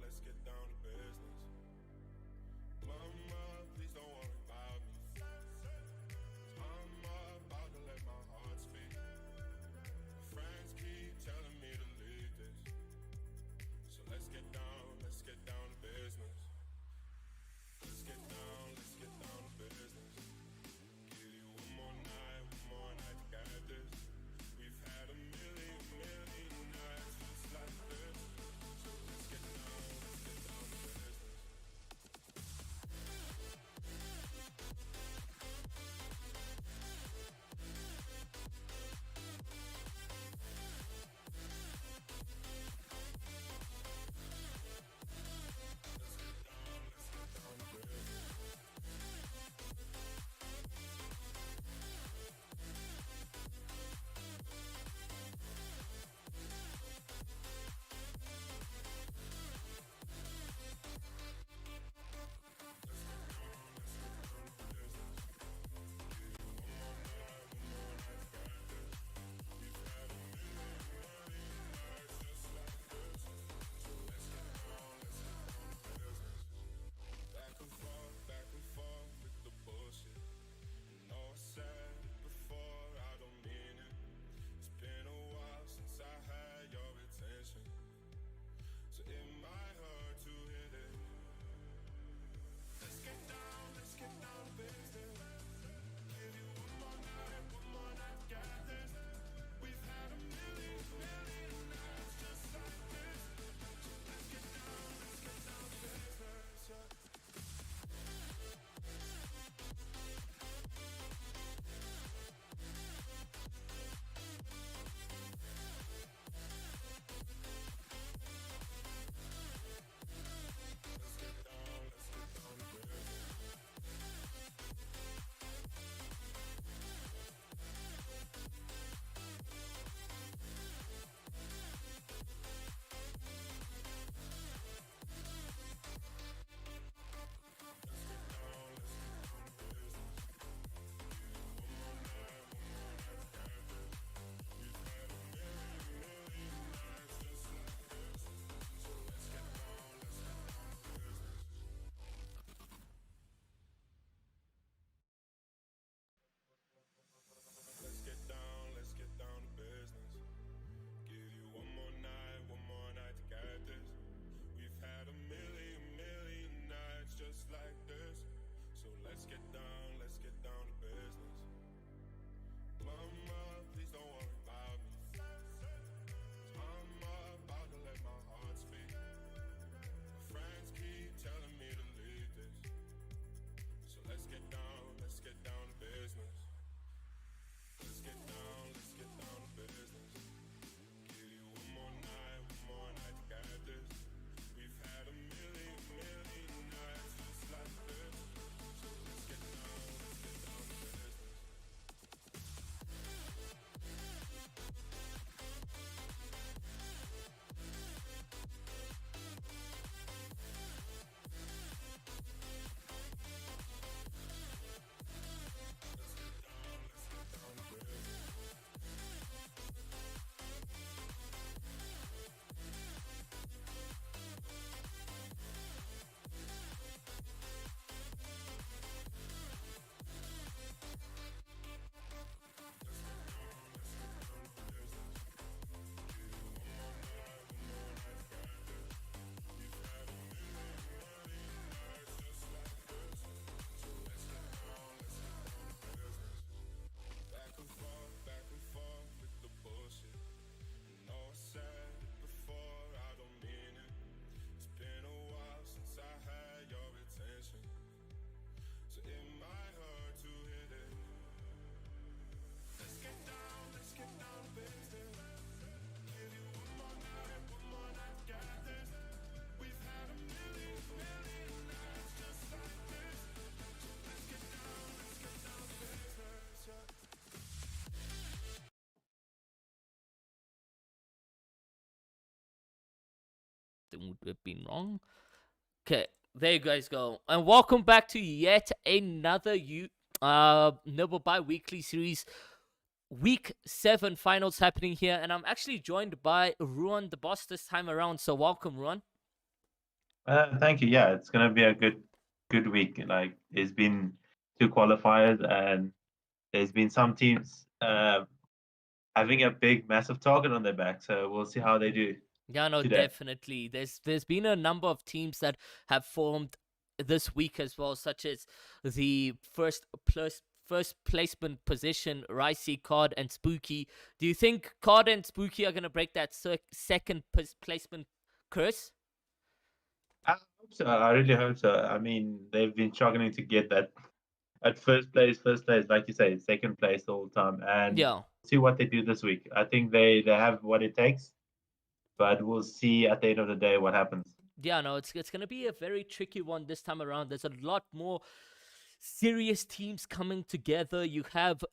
let's get down to business. Mama, please don't worry about me. I'm about to let my heart speak. My friends keep telling me to leave this. So let's get down to business. Let's get down to business. Give you one more night to get this. We've had a million nights just like this. So let's get down to business. Back and forth with the bullshit. You know I said it before, I don't mean it. It's been a while since I had your attention, so it might hurt to hit it. Let's get down to business. Give you one more night, got this. We've had a million nights just like this. So let's get down to business, yeah. Let's get down to business. Give you one more night to get this. We've had a million nights just like this. So let's get down to business. Mama, please don't worry about me. I'm about to let my heart speak. My friends keep telling me to leave this. So let's get down to business. Let's get down to business. Give you one more night to get this. We've had a million nights just like this. So let's get down to business. Back and forth with the bullshit. You know I said it before, I don't mean it. It's been a while since I had your attention, so it might hurt to hit it. Let's get down to business. Give you one more night, got this. We've had a million nights just like this. So let's get down to business, yeah. Would have been wrong. Okay, there you guys go, and welcome back to yet another Nibble bi-weekly series. Week 7 finals happening here, and I'm actually joined by Ruan the boss this time around. So welcome, Ruan. Thank you. Yeah, it's gonna be a good week. Like there's been two qualifiers, and there's been some teams having a big, massive target on their back. So we'll see how they do Yeah, no, today. definitely. There's been a number of teams that have formed this week as well, such as the first placement position, Ricey, Card, and Spooky. Do you think Card and Spooky are gonna break that second placement curse? I hope so. I really hope so. I mean, they've been struggling to get that at first place, like you say, second place all the time, and Yeah. see what they do this week. I think they have what it takes, but we'll see at the end of the day what happens. Yeah, no, it's gonna be a very tricky one this time around. There's a lot more serious teams coming together. You have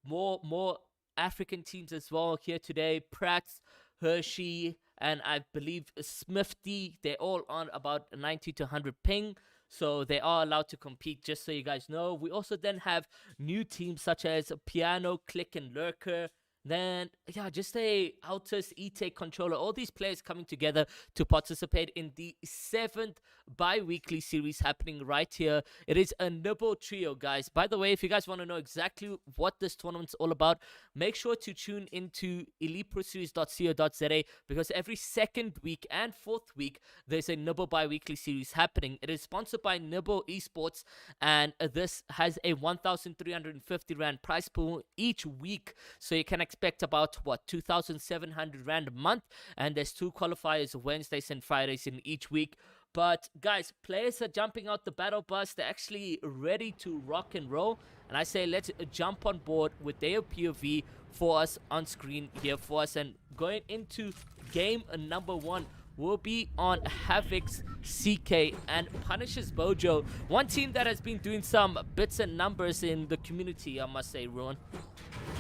more African teams as well here today. Pratt's, Hershey, and I believe Smithy. They're all on about 90 to 100 ping. So they are allowed to compete, just so you guys know. We also then have new teams such as Piano, Click, and Lurker. Then, yeah, just a Altus, E-Take controller. All these players coming together to participate in the 7th bi-weekly series happening right here. It is a Nibble trio, guys. By the way, if you guys want to know exactly what this tournament's all about, make sure to tune into eliteproseries.co.za, because every second week and fourth week, there's a Nibble bi-weekly series happening. It is sponsored by Nibble Esports, and this has a 1,350 Rand prize pool each week. So you can expect about, 2,700 Rand a month, and there's 2 qualifiers Wednesdays and Fridays in each week. But guys, players are jumping out the battle bus. They're actually ready to rock and roll. And I say let's jump on board with their POV for us on screen here for us. And going into game number 1 will be on Havoc's CK and Punisher's Bojo. One team that has been doing some bits and numbers in the community, I must say, Ruan.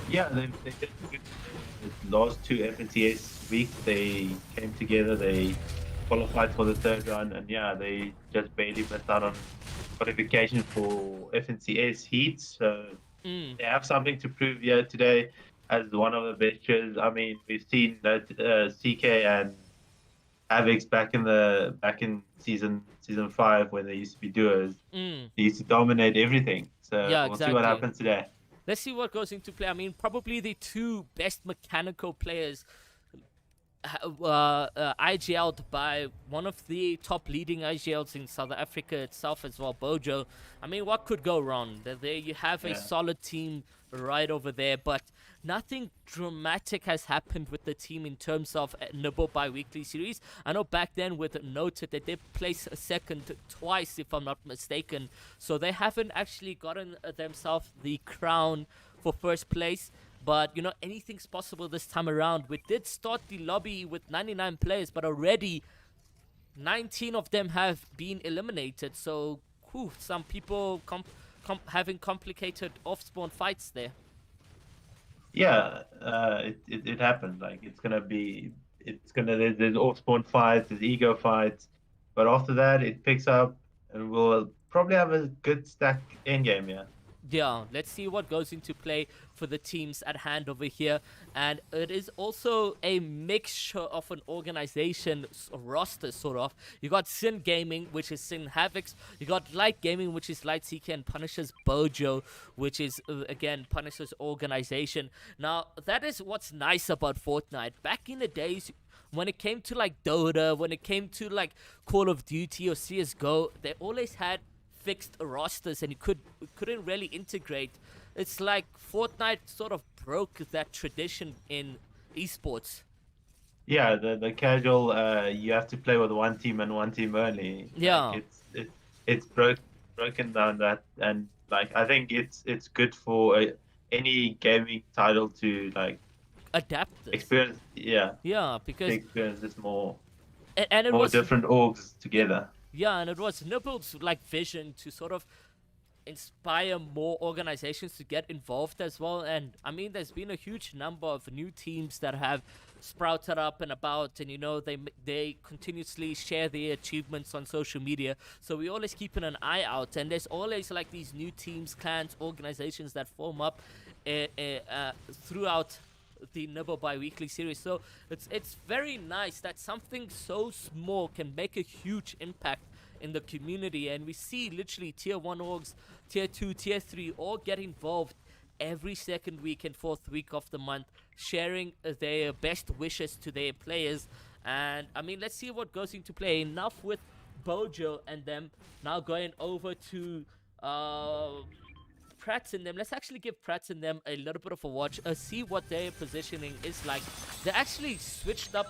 Yeah, they did good. The last two FNCS weeks, they came together. They qualified for the third round, and yeah, they just barely missed out on qualification for FNCS heats. So they have something to prove here today as one of the best cheers. I mean, we've seen that CK and Avix back in season 5 when they used to be duos. They used to dominate everything. So Yeah, we'll see what exactly. happens today. Let's see what goes into play. I mean, probably the 2 best mechanical players IGL'd by one of the top leading IGLs in South Africa itself as well, Bojo. I mean, what could go wrong? There you have a solid team right over there, but nothing dramatic has happened with the team in terms of Nibble bi-weekly series. I know back then with Noted they did place a second twice, if I'm not mistaken, so they haven't actually gotten themselves the crown for first place. But, anything's possible this time around. We did start the lobby with 99 players, but already 19 of them have been eliminated. So, some people having complicated off-spawn fights there. Yeah, it happened. Like there's off spawn fights, there's ego fights, but after that it picks up, and we'll probably have a good stack end game. Yeah, let's see what goes into play for the teams at hand over here. And it is also a mixture of an organization roster, sort of. You got Sin Gaming, which is Sin Havoc's. You got Light Gaming, which is Light CK, and Punisher's Bojo, which is, again, Punisher's organization. Now, that is what's nice about Fortnite. Back in the days, when it came to, like, Dota, when it came to, like, Call of Duty or CSGO, they always had fixed rosters, and you couldn't really integrate. It's like Fortnite sort of broke that tradition in esports. Yeah, the casual you have to play with one team and one team only. Yeah. Like it's broken down that, and like I think it's good for any gaming title to like adapt this. experience. Yeah, because experience this more and it more was different orgs together. Yeah, and it was Nibble's like vision to sort of inspire more organizations to get involved as well. And I mean, there's been a huge number of new teams that have sprouted up and about, and they continuously share their achievements on social media. So we always keeping an eye out, and there's always like these new teams, clans, organizations that form up throughout the Nibble bi-weekly series. So it's very nice that something so small can make a huge impact in the community, and we see literally tier 1 orgs, tier 2, tier 3 all get involved every second week and fourth week of the month, sharing their best wishes to their players. And I mean, let's see what goes into play. Enough with Bojo and them. Now going over to Prats and them. Let's actually give Prats and them a little bit of a watch, see what their positioning is like. They actually switched up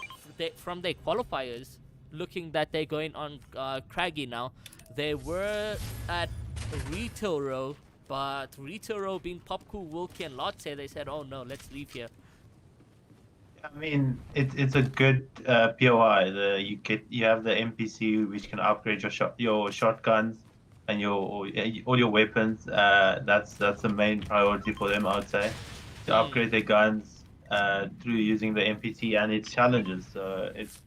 from their qualifiers, looking that they're going on Craggy now. They were at Retail Row, but Retail Row being Popcool, Wilkie, and Lotte, they said, oh no, let's leave here. I mean, it's a good POI. You have the NPC which can upgrade your shotguns and all your weapons. That's the main priority for them, I would say, to upgrade their guns through using the NPC and its challenges. So it's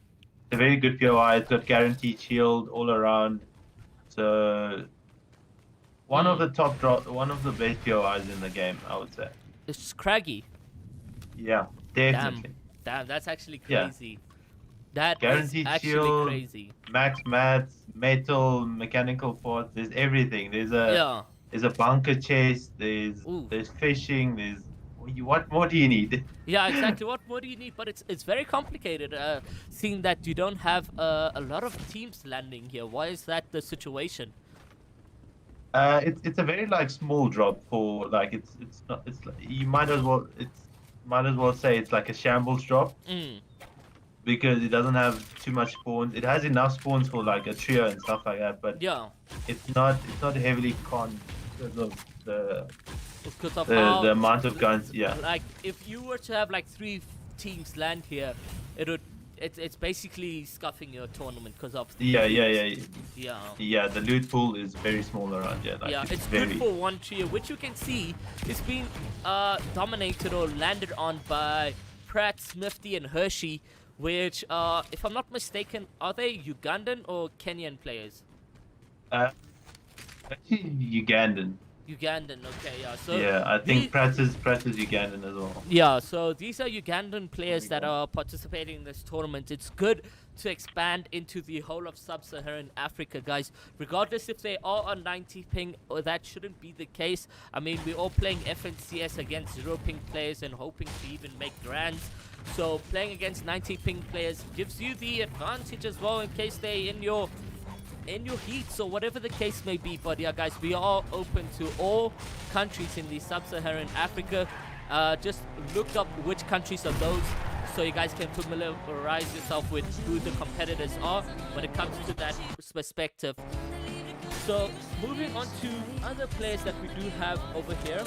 a very good POI. It's got guaranteed shield all around. So one of the best POIs in the game, I would say. It's Craggy. Yeah, definitely. Damn, that's actually Yeah. crazy. That Guaranteed is actually shield, crazy. max mats, metal, mechanical parts. There's everything. There's a bunker chest. There's fishing. What more do you need? Yeah, exactly. What more do you need? But it's very complicated. Seeing that you don't have a lot of teams landing here. Why is that the situation? It's a very small drop for you might as well say it's like a shambles drop. Because it doesn't have too much spawns. It has enough spawns for like a trio and stuff like that, but yeah, it's not heavily con because of the amount of guns. Yeah, like if you were to have like 3 teams land here, it's basically scuffing your tournament because of the yeah. The loot pool is very small around here. It's good for one trio, which you can see is being dominated or landed on by Pratt, Smithy, and Hershey. Which, if I'm not mistaken, are they Ugandan or Kenyan players? Ugandan. Ugandan, okay, yeah. So yeah, I think Pratt is Ugandan as well. Yeah, so these are Ugandan players that are participating in this tournament. It's good to expand into the whole of sub-Saharan Africa, guys. Regardless if they are on 90 ping, or that shouldn't be the case. I mean, we're all playing FNCS against 0 ping players and hoping to even make grands. So playing against 90 ping players gives you the advantage as well in case they in your heats or whatever the case may be. But yeah, guys, we are open to all countries in the sub-Saharan Africa. Just look up which countries are those so you guys can familiarize yourself with who the competitors are when it comes to that perspective. So moving on to other players that we do have over here,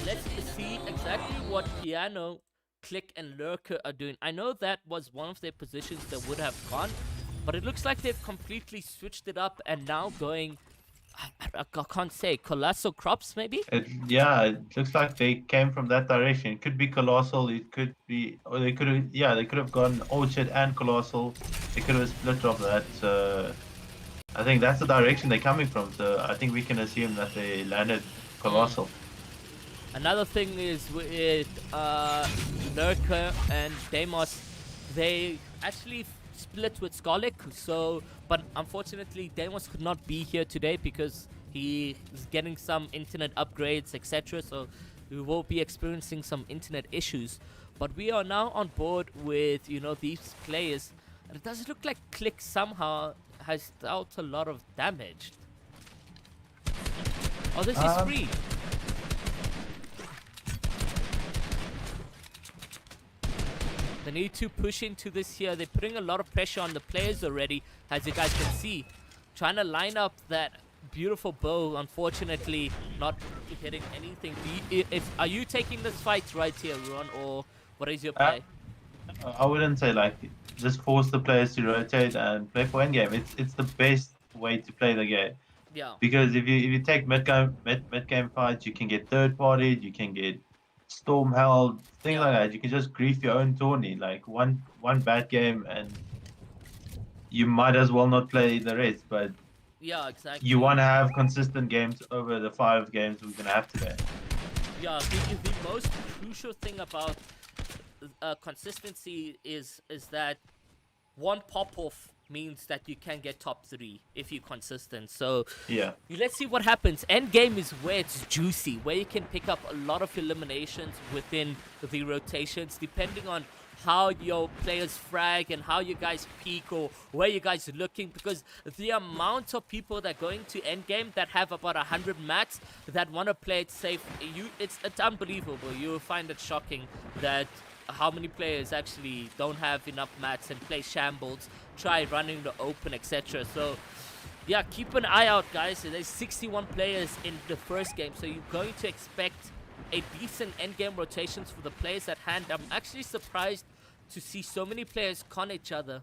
let's see exactly what Piano, Click, and Lurker are doing. I know that was one of their positions that would have gone, but it looks like they've completely switched it up and now going, I can't say, Colossal Crops maybe? It looks like they came from that direction. It could be Colossal, it could be, or they could have gone Orchard and Colossal. They could have split off that. So I think that's the direction they're coming from. So I think we can assume that they landed Colossal. Another thing is with Lurker and Deimos, they actually split with Skolik, but unfortunately Deimos could not be here today because he is getting some internet upgrades, etc. So we will be experiencing some internet issues. But we are now on board with, these players, and it does look like Click somehow has dealt a lot of damage. Oh, this is free. They need to push into this here. They're putting a lot of pressure on the players already, as you guys can see. Trying to line up that beautiful bow, unfortunately not hitting anything. Are you taking this fight right here, Ron, or what is your play? I wouldn't say just force the players to rotate and play for endgame. It's the best way to play the game. Yeah. Because if you take mid game fights, you can get third partied, you can get storm held, things like that. You can just grief your own tourney. Like one bad game and you might as well not play the rest. But yeah, exactly. You want to have consistent games over the 5 games we're gonna have today. Yeah, the most crucial thing about consistency is that one pop off means that you can get top 3 if you're consistent. So Yeah. let's see what happens. Endgame is where it's juicy, where you can pick up a lot of eliminations within the rotations, depending on how your players frag and how you guys peak or where you guys are looking, because the amount of people that go into endgame that have about 100 mats that want to play it safe, it's unbelievable. You will find it shocking that how many players actually don't have enough mats and play shambles, try running the open, etc. So yeah, keep an eye out, guys. There's 61 players in the first game, so you're going to expect a decent endgame rotations for the players at hand. I'm actually surprised to see so many players con each other.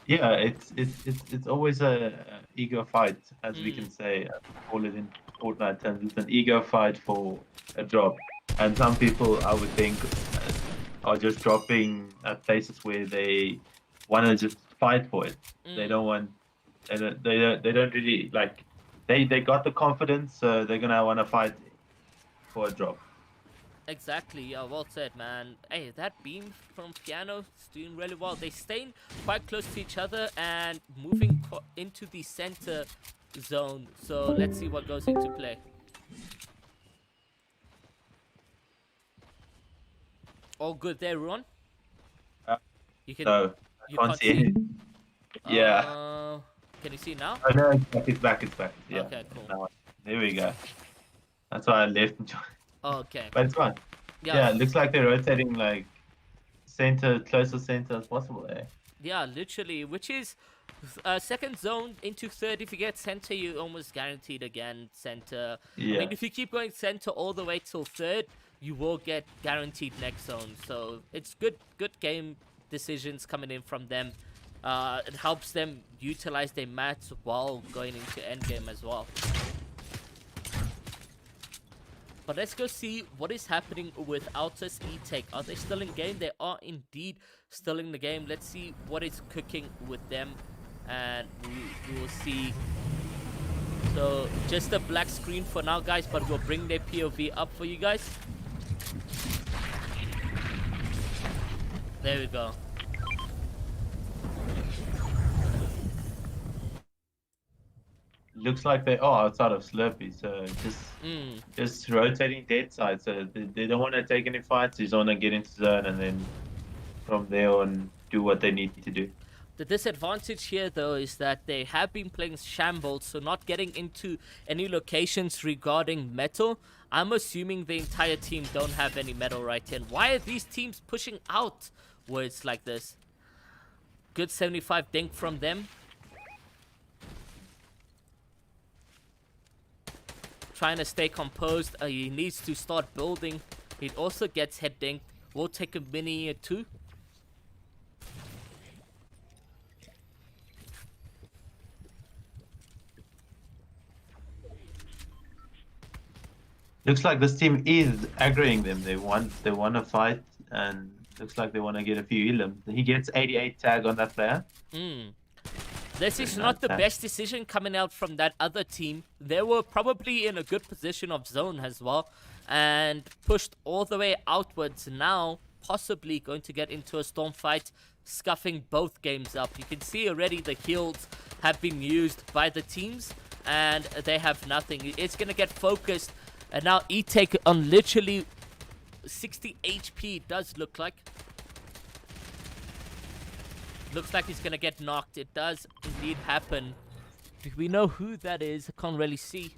Yeah, it's always a ego fight, as we can say, call it in Fortnite terms. It's an ego fight for a drop, and some people, I would think, are just dropping at places where they want to just fight for it. They don't want, they don't really like. They got the confidence, so they're gonna want to fight for a drop. Exactly, yeah, well said, man. Hey, that beam from Piano is doing really well. They're staying quite close to each other and moving into the center zone. So let's see what goes into play. All good there, Ron? You can. So You can't see it. Yeah. Can you see now? Oh no, it's back. Yeah. Okay, cool. Now, there we go. That's why I left and joined. Okay. But it's fine. Yeah, it looks like they're rotating like center, closest center as possible there. Yeah, literally, which is second zone into third. If you get center, you almost guaranteed again center. Yeah. I mean, if you keep going center all the way till third, you will get guaranteed next zone. So it's good game decisions coming in from them. It helps them utilize their mats while going into endgame as well. But let's go see what is happening with Altus E-Tech. Are they still in game? They are indeed still in the game. Let's see what is cooking with them. And we will see. So just a black screen for now, guys. But we'll bring their POV up for you guys. There we go. Looks like they are outside of Slurpee, so just rotating dead side. So they don't want to take any fights. They just want to get into zone and then from there on do what they need to do. The disadvantage here, though, is that they have been playing shambles, so not getting into any locations regarding metal. I'm assuming the entire team don't have any metal right here. And why are these teams pushing outwards like this? Good 75 dink from them. Trying to stay composed. He needs to start building. He also gets head dinked. We'll take a mini or two. Looks like this team is aggroing them. They want to fight, and looks like they want to get a few elims. He gets 88 tag on that player. This is not the best decision coming out from that other team. They were probably in a good position of zone as well, and pushed all the way outwards. Now possibly going to get into a storm fight, scuffing both games up. You can see already the heals have been used by the teams, and they have nothing. It's going to get focused. And now E-Tech on literally 60 HP, it does look like. Looks like he's going to get knocked. It does indeed happen. Do we know who that is? I can't really see.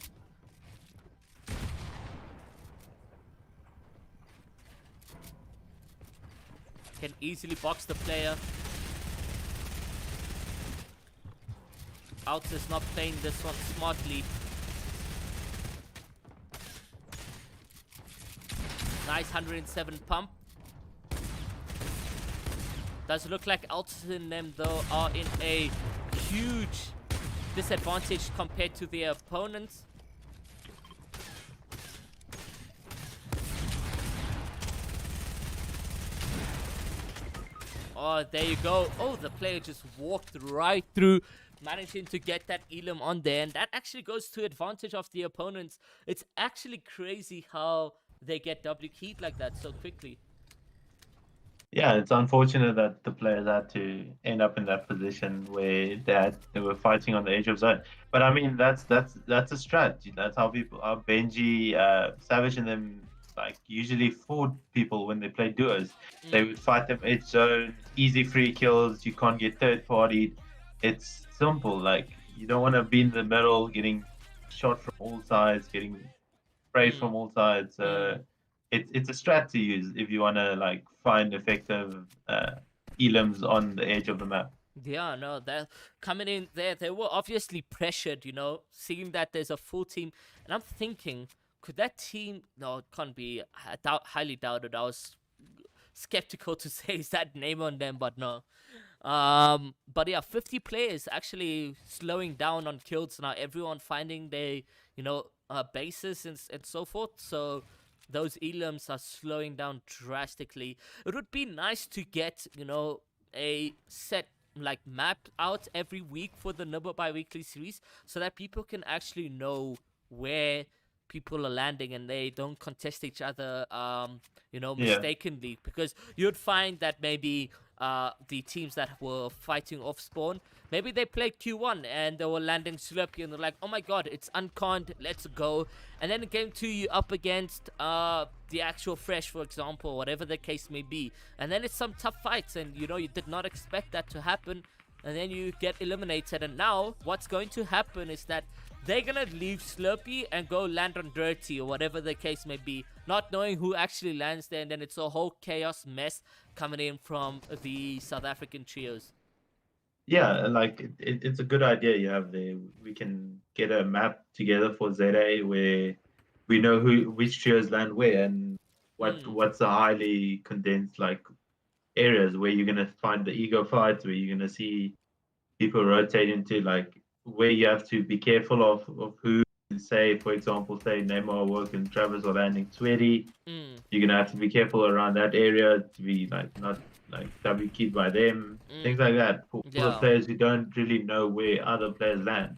Can easily box the player. Altus not playing this one smartly. Nice 107 pump. Does look like Altus and them though are in a huge disadvantage compared to their opponents. Oh, there you go. Oh, the player just walked right through, managing to get that elim on there. And that actually goes to advantage of the opponents. It's actually crazy how they get W keyed like that so quickly. Yeah, it's unfortunate that the players had to end up in that position where they were fighting on the edge of zone. But I mean, that's a strategy. That's how people are. Benji, Savage, and them like usually fought people when they play duos. They would fight them edge zone, easy free kills. You can't get third party. It's simple. Like you don't want to be in the middle, getting shot from all sides, getting sprays Mm, from all sides. mm. It's a strat to use if you want to like find effective elims on the edge of the map. Yeah, no, they're coming in there. They were obviously pressured, seeing that there's a full team. And I'm thinking, could that team? No, it can't be. Highly doubted. I was skeptical to say is that name on them, but no. But yeah, 50 players actually slowing down on kills now. Everyone finding their, bases and so forth. So those elims are slowing down drastically. It would be nice to get, a set like map out every week for the Nibble bi-weekly series so that people can actually know where people are landing and they don't contest each other Yeah, mistakenly, because you'd find that maybe the teams that were fighting off spawn, maybe they played Q1 and they were landing Slurpee and they're like, oh my god, it's unconned, let's go. And then in game 2 you up against the actual Fresh, for example, whatever the case may be, and then it's some tough fights and you did not expect that to happen, and then you get eliminated. And now what's going to happen is that they're gonna leave Slurpee and go land on Dirty or whatever the case may be, not knowing who actually lands there, and then it's a whole chaos mess coming in from the South African trios. yeah, like it's a good idea you have there. We can get a map together for ZA where we know which trios land where and Mm, what's the highly condensed like areas where you're gonna find the ego fights, where you're gonna see people rotate into, like where you have to be careful of who. Say, for example, say Neymar, Work, and Travis are landing sweaty. mm, You're gonna have to be careful around that area to be like not like W keyed by them, things mm. like that. For the Yeah, players who don't really know where other players land.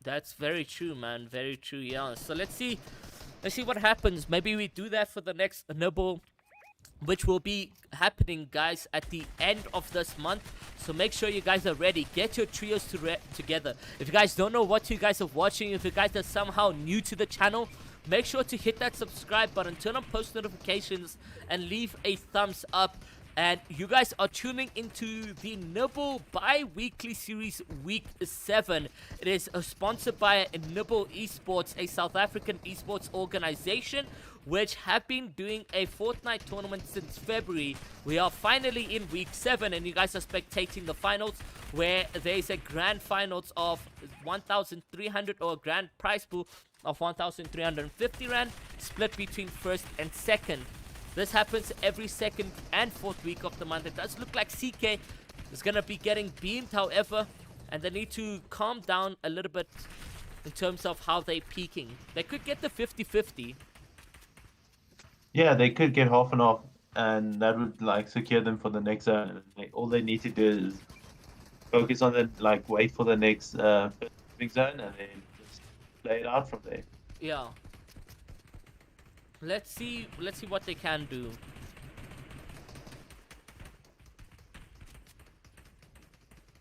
that's very true, man. Very true. Yeah. So let's see. Let's see what happens. Maybe we do that for the next Nibble, which will be happening, guys, at the end of this month. So make sure you guys are ready. Get your trios together. If you guys don't know what you guys are watching, if you guys are somehow new to the channel, make sure to hit that subscribe button, turn on post notifications, and leave a thumbs up. And you guys are tuning into the Nibble bi-weekly series week 7. It is sponsored by Nibble Esports, a South African esports organization which have been doing a Fortnite tournament since February. We are finally in week 7 and you guys are spectating the finals, where there is a grand finals of 1,300, or a grand prize pool of 1,350 Rand, split between first and second. This happens every second and fourth week of the month. It does look like CK is going to be getting beamed, however, and they need to calm down a little bit in terms of how they're peaking. They could get the 50-50. Yeah, they could get half and half, and that would like secure them for the next zone. All they need to do is focus on the like wait for the next big zone, and then just play it out from there. Yeah. Let's see what they can do.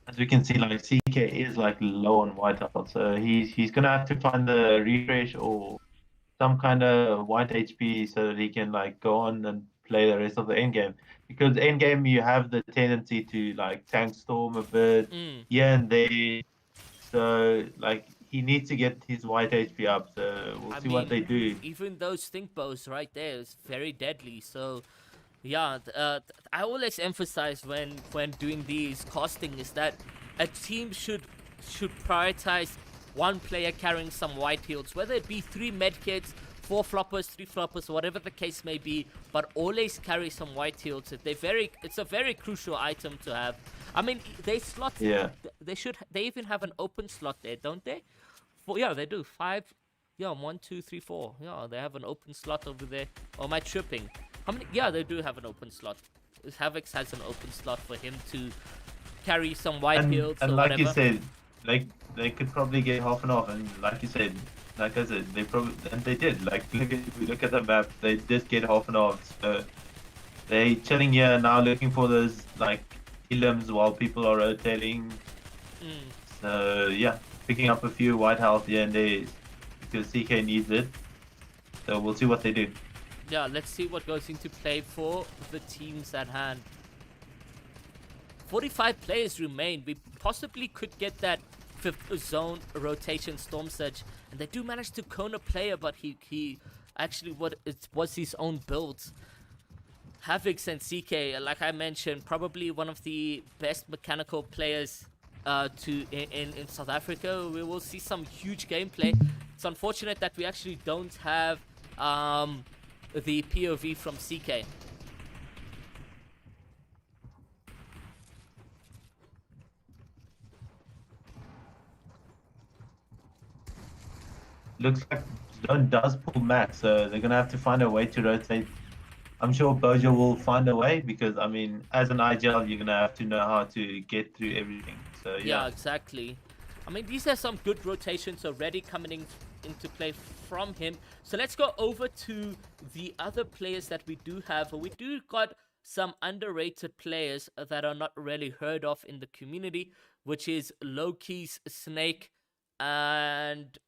As we can see, like CK is like low on whiteout, so he's gonna have to find the refresh or some kind of white HP so that he can like go on and play the rest of the end game. Because end game you have the tendency to like tank storm a bit Mm. here and there. So like he needs to get his white HP up. So we'll I see what they mean, do. even those stink bows right there is very deadly. So, yeah, I always emphasize when doing these costing is that a team should prioritize one player carrying some white heals, whether it be 3 medkits, 4 floppers, 3 floppers, whatever the case may be, but always carry some white heals. It's a very crucial item to have. I mean, they slot. Yeah. They even have an open slot there, don't they? Yeah, they do. 5. Yeah, 1, 2, 3, 4. Yeah, they have an open slot over there. Or am I tripping? How many? Yeah, they do have an open slot. Havix has an open slot for him to carry some white heals And or like whatever. you said, like they could probably get half and half. And like you said, like I said, they probably, and they did. Like if we look at the map, they did get half and half. So They chilling here now, looking for those like elims while people are rotating. Mm. So yeah, picking up a few white health here and there because CK needs it. So we'll see what they do. Yeah, let's see what goes into play for the teams at hand. 45 players remain. We possibly could get that fifth zone rotation Storm Surge. And they do manage to cone a player, but he actually it was his own build. Havix and CK, like I mentioned, probably one of the best mechanical players in South Africa. We will see some huge gameplay. It's unfortunate that we actually don't have the POV from CK. Looks like Zone does pull max, so they're gonna have to find a way to rotate. I'm sure Bojo will find a way because I mean, as an IGL, you're gonna have to know how to get through everything. So Yeah, exactly. I mean, these are some good rotations already coming into play from him. So let's go over to the other players that we do have. We do got some underrated players that are not really heard of in the community, which is Loki's Snake and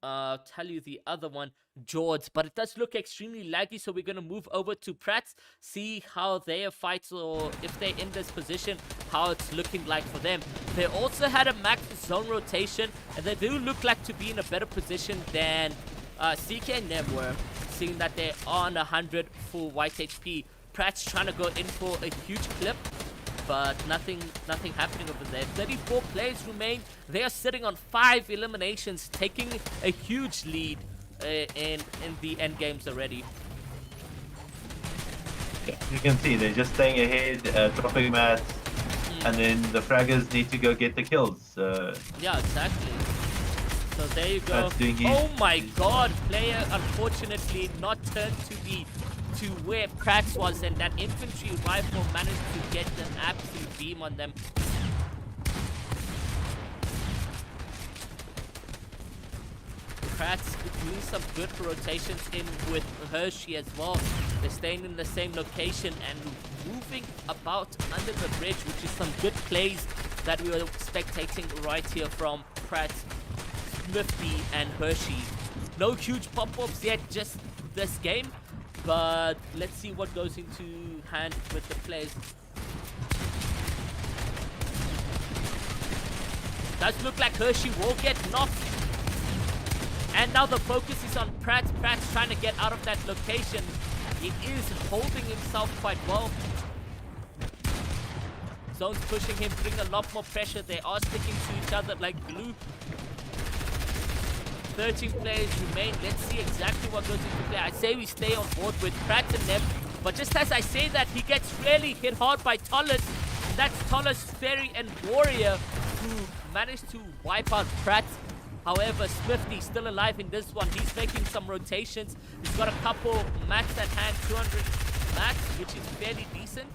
tell you the other one, George, but it does look extremely laggy, so we're going to move over to Pratt's, see how their fights, or if they're in this position, how it's looking like for them. They also had a max zone rotation, and they do look like to be in a better position than CK and Nev were, seeing that they're on 100 full white HP. Pratt's trying to go in for a huge clip, but nothing happening over there. 34 players remain. They are sitting on 5 eliminations, taking a huge lead in the end games already. you can see they're just staying ahead, dropping mats, and then the fraggers need to go get the kills. Yeah, exactly. So there you go. Pratt's doing Oh my god, player unfortunately not turned to where Pratt's was, and that infantry rifle managed to get an absolute beam on them. Pratt's doing some good rotations in with Hershey as well. They're staying in the same location and moving about under the bridge, which is some good plays that we were spectating right here from Pratt, Smithy, and Hershey. No huge pop-ups yet, just this game. But let's see what goes into hand with the players. Does look like Hershey will get knocked. And now the focus is on Pratt. Pratt's trying to get out of that location. He is holding himself quite well. Zone's pushing him, bring a lot more pressure. They are sticking to each other like glue. 13 players remain. Let's see exactly what goes into play. I say we stay on board with Pratt and Neb, but just as I say that, he gets really hit hard by Tollus. That's Tollus, Fairy, and Warrior who managed to wipe out Pratt. However, Swifty still alive in this one. He's making some rotations. He's got a couple mats at hand, 200 mats, which is fairly decent.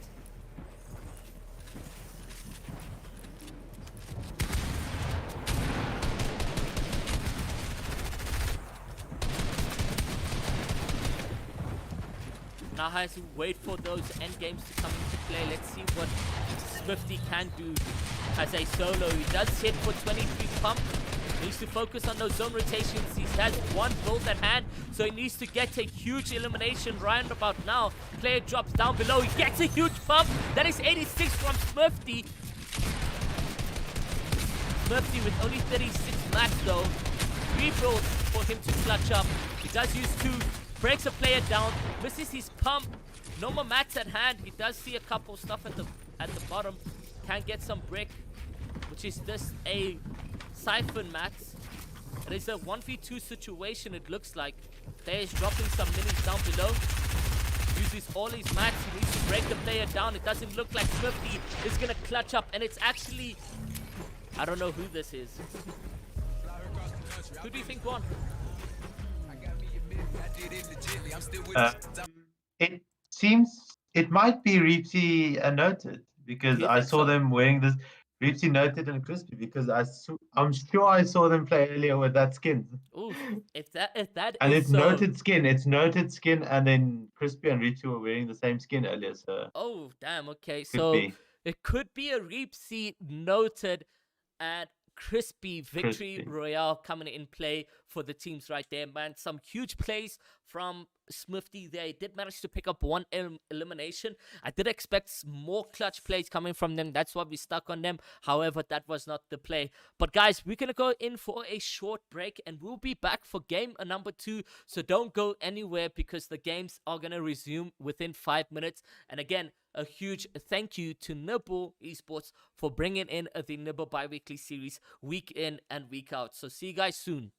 Now has to wait for those end games to come into play. Let's see what Swifty can do as a solo. He does hit for 23 pump. He needs to focus on those zone rotations. He has one build at hand, so he needs to get a huge elimination right about now. Player drops down below. He gets a huge pump. That is 86 from Swifty. Swifty with only 36 max though. 3 builds for him to clutch up. He does use 2. Breaks a player down, misses his pump. No more mats at hand. He does see a couple stuff at the bottom. Can get some brick, which is just a siphon mats. It is a 1v2 situation, it looks like. Player is dropping some minis down below. Uses all his mats. He needs to break the player down. It doesn't look like Swifty is gonna clutch up, and it's actually, I don't know who this is. Who do you think won? It seems it might be Reepsy noted because I saw them wearing this. Richie Noted and Crispy because I'm sure I saw them play earlier with that skin. Oof, if that And is it's so. noted skin. It's noted skin, and then Crispy and Richie were wearing the same skin earlier, so Oh, damn. Okay, could so be it could be a repeat noted and crispy victory Crispy. royale coming in play for the teams right there, man. Some huge plays from Smithy there. He did manage to pick up one elimination. I did expect more clutch plays coming from them. That's why we stuck on them. However, that was not the play. But guys, we're gonna go in for a short break and we'll be back for game number 2. So don't go anywhere because the games are gonna resume within 5 minutes. And again, a huge thank you to Nibble Esports for bringing in the Nibble bi-weekly series week in and week out. So see you guys soon.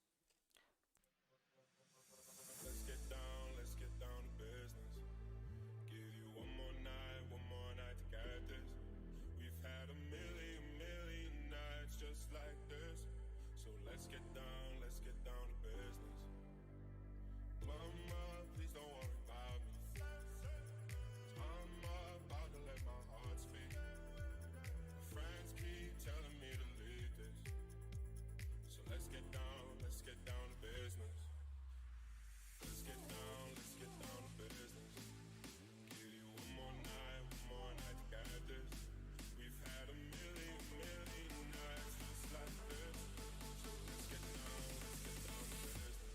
Let's get down to business. Give you one more night to get this. We've had a million nights just like this. So let's get down to business. Mama, please don't worry about me. I'm about to let my heart speak. My friends keep telling me to leave this. So let's get down to business. Let's get down to business. Give you one more night to get this. We've had a million nights just like this. So let's get down to business.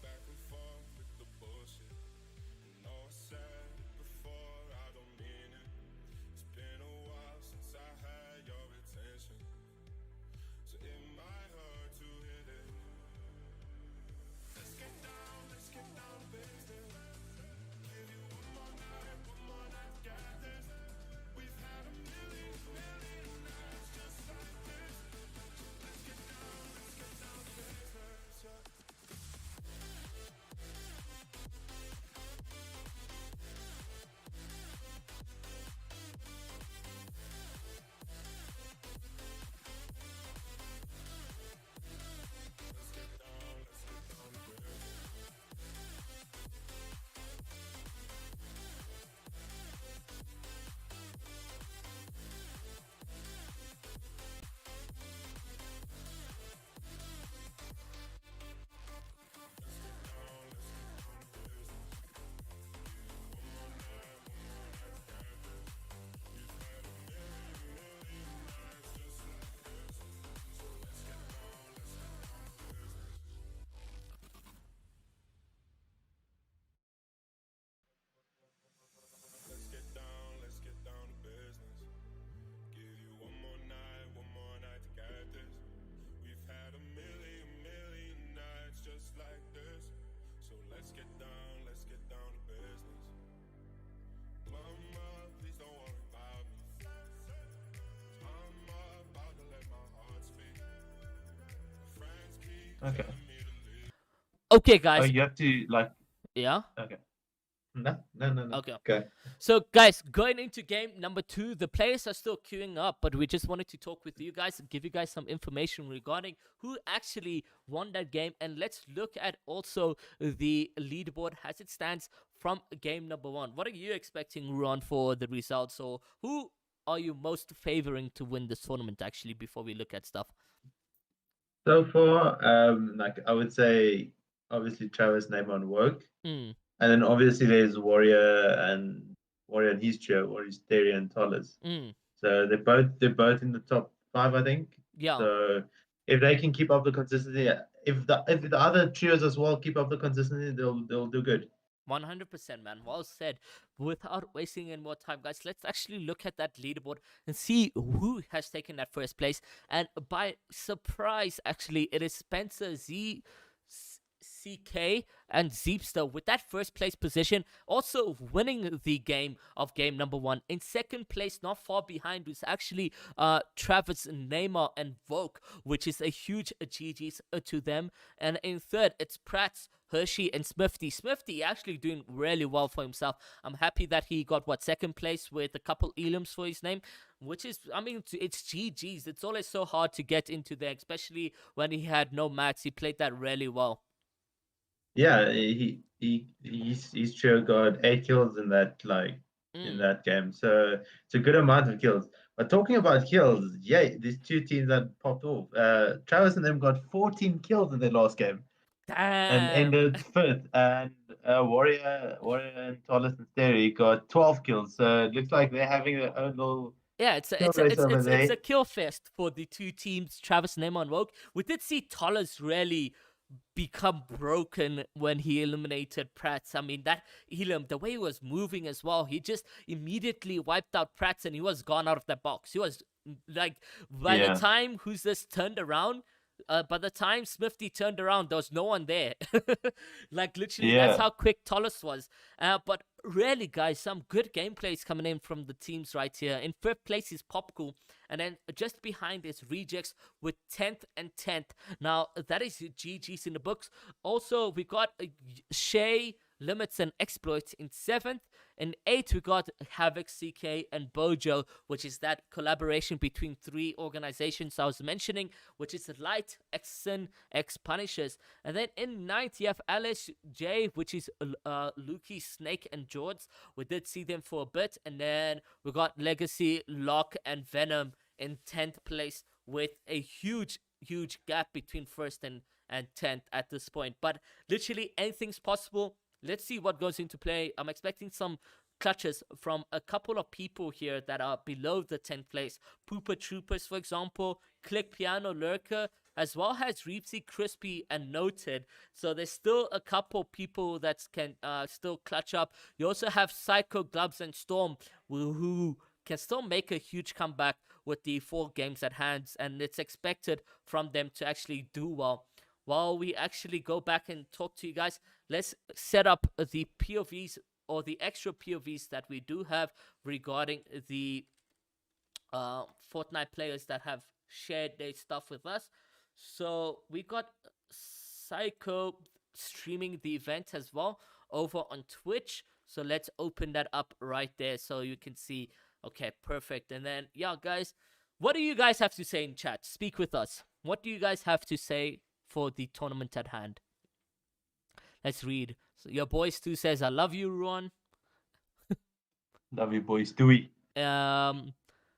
Back and forth with the bullshit. You know I said it before, I don't mean it. It's been a while since I had your attention, so it might hurt to hit it. Let's get down to business. Give you one more night to get this. We've had a million nights just like this. So let's get down to business. Yeah. Let's get down to business. Give you one more night to get this. We've had a million nights just like this. So let's get down to business. Mama, please don't worry about me. I'm about to let my heart speak. My friends keep Okay. telling me to leave. Okay, Oh, guys. you have to like. Yeah. Okay. No. Okay. Okay. So, guys, going into game number 2, the players are still queuing up, but we just wanted to talk with you guys and give you guys some information regarding who actually won that game. And let's look at also the leaderboard as it stands from game number 1. What are you expecting, Ron, for the results? Or who are you most favoring to win this tournament, actually, before we look at stuff? So far, like I would say, obviously Travis Neyman work, Mm, and then obviously there's Warrior and his trio, or his Theory and Tollers. mm, So they're both in the top 5, I think. yeah. So if they can keep up the consistency, if the other trios as well keep up the consistency, they'll do good. 100%, man. Well said. Without wasting any more time, guys, let's actually look at that leaderboard and see who has taken that first place. And by surprise, actually, it is Spencer CK and Zeepster with that first place position, also winning the game of game number one. In second place, not far behind, was actually Travis, Neymar, and Vogue, which is a huge GG's to them. And in third, it's Prats, Hershey, and Smithy. Smithy actually doing really well for himself. I'm happy that he got second place with a couple elims for his name, which is, I mean, it's GG's. It's always so hard to get into there, especially when he had no mats. He played that really well. Yeah, he's sure got 8 kills in that in Mm. that game. So it's a good amount of kills. But talking about kills, yeah, these two teams that popped off. Travis and them got 14 kills in their last game and Damn. ended fifth. And Warrior and Tollis and Sterry got 12 kills. So it looks like they're having their own little Yeah, kill race over it's there. a kill fest for the two teams, Travis, Neymar, and Rogue. We did see Tollers really become broken when he eliminated Prats. I mean, that Elam, the way he was moving as well, he just immediately wiped out Prats and he was gone out of that box. He was like, by the Yeah, time who's this turned around, by the time Smithy turned around, there was no one there. Like, literally, that's yeah. how quick Tollis was. But really, guys, some good gameplays coming in from the teams right here. In fifth place is Popcool, and then just behind is Rejects with 10th and 10th. Now, that is GG's in the books. Also, we got Shay, Limits, and Exploits in 7th. In 8th, we got Havoc, CK, and Bojo, which is that collaboration between 3 organizations I was mentioning, which is Light, X-Sin, X-Punishers. And then in 9th, you have LSJ, which is Lukey, Snake, and George. We did see them for a bit. And then we got Legacy, Lock, and Venom in 10th place with a huge gap between first and 10th at this point. But literally anything's possible. Let's see what goes into play. I'm expecting some clutches from a couple of people here that are below the 10th place. Pooper Troopers, for example, Click Piano Lurker, as well as Reepsy, Crispy, and Noted. So there's still a couple people that can still clutch up. You also have Psycho, Gloves, and Storm, who can still make a huge comeback with the 4 games at hand, and it's expected from them to actually do well. While we actually go back and talk to you guys, let's set up the POVs or the extra POVs that we do have regarding the Fortnite players that have shared their stuff with us. So we got Psycho streaming the event as well over on Twitch. So let's open that up right there so you can see. Okay, perfect. And then, yeah, guys, what do you guys have to say in chat? Speak with us. What do you guys have to say for the tournament at hand? Let's read. So your boy Stu says, I love you, Ruan. Love you, boys. Stewie.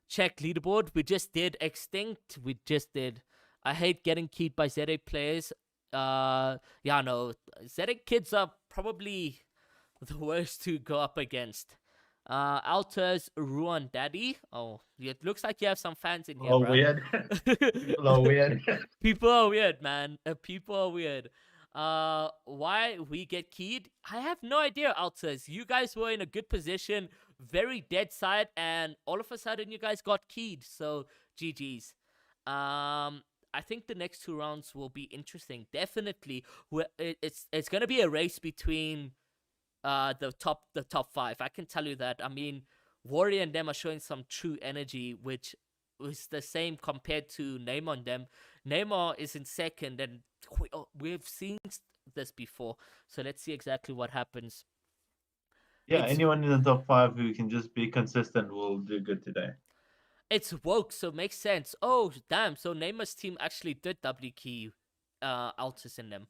Check leaderboard. We just did Extinct. We just did. I hate getting keyed by ZA players. Yeah, no. ZA kids are probably the worst to go up against. Alters Ruan Daddy. Oh, it looks like you have some fans in here, Oh, bro. weird. People are weird. People are weird, man. People are weird. Why we get keyed? I have no idea, Alters. You guys were in a good position, very dead side, and all of a sudden you guys got keyed. So GG's. I think the next 2 rounds will be interesting. Definitely, it's gonna be a race between the top 5. I can tell you that. I mean, Warrior and them are showing some true energy, which is the same compared to Neymar and them. Neymar is in second, and we've seen this before. So let's see exactly what happens. Yeah, It's anyone in the top 5 who can just be consistent will do good today. it's woke, so it makes sense. Oh damn! So Neymar's team actually did W key Altus in them.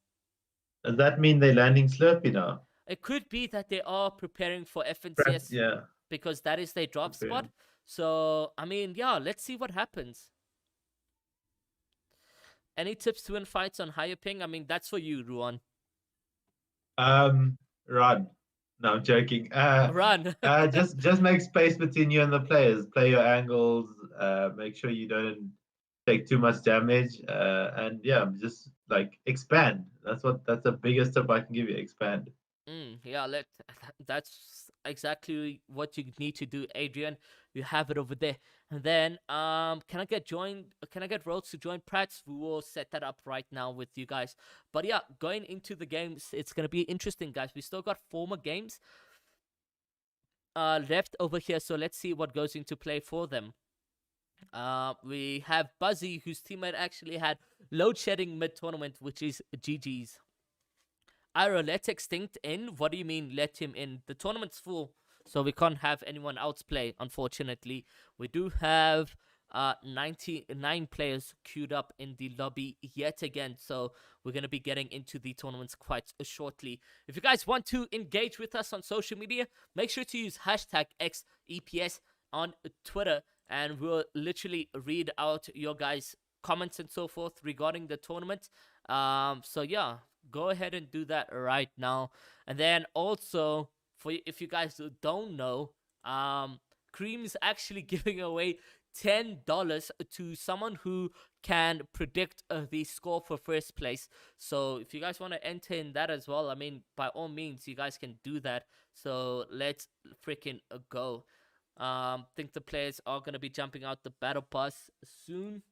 Does that mean they're landing Slurpee now? It could be that they are preparing for FNCS Yeah. because that is their drop Okay. spot. So I mean, yeah, let's see what happens. Any tips to win fights on higher ping? I mean, that's for you, Ruan. Run. No, I'm joking. Run. Just make space between you and the players. Play your angles. Make sure you don't take too much damage. And yeah, just like expand. That's the biggest tip I can give you. Expand. Yeah, that's exactly what you need to do, Adrian. You have it over there. And then can I get joined can I get Rhodes to join Prats? We will set that up right now with you guys. But yeah, going into the games, it's gonna be interesting, guys. We still got 4 more games left over here, so let's see what goes into play for them. We have Buzzy, whose teammate actually had load shedding mid tournament, which is GG's. Ira, let Extinct in. What do you mean let him in? The tournament's full, so we can't have anyone else play, unfortunately. We do have 99 players queued up in the lobby yet again, so we're going to be getting into the tournaments quite shortly. If you guys want to engage with us on social media, make sure to use hashtag XEPS on Twitter, and we'll literally read out your guys' comments and so forth regarding the tournament. So yeah, go ahead and do that right now. And then also, if you guys don't know, Cream's actually giving away $10 to someone who can predict the score for first place. So if you guys want to enter in that as well, I mean, by all means, you guys can do that. So let's freaking go. Think the players are gonna be jumping out the battle pass soon.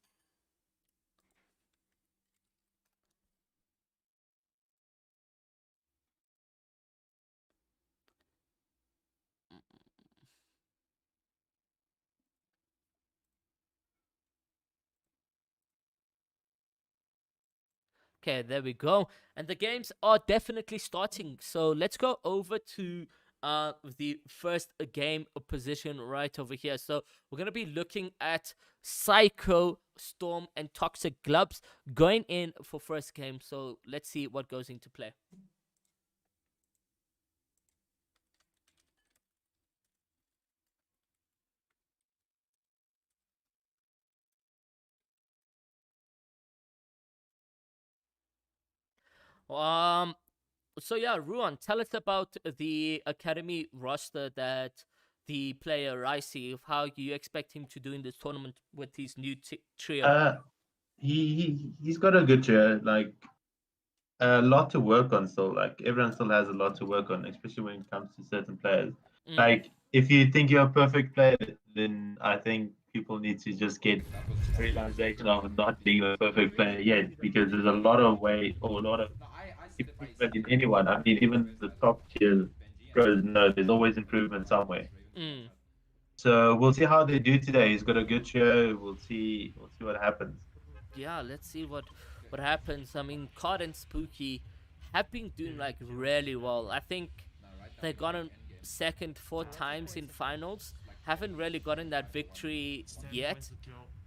Okay, there we go. And the games are definitely starting. So let's go over to the first game position right over here. So we're gonna be looking at Psycho, Storm, and Toxic Gloves going in for first game. So let's see what goes into play. Um so yeah, Ruan, tell us about the academy roster that the player Ricey, of how you expect him to do in this tournament with his new trio. Uh, he's got a good chair, like a lot to work on still. Like everyone still has a lot to work on, especially when it comes to certain players. Mm. Like if you think you're a perfect player, then I think people need to just get realization of not being a perfect player yet, because there's a lot of way or a lot of improvement in anyone. I mean, even the top tier pros know there's always improvement somewhere. Mm. So we'll see how they do today. He's got a good show. We'll see what happens. Yeah, let's see what happens. I mean, Card and Spooky have been doing like really well. I think they gotten second 4 times in finals. Haven't really gotten that victory yet,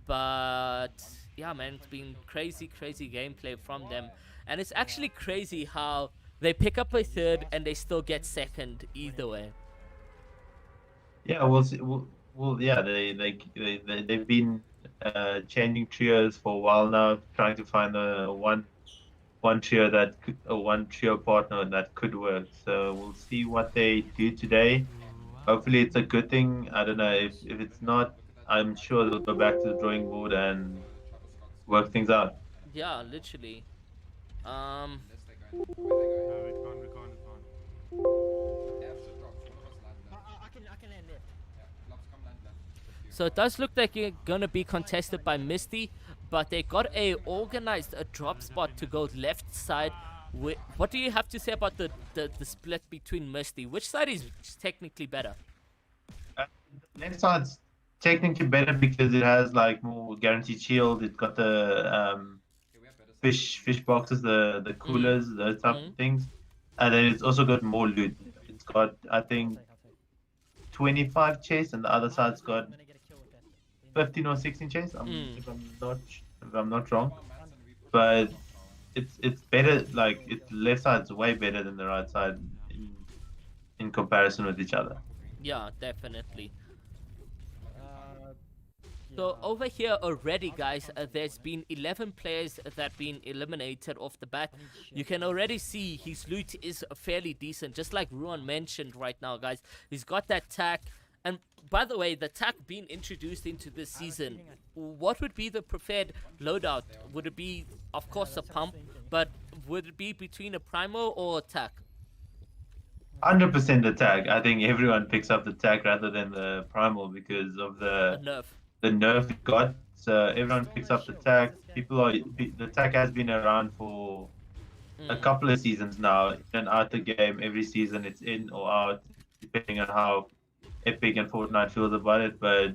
but yeah, man, it's been crazy gameplay from them, and it's actually crazy how they pick up a third and they still get second either way. Yeah, we'll see. Yeah, they've been changing trios for a while now, trying to find a one trio a one trio partner that could work. So we'll see what they do today. Hopefully, it's a good thing. I don't know if it's not. I'm sure they'll go back to the drawing board and work things out. Yeah, literally. Um, So it does look like you're gonna be contested by Misty, but they got a organized a drop spot to go left side. What do you have to say about the split between Misty? Which side is technically better? Uh, Left side's technically better because it has like more guaranteed shield. It's got the fish boxes, the Mm. coolers, those type Mm. of things, and then it's also got more loot. It's got I think 25 chase, and the other side's got 15 or 16 chase. Mm. If I'm not wrong, but it's better. Like its left side's way better than the right side in comparison with each other. Yeah, definitely. So over here already, guys, there's been 11 players that been eliminated off the bat. You can already see his loot is fairly decent, just like Ruan mentioned right now, guys. He's got that tack. And by the way, the tack being introduced into this season, what would be the preferred loadout? Would it be, of course, a pump, but would it be between a primo or a tack? 100% the tag. I think everyone picks up the tag rather than the primal because of A nerf. the nerf it got. So everyone picks up the tag. The tag has been around for a Mm. couple of seasons now, in and out the game. Every season it's in or out, depending on how Epic and Fortnite feels about it. But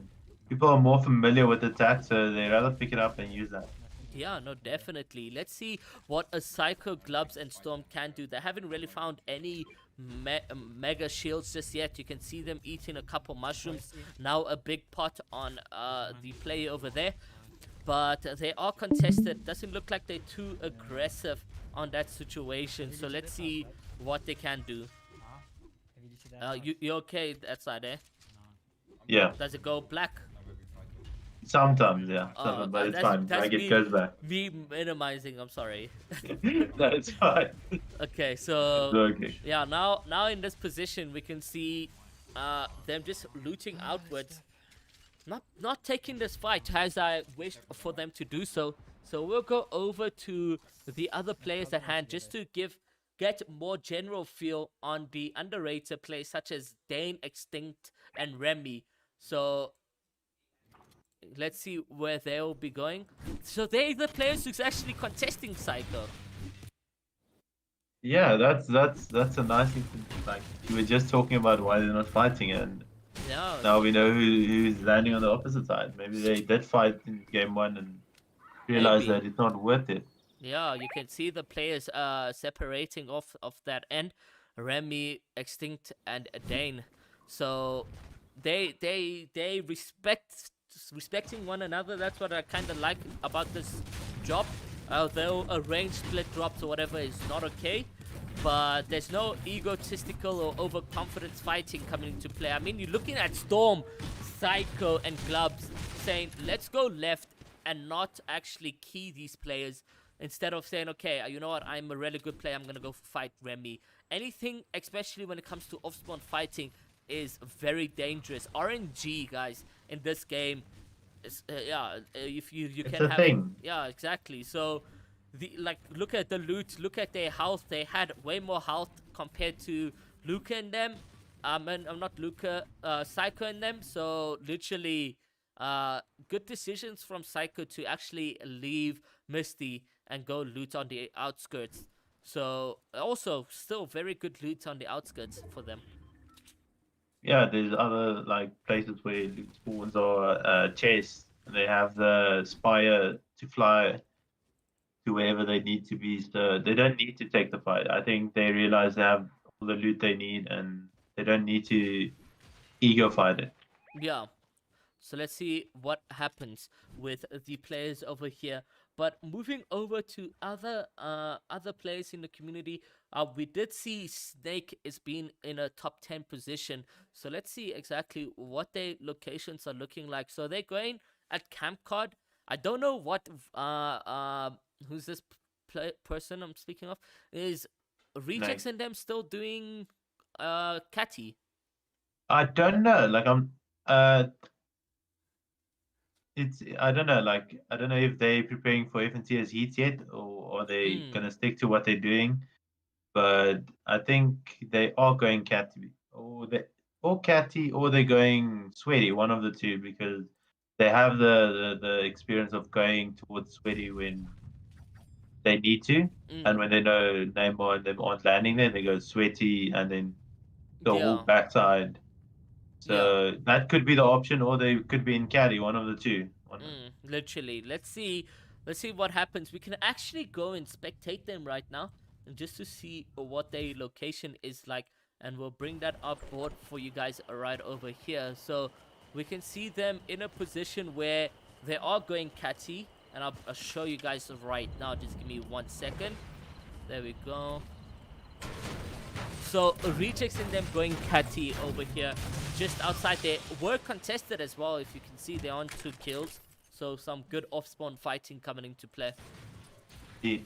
people are more familiar with the tag, so they rather pick it up and use that. Yeah, no, definitely. Let's see what a Psycho, Gloves, and Storm can do. They haven't really found any mega shields just yet. You can see them eating a couple mushrooms. Now a big pot on the player over there. But they are contested. Doesn't look like they're too aggressive on that situation. So let's see what they can do. You okay that side, eh? Yeah, Does it go black? sometimes, yeah, Oh, sometimes, but it's that's fine. that's Like it me goes back. me minimizing. I'm sorry. No, it's fine. Okay, It's so okay. yeah, now in this position we can see them just looting outwards, not taking this fight as I wished for them to do so. So we'll go over to the other players at hand just to get more general feel on the underrated players such as Dane, Extinct, and Remy. So let's see where they'll be going. So they're the players who's actually contesting Psycho. Yeah, that's a nice thing to like. We were just talking about why they're not fighting, and Yeah, now we know who's landing on the opposite side. Maybe they did fight in game one and realized maybe. that it's not worth it. Yeah, you can see the players separating off of that end. Remy, Extinct, and Dane. So they respecting one another. That's what I kind of like about this job. Although a range split drops or whatever is not okay, but there's no egotistical or overconfidence fighting coming into play. I mean, you're looking at Storm, Psycho, and Glubs saying, let's go left and not actually key these players instead of saying, okay, you know what, I'm a really good player, I'm going to go fight Remy. Anything, especially when it comes to off-spawn fighting, is very dangerous. RNG, guys, in this game, if you It's can a have, thing. yeah, exactly. So look at the loot, look at their health. They had way more health compared to Luca and them. And I'm not Luca, Psycho and them. So literally, good decisions from Psycho to actually leave Misty and go loot on the outskirts. So also still very good loot on the outskirts for them. Yeah, there's other like places where loot spawns are chased. They have the spire to fly to wherever they need to be. So they don't need to take the fight. I think they realize they have all the loot they need and they don't need to ego fight it. Yeah. So let's see what happens with the players over here. But moving over to other players in the community, we did see Snake is being in a top 10 position. So let's see exactly what their locations are looking like. So they're going at Camp Cod. I don't know what who's this person I'm speaking of, is Like Rejects and them still doing Catty. I don't know. Uh it's I don't know. Like I don't know if they're preparing for FNTS Heat yet, or are they Mm, gonna stick to what they're doing. But I think they are going Catty, or Catty, or they're going Sweaty, one of the two, because they have the experience of going towards Sweaty when they need to, and mm, when they know Neymar and them aren't landing there, they go Sweaty and then the whole yeah, backside. yeah. So that could be the option, or they could be in Caddy, one of the two. Literally. Let's see what happens. We can actually go and spectate them right now, and just to see what their location is like, and we'll bring that up board for you guys right over here. So we can see them in a position where they are going catty, and I'll show you guys right now. Just give me 1 second. There we go. So rejects in them going catty over here, just outside there. Were contested as well. If you can see, they're on 2 kills. So some good off-spawn fighting coming into play. Indeed.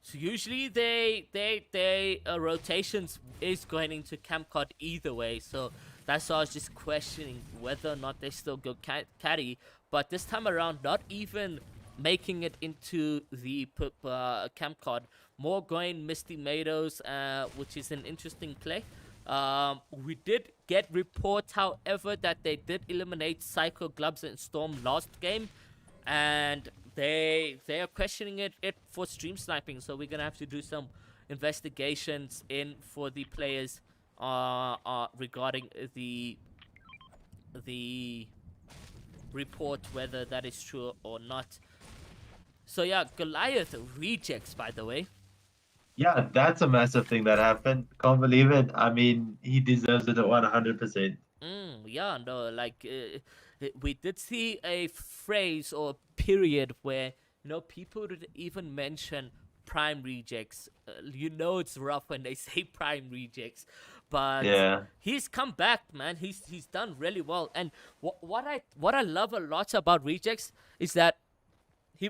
So usually they rotations is going into Camp Cod either way. So that's why I was just questioning whether or not they still go caddy. But this time around, not even making it into the camp card. More going Misty Meadows, which is an interesting play. We did get reports, however, that they did eliminate Psycho Gloves and Storm last game, and they are questioning it for stream sniping. So we're gonna have to do some investigations in for the players regarding the report, whether that is true or not. So yeah, Goliath rejects, by the way. Yeah, that's a massive thing that happened. Can't believe it. I mean, he deserves it at 100%. Yeah, no, like we did see a phrase or period where people would even mention prime rejects. It's rough when they say prime rejects, but Yeah. he's come back, man. He's done really well, and what I love a lot about rejects is that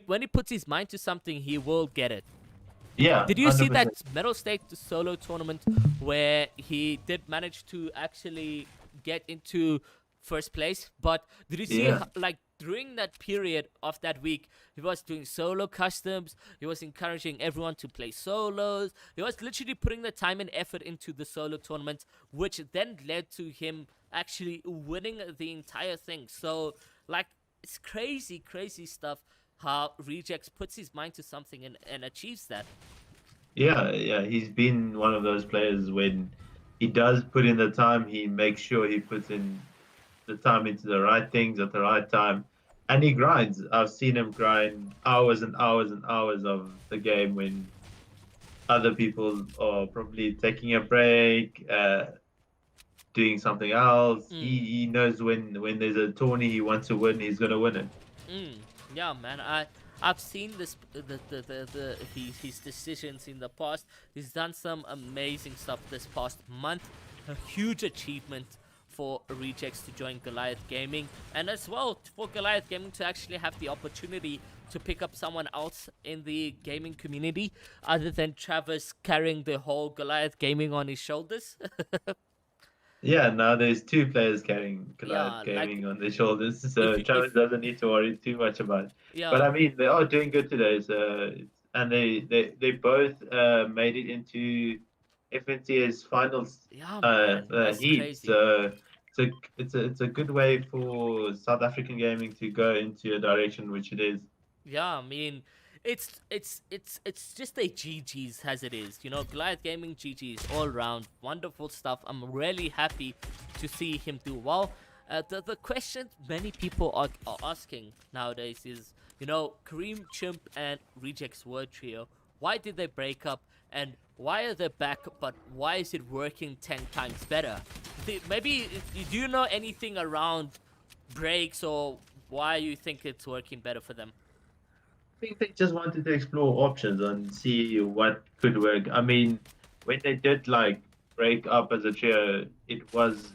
when he puts his mind to something, he will get it. Yeah. Did you see that 100%. medal state solo tournament where he did manage to actually get into first place? But did you see Yeah. like during that period of that week, he was doing solo customs. He was encouraging everyone to play solos. He was literally putting the time and effort into the solo tournament, which then led to him actually winning the entire thing. So like it's crazy, crazy stuff how Rejects puts his mind to something and achieves that. Yeah, yeah, he's been one of those players when he does put in the time, he makes sure he puts in the time into the right things at the right time, and he grinds. I've seen him grind hours and hours and hours of the game when other people are probably taking a break, doing something else. He knows when there's a tourney he wants to win, he's gonna win it. Yeah, man. I've seen this his decisions in the past. He's done some amazing stuff this past month. A huge achievement for Rejects to join Goliath Gaming, and as well for Goliath Gaming to actually have the opportunity to pick up someone else in the gaming community other than Travis carrying the whole Goliath Gaming on his shoulders. Yeah, now there's two players carrying Yeah, Goliath like Gaming on their shoulders, if so Travis doesn't need to worry too much about it. But yeah, I mean, they are doing good today, so and they both made it into FNC's finals yeah, man, that's heat. crazy. So it's a good way for South African gaming to go into a direction which it is. Yeah, I mean, it's just a GG's as it is. Goliath Gaming GG's all round. Wonderful stuff. I'm really happy to see him do well. The question many people are asking nowadays is, Kareem, Chimp, and Rejects Word Trio, why did they break up? And why are they back, but why is it working 10 times better? Maybe, do you know anything around breaks or why you think it's working better for them? Think they just wanted to explore options and see what could work. I mean, when they did like break up as a trio, it was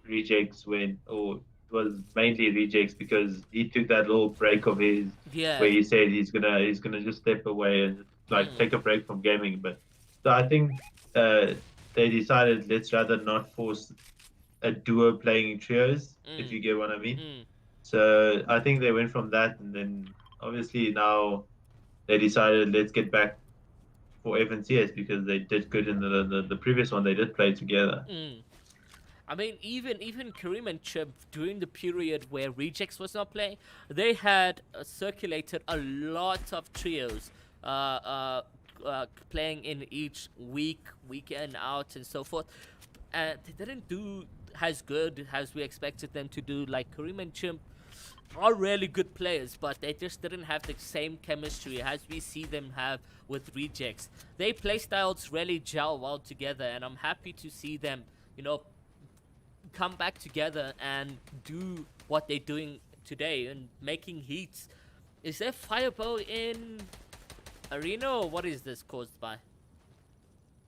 rejects or it was mainly rejects because he took that little break of his Yeah. where he said he's gonna just step away and like Mm, take a break from gaming. But so I think they decided let's rather not force a duo playing trios, if mm, you get what I mean. mm. So I think they went from that, and then obviously now they decided let's get back for FNCS because they did good in the previous one. They did play together. Mm. I mean, even Kareem and Chip during the period where Rejects was not playing, they had circulated a lot of trios, playing in each weekend out, and so forth. And they didn't do as good as we expected them to do. Like Kareem and Chimp are really good players, but they just didn't have the same chemistry as we see them have with Rejects. They play styles really gel well together, and I'm happy to see them, come back together and do what they're doing today and making heats. Is there Fireball in Arena, or what is this caused by?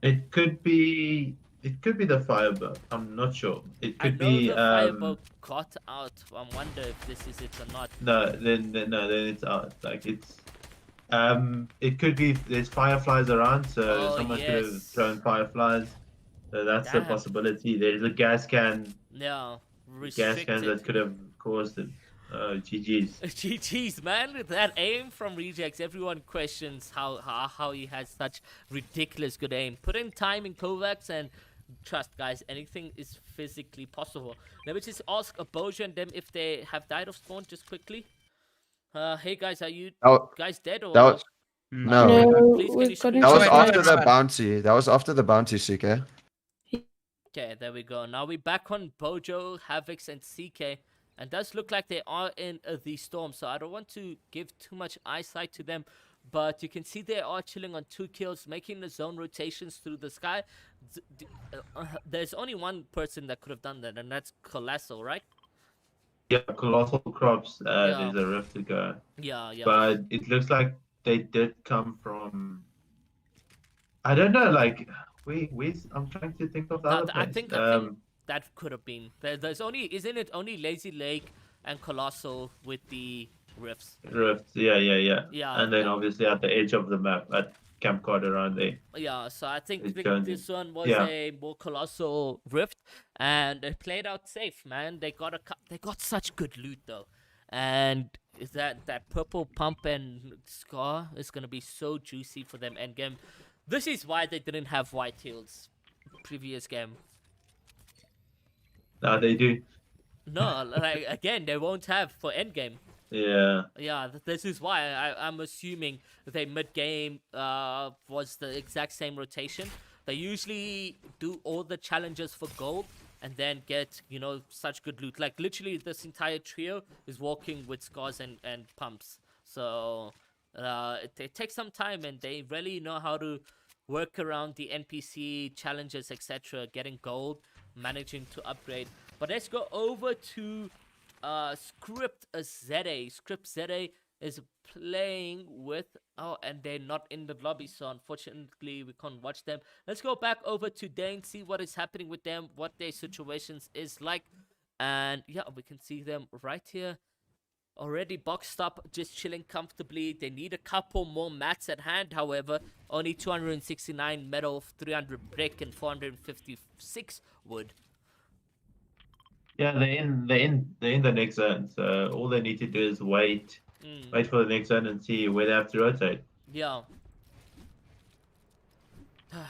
It could be the Firebird. I'm not sure. It I could know be the Fireball got out. I wonder if this is it or not. no, then it's out. Like it could be there's fireflies around, so Oh, someone could have yes. thrown fireflies. So that's a Damn. possibility. There's a gas can Yeah. gas cans Restricted. that could have caused it. GG's. GG's, man. That aim from Rejects, everyone questions how he has such ridiculous good aim. Put in time in Kovacs and trust, guys, anything is physically possible. Let me just ask Aboja and them if they have died of spawn just quickly. Hey guys, are you That, guys dead that or was no. No, please can we've you got scream? That was into after fight. the bounty. That was after the bounty, CK. Okay, there we go. Now we're back on Bojo, Havix, and CK. And does look like they are in the storm, so I don't want to give too much eyesight to them. But you can see they are chilling on 2 kills, making the zone rotations through the sky. There's only one person that could have done that, and that's Colossal, right? Yeah, Colossal Crops, Yeah. there's a rift to go. Yeah. But it looks like they did come from. I don't know, like, I'm trying to think of the other I place. think that could have been. There's only, isn't it only Lazy Lake and Colossal with the rifts? Rifts, yeah. Yeah, And then obviously at the edge of the map, at Camp Cod around there. Yeah, so I think It turns this in- one was yeah. a more colossal rift, and it played out safe, man. They got such good loot though, and is that purple pump and scar is gonna be so juicy for them endgame. This is why they didn't have white heals previous game. Now they do. No, like again, they won't have for endgame. Yeah. Yeah, this is why I'm assuming they mid-game was the exact same rotation. They usually do all the challenges for gold and then get, such good loot. Like, literally, this entire trio is walking with scars and pumps. So, it takes some time, and they really know how to work around the NPC challenges, etc., getting gold, managing to upgrade. But let's go over to Script ZA. Script ZA is playing with and they're not in the lobby, so unfortunately we can't watch them. Let's go back over to Dane, see what is happening with them, what their situations is like. And yeah, we can see them right here, already boxed up, just chilling comfortably. They need a couple more mats at hand, however. Only 269 metal, 300 brick, and 456 wood. Yeah, they're in the next zone. So all they need to do is wait for the next zone and see where they have to rotate. Yeah.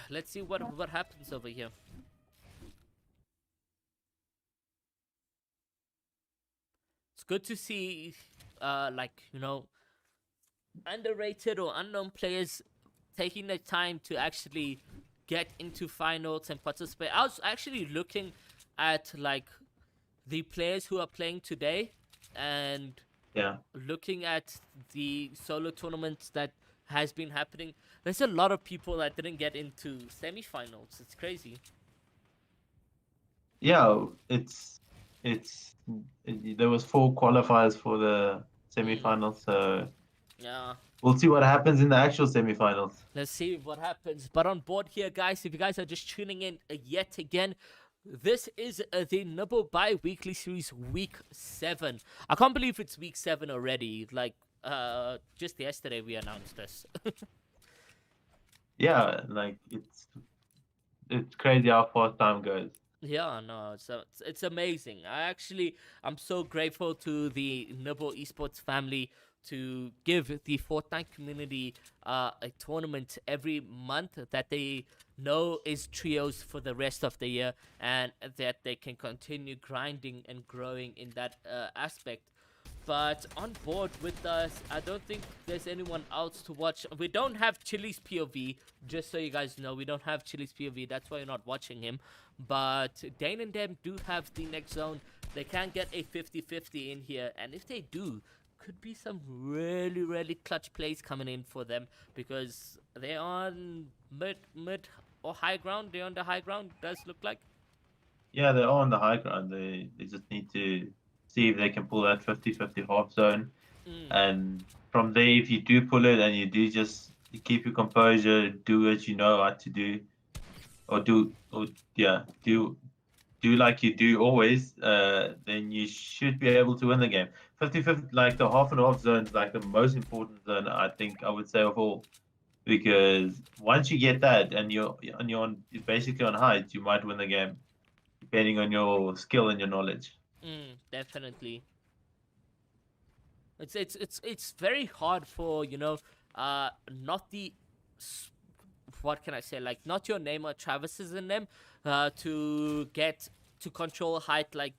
Let's see what happens over here. It's good to see, underrated or unknown players taking the time to actually get into finals and participate. I was actually looking at the players who are playing today and looking at the solo tournaments that has been happening. There's a lot of people that didn't get into semifinals. It's crazy. Yeah, there was 4 qualifiers for the semifinals, so Yeah. we'll see what happens in the actual semifinals. Let's see what happens. But on board here, guys, if you guys are just tuning in yet again, this is the Nibble bi-weekly series week 7. I can't believe it's week 7 already. Just yesterday we announced this. Yeah, it's crazy how fast time goes. Yeah, no, it's amazing. I'm so grateful to the Nibble Esports family to give the Fortnite community a tournament every month that they know is trios for the rest of the year, and that they can continue grinding and growing in that aspect. But on board with us, I don't think there's anyone else to watch. We don't have Chili's POV, just so you guys know. We don't have Chili's POV. That's why you're not watching him. But Dane and them do have the next zone. They can get a 50-50 in here. And if they do, could be some really, really clutch plays coming in for them. Because they're on mid or high ground. They're on the high ground, does look like. Yeah, they're all on the high ground. They just need to see if they can pull that 50-50 half zone. And from there, if you do pull it and you do just keep your composure, do what you know how to do, do like you do always, then you should be able to win the game. 50-50, like the half and half zone is like the most important zone, I think, I would say, of all. Because once you get that and you're basically on height, you might win the game, depending on your skill and your knowledge. Definitely. It's very hard for not the what can I say, like not your name or Travis's in them to get to control height like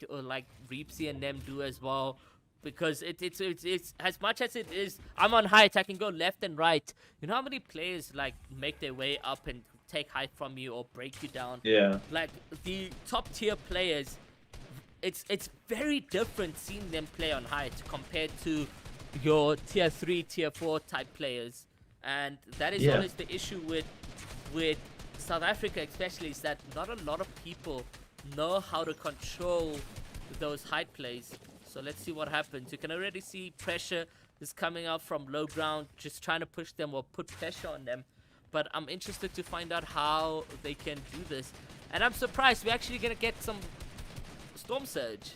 Reepsy and them do as well, because it's as much as it is I'm on height, I can go left and right. You know how many players like make their way up and take height from you or break you down? Yeah. Like the top tier players, it's very different seeing them play on height compared to your tier 3 tier 4 type players. And that is Yeah. always the issue with South Africa, especially, is that not a lot of people know how to control those height plays. So let's see what happens. You can already see pressure is coming out from low ground, just trying to push them or put pressure on them. But I'm interested to find out how they can do this. And I'm surprised we're actually going to get some Storm Surge.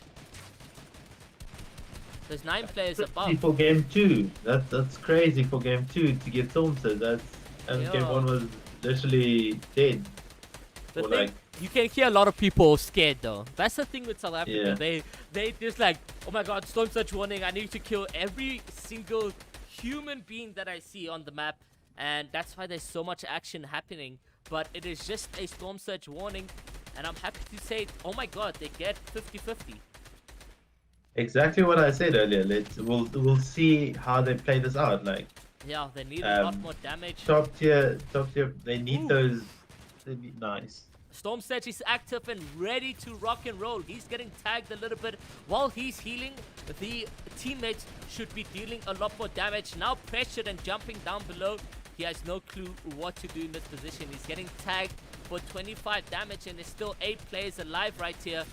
There's 9 players above. For game 2, that's crazy for game 2 to get Thompson. And game Yeah. 1 was literally dead. The Or thing, like, you can hear a lot of people scared though. That's the thing with South Africa. Yeah. They just like, oh my god, Storm Surge warning, I need to kill every single human being that I see on the map. And that's why there's so much action happening. But it is just a Storm Surge warning. And I'm happy to say, oh my god, they get 50-50. exactly what I said earlier. We'll see how they play this out. Like Yeah, they need a lot Um, more damage. top tier. They need Ooh. those. They need nice. Storm Surge is active and ready to rock and roll. He's getting tagged a little bit while he's healing. The teammates should be dealing a lot more damage. Now pressured and jumping down below. He has no clue what to do in this position. He's getting tagged for 25 damage and there's still 8 players alive right here.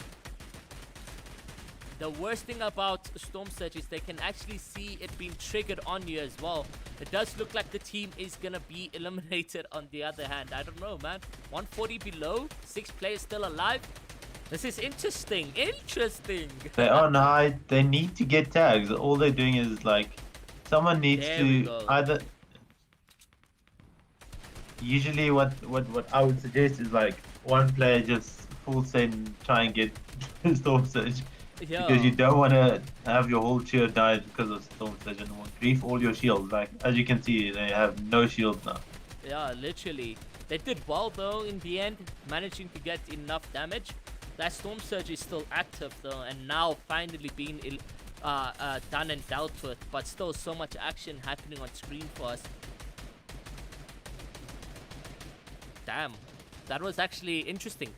The worst thing about Storm Surge is they can actually see it being triggered on you as well. It does look like the team is gonna be eliminated on the other hand. I don't know, man. 140 below, 6 players still alive. This is interesting. Interesting. They are high. They need to get tags. All they're doing is like, someone needs There we to go. either. Usually, what I would suggest is like one player just full send try and get Storm Surge. Yeah. Because you don't want to have your whole tier die because of Storm Surge and grief all your shields. Like, as you can see, they have no shields now. Yeah, literally. They did well though in the end, managing to get enough damage. That Storm Surge is still active though, and now finally being done and dealt with. But still, so much action happening on screen for us. Damn, that was actually interesting.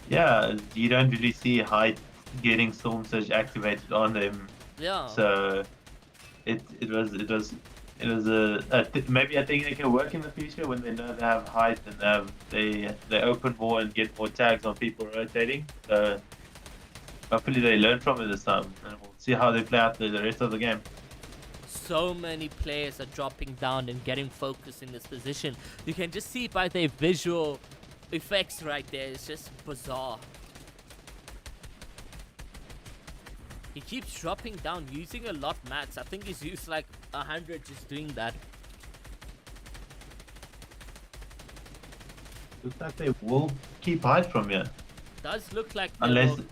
Yeah, you don't really see height getting Storm Surge activated on them. Yeah. So it was maybe I think they can work in the future when they know they have height and they open more and get more tags on people rotating. So hopefully they learn from it this time, and we'll see how they play out the rest of the game. So many players are dropping down and getting focused in this position. You can just see by their visual effects right there. It's just bizarre. He keeps dropping down, using a lot mats. I think he's used like 100 just doing that. Looks like they will keep height from here, Does look like they unless will-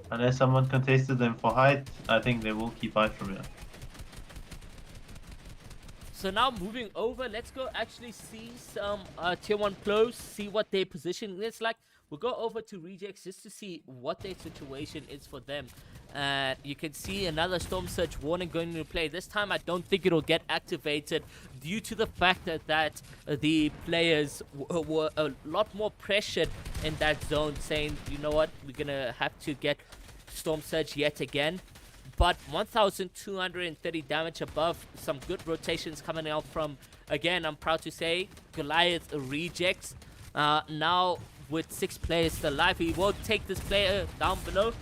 unless someone contested them for height. I think they will keep height from here. So now moving over, let's go actually see some tier 1 pros, see what their position is like. We'll go over to Rejects just to see what their situation is for them. You can see another Storm Surge warning going into play. This time I don't think it'll get activated due to the fact that the players were a lot more pressured in that zone, saying, you know what, we're gonna have to get Storm Surge yet again. But 1,230 damage above, some good rotations coming out from, again, I'm proud to say, Goliath Rejects. Now with 6 players still alive, he will take this player down below.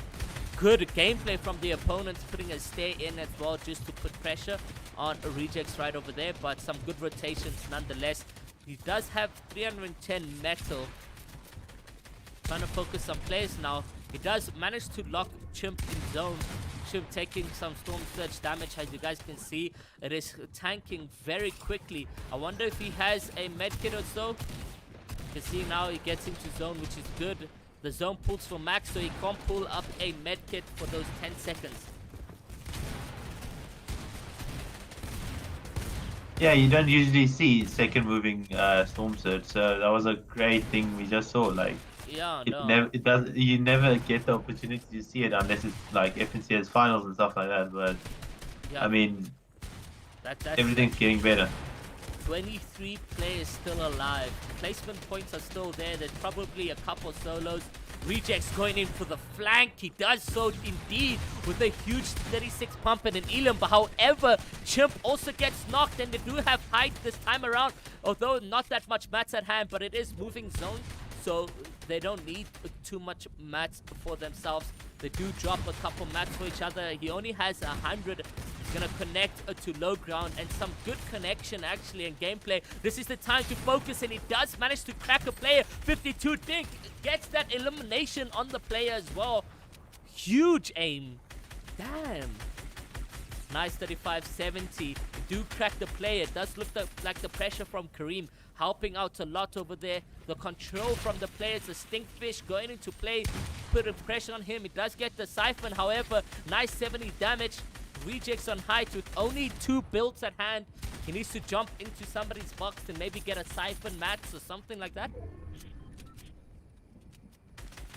Good gameplay from the opponents, putting a stay in as well just to put pressure on Rejects right over there, but some good rotations nonetheless. He does have 310 metal. Trying to focus on players now. He does manage to lock Chimp in zone. Chimp taking some Storm Surge damage, as you guys can see. It is tanking very quickly. I wonder if he has a medkit or so. You can see now he gets into zone, which is good. The zone pulls for max, so he can't pull up a medkit for those 10 seconds. Yeah, you don't usually see second moving storm surge, so that was a great thing we just saw. Like Yeah, it no. never, it does, you never get the opportunity to see it unless it's like FNCS finals and stuff like that. But Yeah, I mean, that's everything's getting better. 23 players still alive. Placement points are still there. There's probably a couple solos. Rejects going in for the flank. He does so indeed with a huge 36 pump and an Elam. But however, Chimp also gets knocked, and they do have height this time around. Although not that much mats at hand, but it is moving zone. So they don't need too much mats for themselves. They do drop a couple mats for each other. He only has 100. He's gonna connect to low ground, and some good connection actually in gameplay. This is the time to focus, and he does manage to crack a player. 52 Dink gets that elimination on the player as well. Huge aim. Damn. Nice 35-70. Do crack the player. It does look like the pressure from Kareem helping out a lot over there. The control from the players, the Stinkfish going into play, put a pressure on him. He does get the Siphon, however, nice 70 damage. Rejects on height with only 2 builds at hand. He needs to jump into somebody's box and maybe get a Siphon mats or something like that.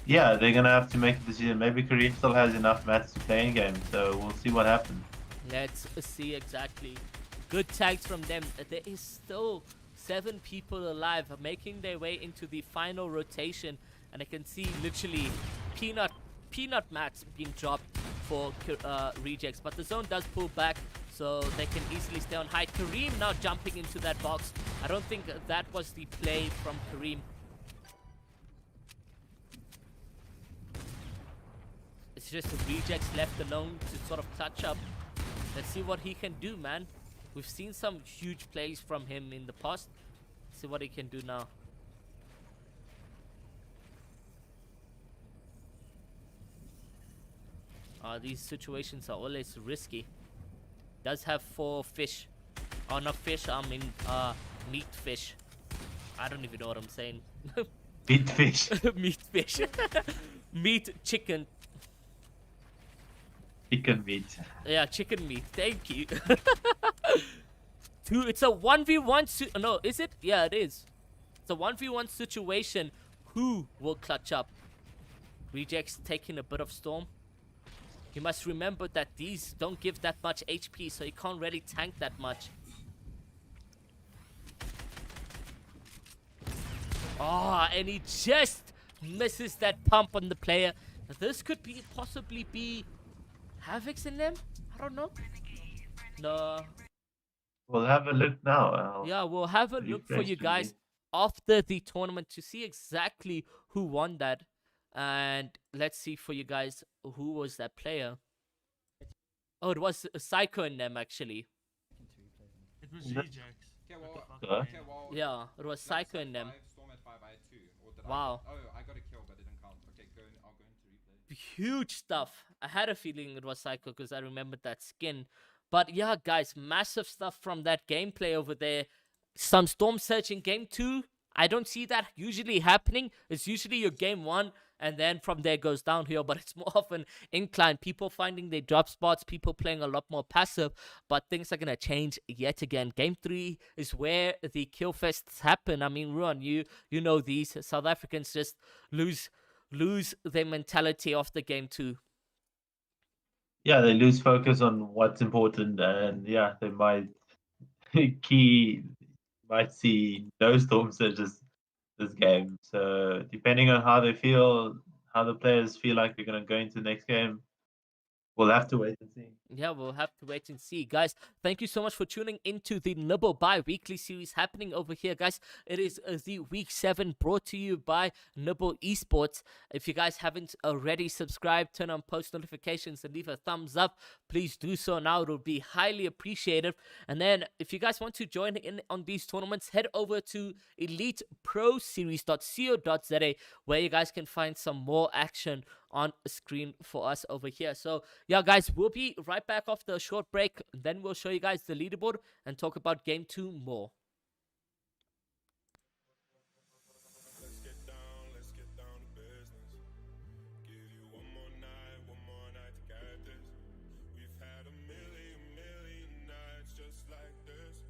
Yeah, they're gonna have to make a decision. Maybe Kareem still has enough mats to play in game, so we'll see what happens. Let's see exactly. Good tags from them. There is still 7 people alive making their way into the final rotation, and I can see literally peanut mats being dropped for rejects, but the zone does pull back, so they can easily stay on height. Kareem now jumping into that box. I don't think that was the play from Kareem. It's just the rejects left alone to sort of touch up. Let's see what he can do, man. We've seen some huge plays from him in the past. See what he can do now. These situations are always risky. Does have 4 fish. Oh, not fish, I mean meat fish. I don't even know what I'm saying. Beat fish. Meat fish. Meat chicken. Chicken meat. Yeah, chicken meat. Thank you. It's a 1v1. No, is it? Yeah, it is. It's a 1v1 situation. Who will clutch up? Rejects taking a bit of storm. You must remember that these don't give that much HP, so you can't really tank that much. Oh, and he just misses that pump on the player. This could possibly be Havocs in them? I don't know. No. We'll have a look now. Yeah, we'll have a look for refresh you the guys link. after the tournament to see exactly who won that. And let's see for you guys who was that player. Oh, it was Psycho in them actually. It was That- rejects. Okay, well, Huh? okay, well, Yeah, it was Black Psycho in at them. 5, Storm at 5, I had 2. Or did Wow. I? Oh, I got a kill, but it didn't count. Okay, I'll go into replay. Huge stuff. I had a feeling it was Psycho because I remembered that skin. But yeah, guys, massive stuff from that gameplay over there. Some storm surge in game 2. I don't see that usually happening. It's usually your game 1, and then from there goes downhill. But it's more of an incline. People finding their drop spots, people playing a lot more passive. But things are going to change yet again. Game 3 is where the kill fests happen. I mean, Ruan, you know these. South Africans just lose their mentality after game 2. Yeah, they lose focus on what's important, and yeah, they might might see no storm surges this game. So depending on how they feel, how the players feel like they're gonna go into the next game, we'll have to wait and see. Yeah, we'll have to wait and see. Guys, thank you so much for tuning into the Nibble bi-weekly series happening over here, guys. It is the week 7 brought to you by Nibble Esports. If you guys haven't already subscribed, turn on post notifications and leave a thumbs up. Please do so now. It will be highly appreciated. And then if you guys want to join in on these tournaments, head over to eliteproseries.co.za where you guys can find some more action on screen for us over here. So yeah, guys, we'll be right back after a short break. Then we'll show you guys the leaderboard and talk about game 2 more. Let's get down to business. Give you one more night to get this. We've had a million nights just like this.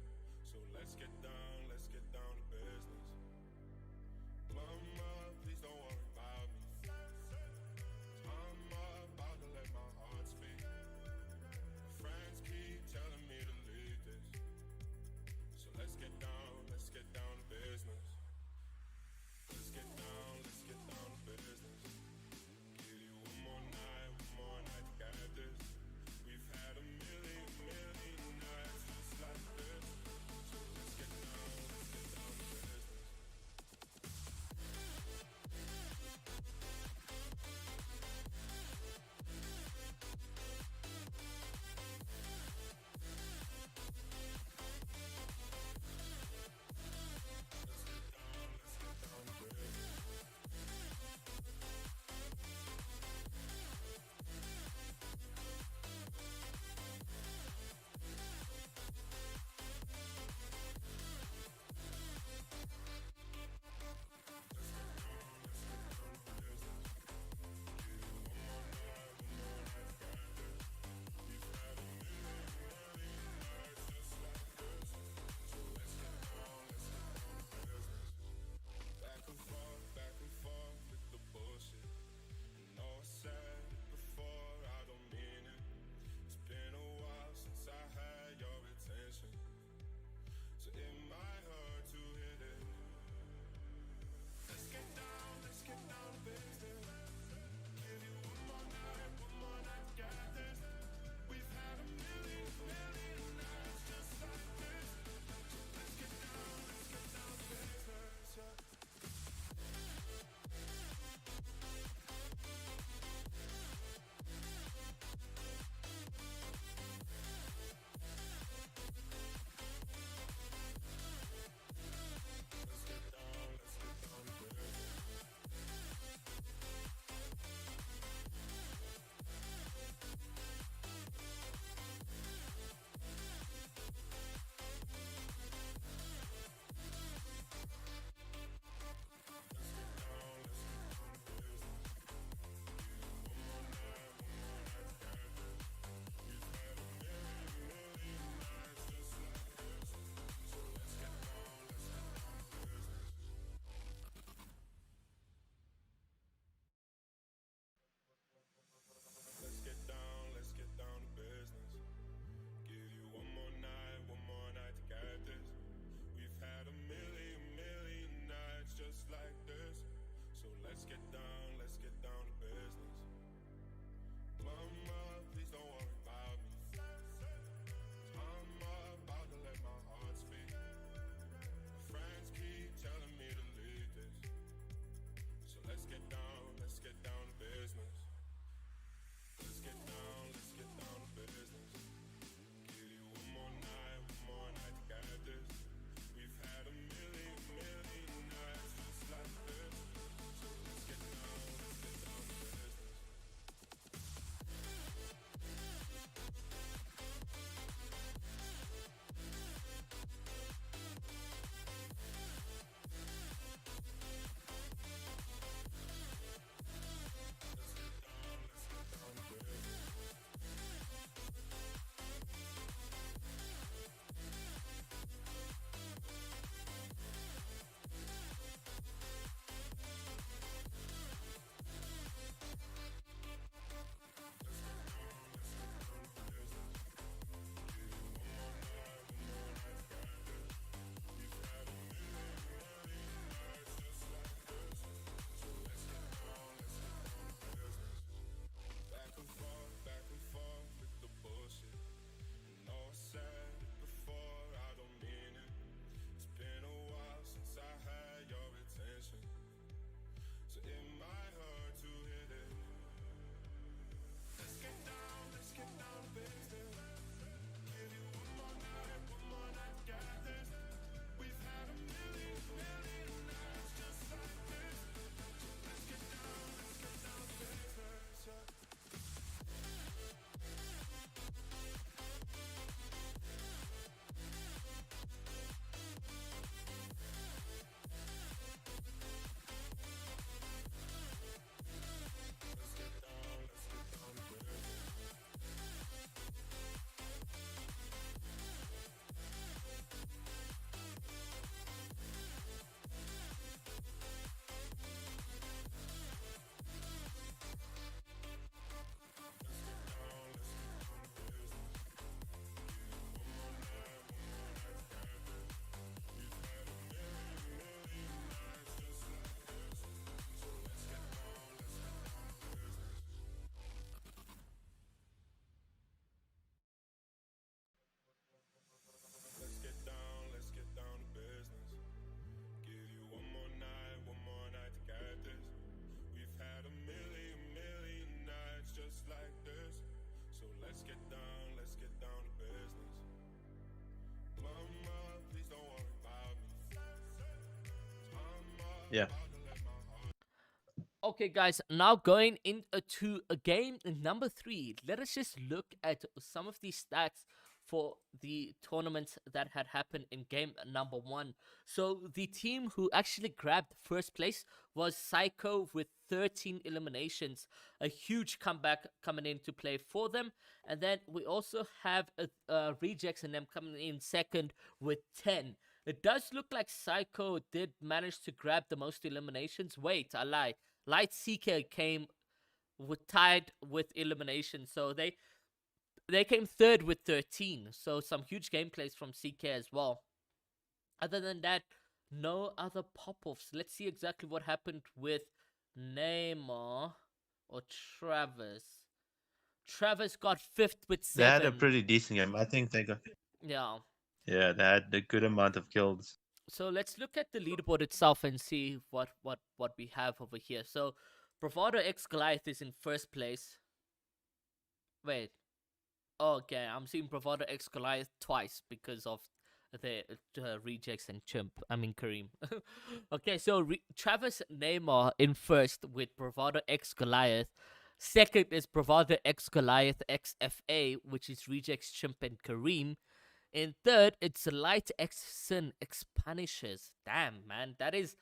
get down to business. Mama, please don't worry about me. Yeah. Okay, guys, now going into a game number 3, let us just look at some of the stats for the tournaments that had happened in game number 1. So, the team who actually grabbed first place was Psycho with 13 eliminations, a huge comeback coming into play for them. And then we also have Rejects and them coming in second with 10. It does look like Psycho did manage to grab the most eliminations. Wait, I lie. Light Seeker came tied with elimination, so they came third with 13. So some huge gameplays from CK as well. Other than that, no other pop-offs. Let's see exactly what happened with Neymar or Travis. Travis got 5th with 7. They had a pretty decent game. I think they got. Yeah. Yeah, they had a good amount of kills. So let's look at the leaderboard itself and see what we have over here. So Bravado X Goliath is in first place. Wait. Okay, I'm seeing Bravado X Goliath twice because of the Rejects and Chimp. I mean Kareem. Okay, so Travis Neymar in first with Bravado X Goliath. Second is Bravado X Goliath XFA, which is Rejects, Chimp, and Kareem. In third, it's Light X Sin X Punishes. Damn, man, that is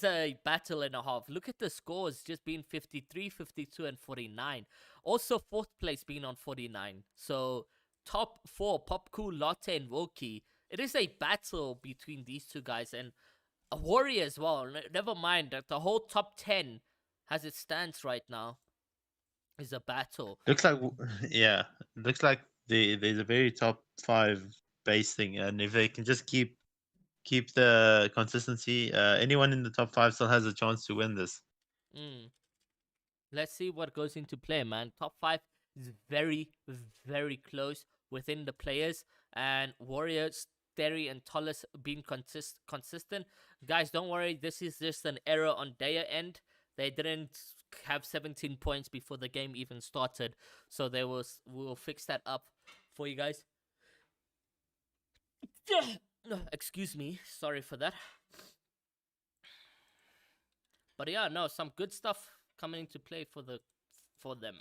a battle and a half. Look at the scores, just being 53, 52, and 49. Also, fourth place being on 49. So, top 4, Pop Cool, Lotte, and Woki. It is a battle between these two guys, and a Warrior as well. Never mind that the whole top 10, as it stands right now, is a battle. Looks like, yeah, looks like there's a very top 5 base thing, and if they can just keep the consistency, anyone in the top 5 still has a chance to win this. Let's see what goes into play, man. Top 5 is very, very close within the players, and Warriors, Terry, and Tollis being consistent. Guys, don't worry, this is just an error on their end. They didn't have 17 points before the game even started, so we'll fix that up for you guys. Excuse me, sorry for that. But yeah, no, some good stuff coming into play for them.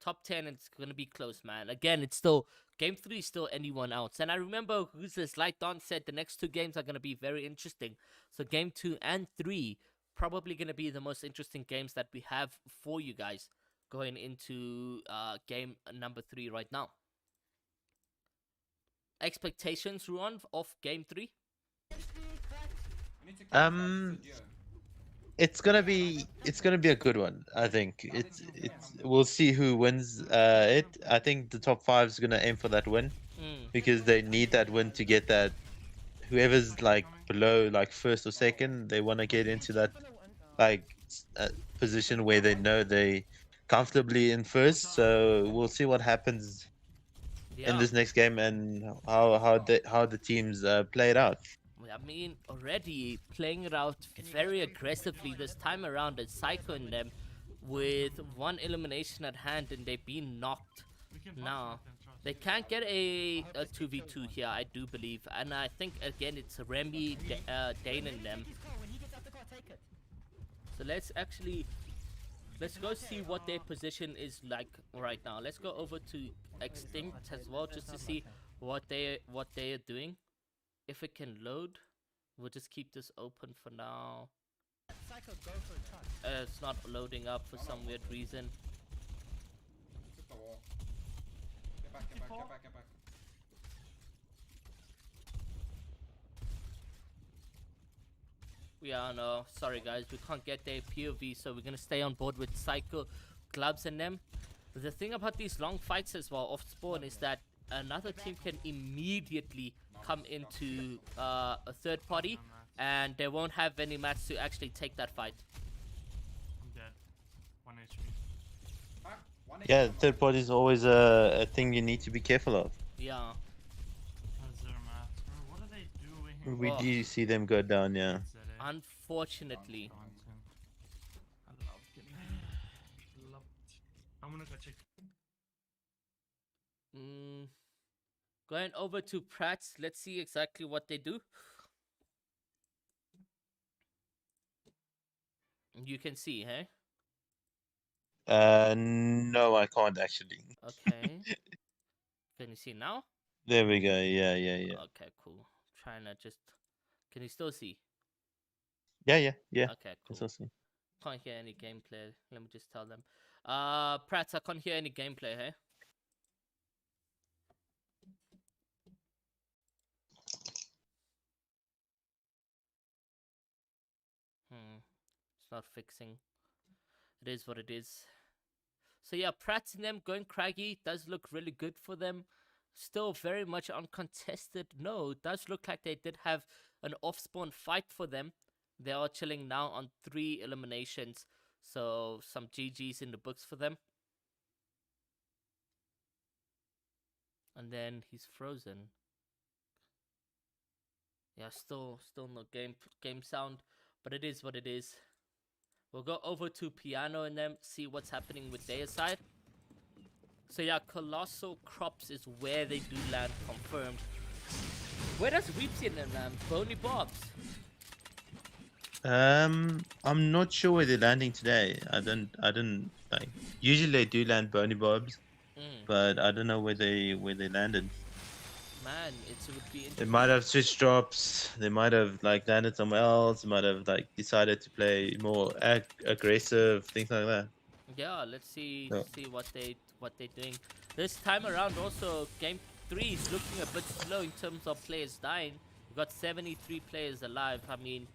Top 10, it's gonna be close, man. Again, it's still game 3 is still anyone else. And I remember who's this Light Dawn said the next 2 games are gonna be very interesting. So game 2 and 3 probably gonna be the most interesting games that we have for you guys going into game number 3 right now. Expectations, Ruan, of game 3? It's gonna be a good one. I think it's we'll see who wins it. I think the top 5 is gonna aim for that win because they need that win to get that. Whoever's like below, like first or second, they want to get into that like position where they know they comfortably in first. So we'll see what happens in this next game and how the teams play it out. I mean, already playing it out very aggressively this time around as Psycho in them with 1 elimination at hand, and they've been knocked now. They can't get a 2v2 here, I do believe. And I think, again, it's Remy, Dane and them. So let's go see what their position is like right now. Let's go over to Extinct as well, just to see what they are doing. If it can load, we'll just keep this open for now. It's not loading up for some weird reason. Took the wall. Get back. Yeah, no, sorry guys, we can't get their POV, so we're gonna stay on board with Psycho, Gloves, and them. The thing about these long fights as well off spawn is that another team can immediately come into a third party, and they won't have any mats to actually take that fight. I'm dead. 1 HP. Yeah, third party is always a thing you need to be careful of. Yeah. How's their mats? Bro, what are they doing? We do see them go down, yeah. Unfortunately. I love getting loved. I'm gonna go check. Mm, going over to Pratt's. Let's see exactly what they do. You can see, hey? No, I can't actually. Okay. Can you see now? There we go. Yeah, yeah, yeah. Okay, cool. Trying to just. Can you still see? Yeah, yeah, yeah. Okay, cool. It's awesome. Can't hear any gameplay. Let me just tell them. Pratt, I can't hear any gameplay, hey? It's not fixing. It is what it is. So yeah, Pratt and them going craggy does look really good for them. Still very much uncontested. No, it does look like they did have an off-spawn fight for them. They are chilling now on 3 eliminations. So some GG's in the books for them. And then he's frozen. Yeah, still no game sound, but it is what it is. We'll go over to Piano and them, see what's happening with their side. So yeah, Colossal Crops is where they do land, confirmed. Where does Weepsy and them land? Bony Bobs. I'm not sure where they're landing today. I don't like. Usually they do land Bony Bobs, but I don't know where they landed. Man, it would be They interesting. might have switched drops. They might have like landed somewhere else. They might have like decided to play more aggressive, things like that. Yeah, let's see Yeah. see what they're doing. This time around also game 3 is looking a bit slow in terms of players dying. We got 73 players alive. I mean,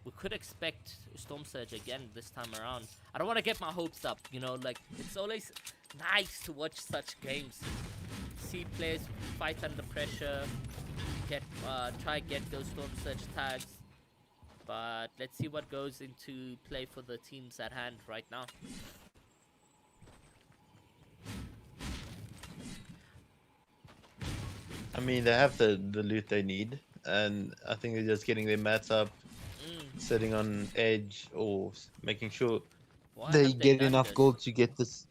we could expect Storm Surge again this time around. I don't want to get my hopes up, you know, like it's always nice to watch such games. See players fight under pressure, try get those Storm Surge tags. But let's see what goes into play for the teams at hand right now. I mean, they have the loot they need, and I think they're just getting their mats up, sitting on edge, or making sure Why they have get done enough this? gold to get this.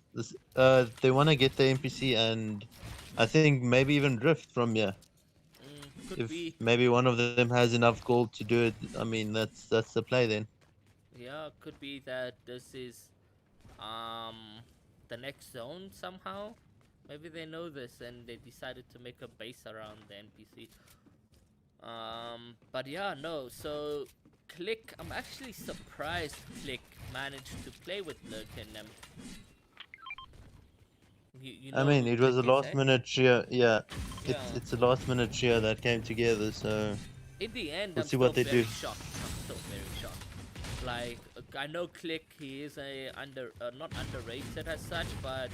They want to get the NPC, and I think maybe even drift from here. Could If be. maybe one of them has enough gold to do it, I mean that's the play then. Yeah, could be that this is the next zone somehow. Maybe they know this and they decided to make a base around the NPC. But yeah, no. So Click, I'm actually surprised Click managed to play with Lurk and them. You know I mean, who it was a Click is, last eh? minute trio. Yeah, Yeah. it's a last minute trio that came together. So In the end, we'll I'm see still what they very do. shocked. I'm still very shocked. Like, I know Click, he is not underrated as such, but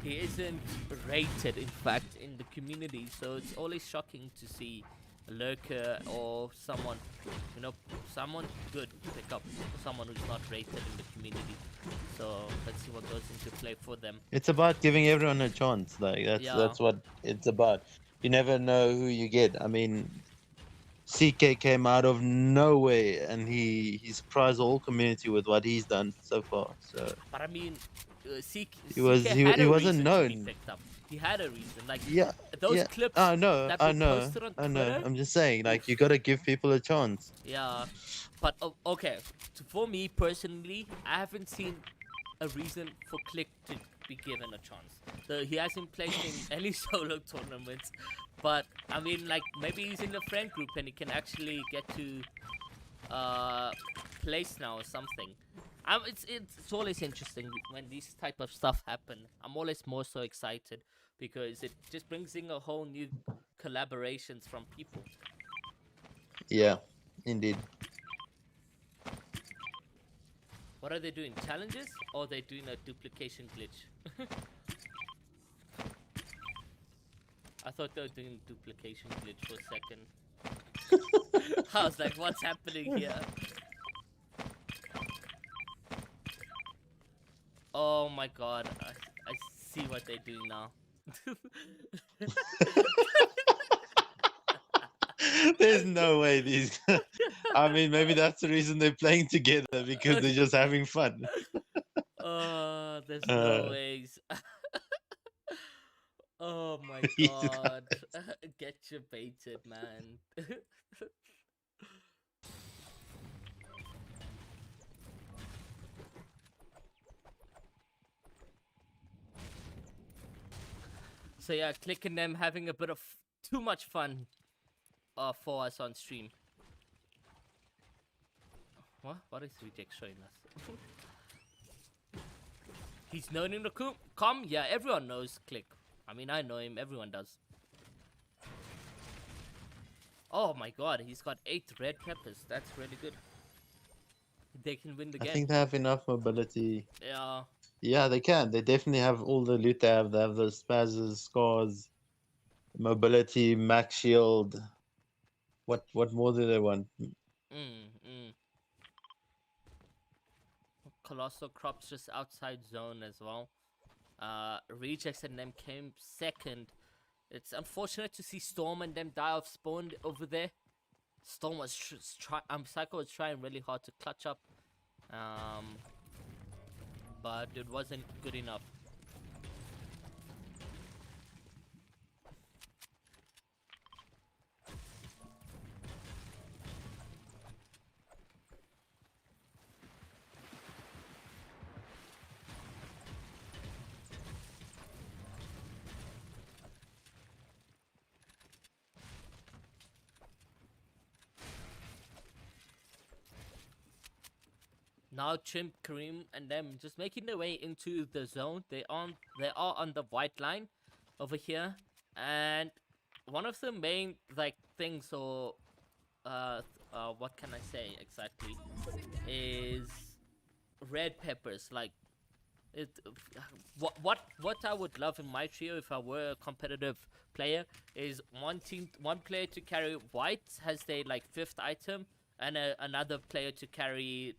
he isn't rated, in fact, in the community. So it's always shocking to see a lurker or someone, you know, someone good pick up someone who's not rated in the community. So let's see what goes into play for them. It's about giving everyone a chance. Like Yeah. that's what it's about. You never know who you get. I mean, CK came out of nowhere and he surprised the whole community with what he's done so far. So But I mean, was- CK he- had he a wasn't reason to be known. picked up. He had a reason. Like, yeah, those yeah. clips I know, that I were know, posted on I know. Twitter. I'm just saying, like you gotta give people a chance. Yeah, but okay. For me personally, I haven't seen a reason for Click to be given a chance. So he hasn't placed in any solo tournaments. But I mean, like maybe he's in a friend group and he can actually get to place now or something. It's always interesting when these type of stuff happen. I'm always more so excited because it just brings in a whole new collaborations from people. Yeah, indeed. What are they doing? Challenges? Or are they doing a duplication glitch? I thought they were doing duplication glitch for a second. I was like, what's happening here? Oh my god, I see what they're doing now. There's no way these. I mean, maybe that's the reason they're playing together because they're just having fun. There's no ways. Oh my He's god. Get you baited, man. So yeah, clicking them, having a bit of too much fun for us on stream. What is Reject showing us? He's known in the com? Yeah, everyone knows Click. I mean, I know him, everyone does. Oh my god, he's got 8 red peppers. That's really good. They can win the I game. think they have enough mobility. Yeah. Yeah, they can. They definitely have all the loot they have. They have the spazzes, scars, mobility, max shield. What more do they want? Mm. Colossal Crops just outside zone as well. Rejects and them came second. It's unfortunate to see Storm and them die off spawn over there. Storm was Psycho was trying really hard to clutch up, but it wasn't good enough. Now Chimp, Kareem, and them just making their way into the zone. They are on the white line over here, and one of the main things, or what can I say exactly, is red peppers. Like it, what I would love in my trio if I were a competitive player is one player to carry white has their 5th item, and another player to carry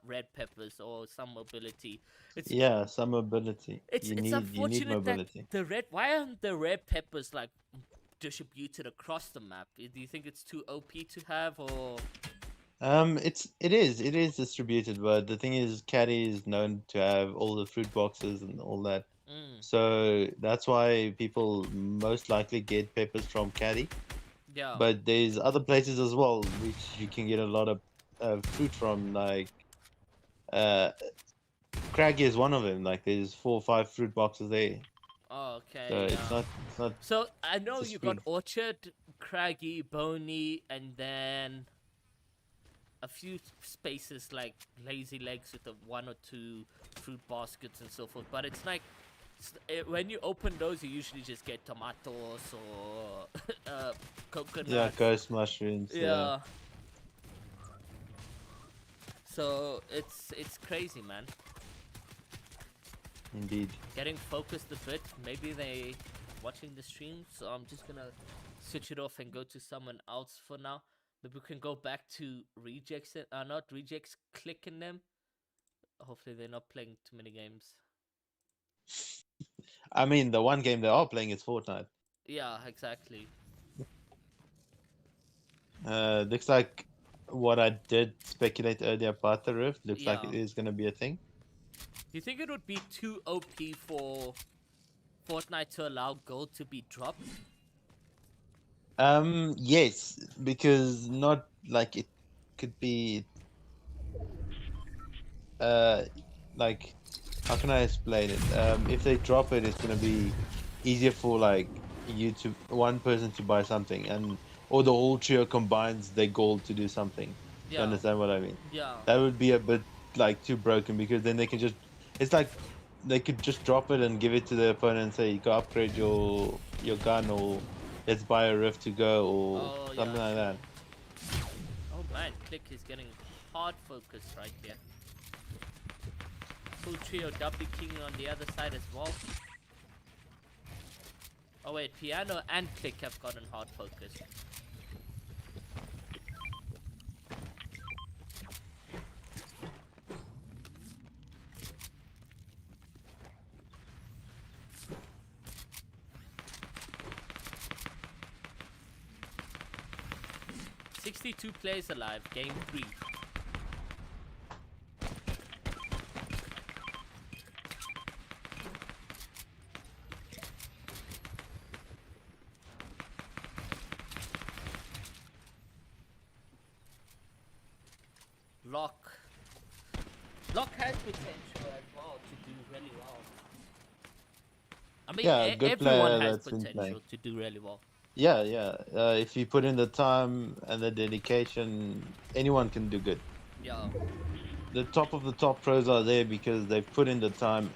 red peppers or some mobility. Yeah, some mobility. It's You it's need unfortunate that mobility. why aren't the red peppers distributed across the map? Do you think it's too OP to have, or? It is distributed, but the thing is, Caddy is known to have all the fruit boxes and all that. Mm, So that's why people most likely get peppers from Caddy. yeah. But there's other places as well which you can get a lot of fruit from, like Craggy is one of them. Like there's 4 or 5 fruit boxes there. Oh, okay. So Yeah. it's not So I know just you got food. Orchard, Craggy, Boney, and then a few spaces like Lazy Legs with the 1 or 2 fruit baskets and so forth. But it's like when you open those, you usually just get tomatoes or coconuts. Yeah, ghost mushrooms. Yeah. So it's crazy, man. Indeed. Getting focused a bit. Maybe they watching the stream, so I'm just gonna switch it off and go to someone else for now. Maybe we can go back to rejects. Not rejects. Clicking them. Hopefully they're not playing too many games. I mean, the one game they are playing is Fortnite. Yeah, exactly. Looks like what I did speculate earlier about the Rift looks like Yeah. it is gonna be a thing. Do you think it would be too OP for Fortnite to allow gold to be dropped? Yes, because not like it could be like how can I explain it? If they drop it, it's gonna be easier for like one person to buy something, and or the whole trio combines their gold to do something. You Yeah. understand what I mean? Yeah. That would be a bit too broken, because then they can just it's like they could just drop it and give it to the opponent and say, you go upgrade your gun, or let's buy a rift to go, or Oh, something yeah. like that. Oh man, Click is getting hard focus right here. Full trio W King on the other side as well. Oh wait, Piano and Click have gotten hard focus. "62 players alive, game 3. Lock. Lock has potential as well to do really well. I mean, Yeah, good everyone player has that's been playing. potential to do really well. Yeah, yeah. If you put in the time and the dedication, anyone can do good. Yeah. The top of the top pros are there because they've put in the time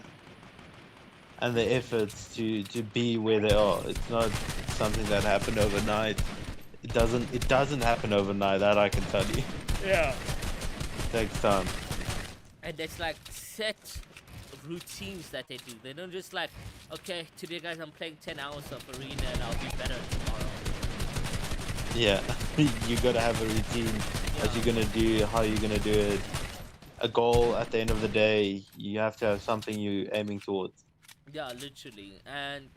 and the efforts to be where they are. It's not something that happened overnight. It doesn't happen overnight, that I can tell you. Yeah. It takes time. And there's like set routines that they do. They don't just like, okay, today guys I'm playing 10 hours of arena and I'll be better tomorrow. Yeah. You gotta have a routine that you're gonna do, how you're gonna do it. A goal at the end of the day, you have to have something you're aiming towards. Yeah, literally. And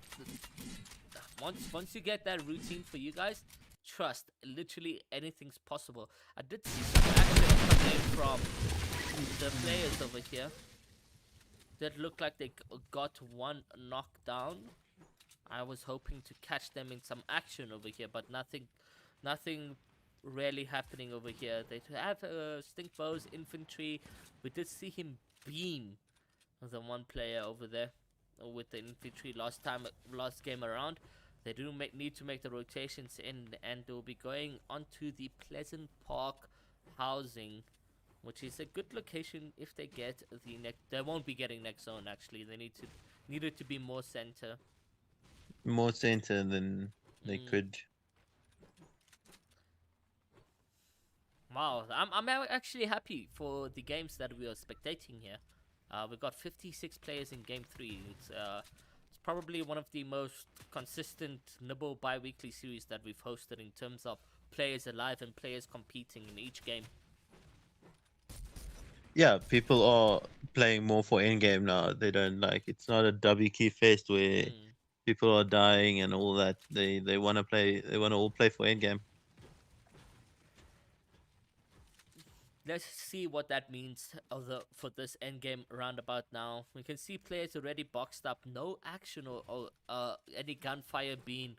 once you get that routine for you guys, trust, literally anything's possible. I did see some action coming from the players over here that looked like they got one knockdown. I was hoping to catch them in some action over here, but nothing really happening over here. They have stink bows, infantry. We did see him beam the one player over there with the infantry last game around. They do need to make the rotations in, and they'll be going onto the Pleasant Park housing, which is a good location if they get the next. They won't be getting next zone actually. They need it to be more center. More center than they could. Wow, I'm actually happy for the games that we are spectating here. We got 56 players in game 3. It's probably one of the most consistent Nibble bi-weekly series that we've hosted in terms of players alive and players competing in each game. Yeah, people are playing more for endgame now. They don't like, it's not a W key fest where people are dying and all that. They want to play. They want to all play for endgame. Let's see what that means for this endgame roundabout now. We can see players already boxed up. No action or any gunfire being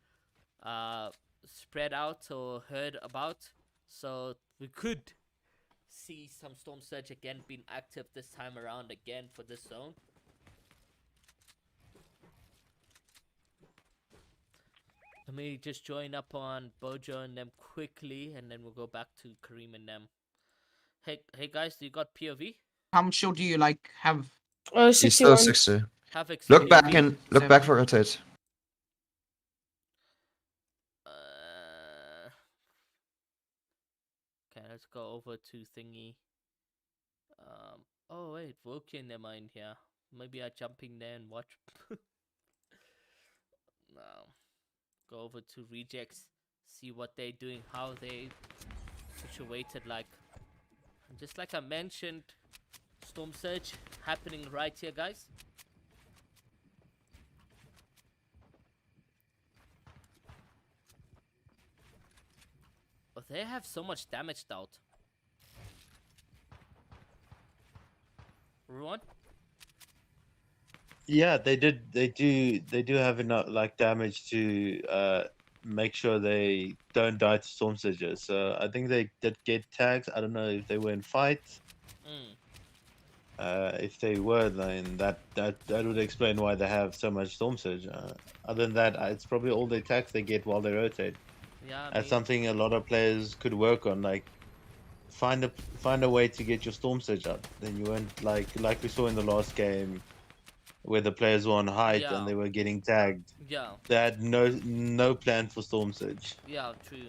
spread out or heard about. So we could see some Storm Surge again being active this time around again for this zone. Let me just join up on Bojo and them quickly, and then we'll go back to Kareem and them. Hey guys, do you got POV? How much shield do you like have? He's still 61. 60. Have Look back POV? and look back for rotate. Okay, let's go over to thingy. Oh wait, Vulcan am I in here? Maybe I jump in there and watch. No. Go over to rejects, see what they're doing, how they situated like. Just like I mentioned, Storm Surge happening right here, guys. But they have so much damage out. Ruan? Yeah, they do have enough like damage to make sure they don't die to storm surges. So I think they did get tags. I don't know if they were in fights. If they were, then that would explain why they have so much storm surge. Other than that, it's probably all the attacks they get while they rotate. Yeah, That's something a lot of players could work on. Like find a way to get your storm surge up. Then you won't like we saw in the last game, where the players were on height and they were getting tagged. Yeah. They had no plan for storm surge. Yeah, true.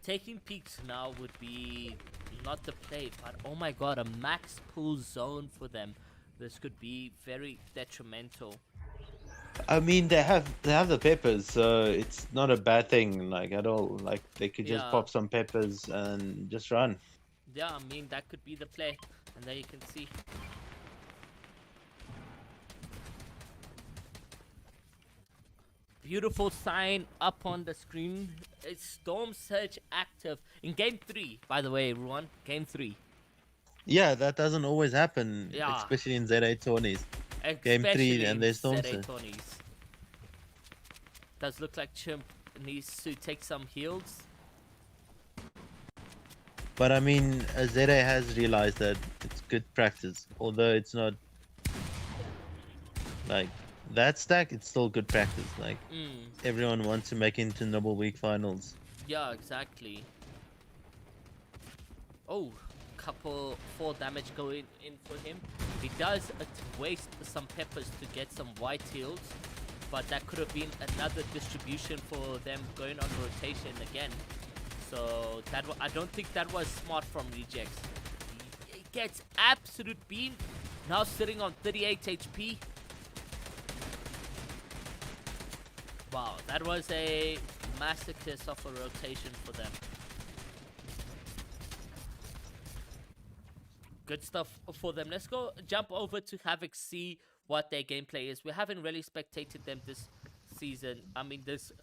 Taking peaks now would be not the play, but oh my god, a max pull zone for them. This could be very detrimental. I mean, they have the peppers, so it's not a bad thing, like at all. Like they could just pop some peppers and just run. Yeah, I mean that could be the play, and there you can see. Beautiful sign up on the screen. It's Storm Surge active in game 3, by the way, everyone. Game 3. Yeah, that doesn't always happen, Yeah. especially in Z8 tourneys. Game 3 and there's Storm ZA Surge. tourneys. Does look like Chimp needs to take some heals. But I mean, Zeta has realized that it's good practice, although it's not like that stack. It's still good practice. Like everyone wants to make it into Nibble Week finals. Yeah, exactly. Oh, couple 4 damage going in for him. He does waste some peppers to get some white heals, but that could have been another distribution for them going on rotation again. So I don't think that was smart from Rejects. He gets absolute beam. Now sitting on 38 HP. Wow, that was a masochist of a rotation for them. Good stuff for them. Let's go jump over to Havoc, see what their gameplay is. We haven't really spectated them this season. I mean, this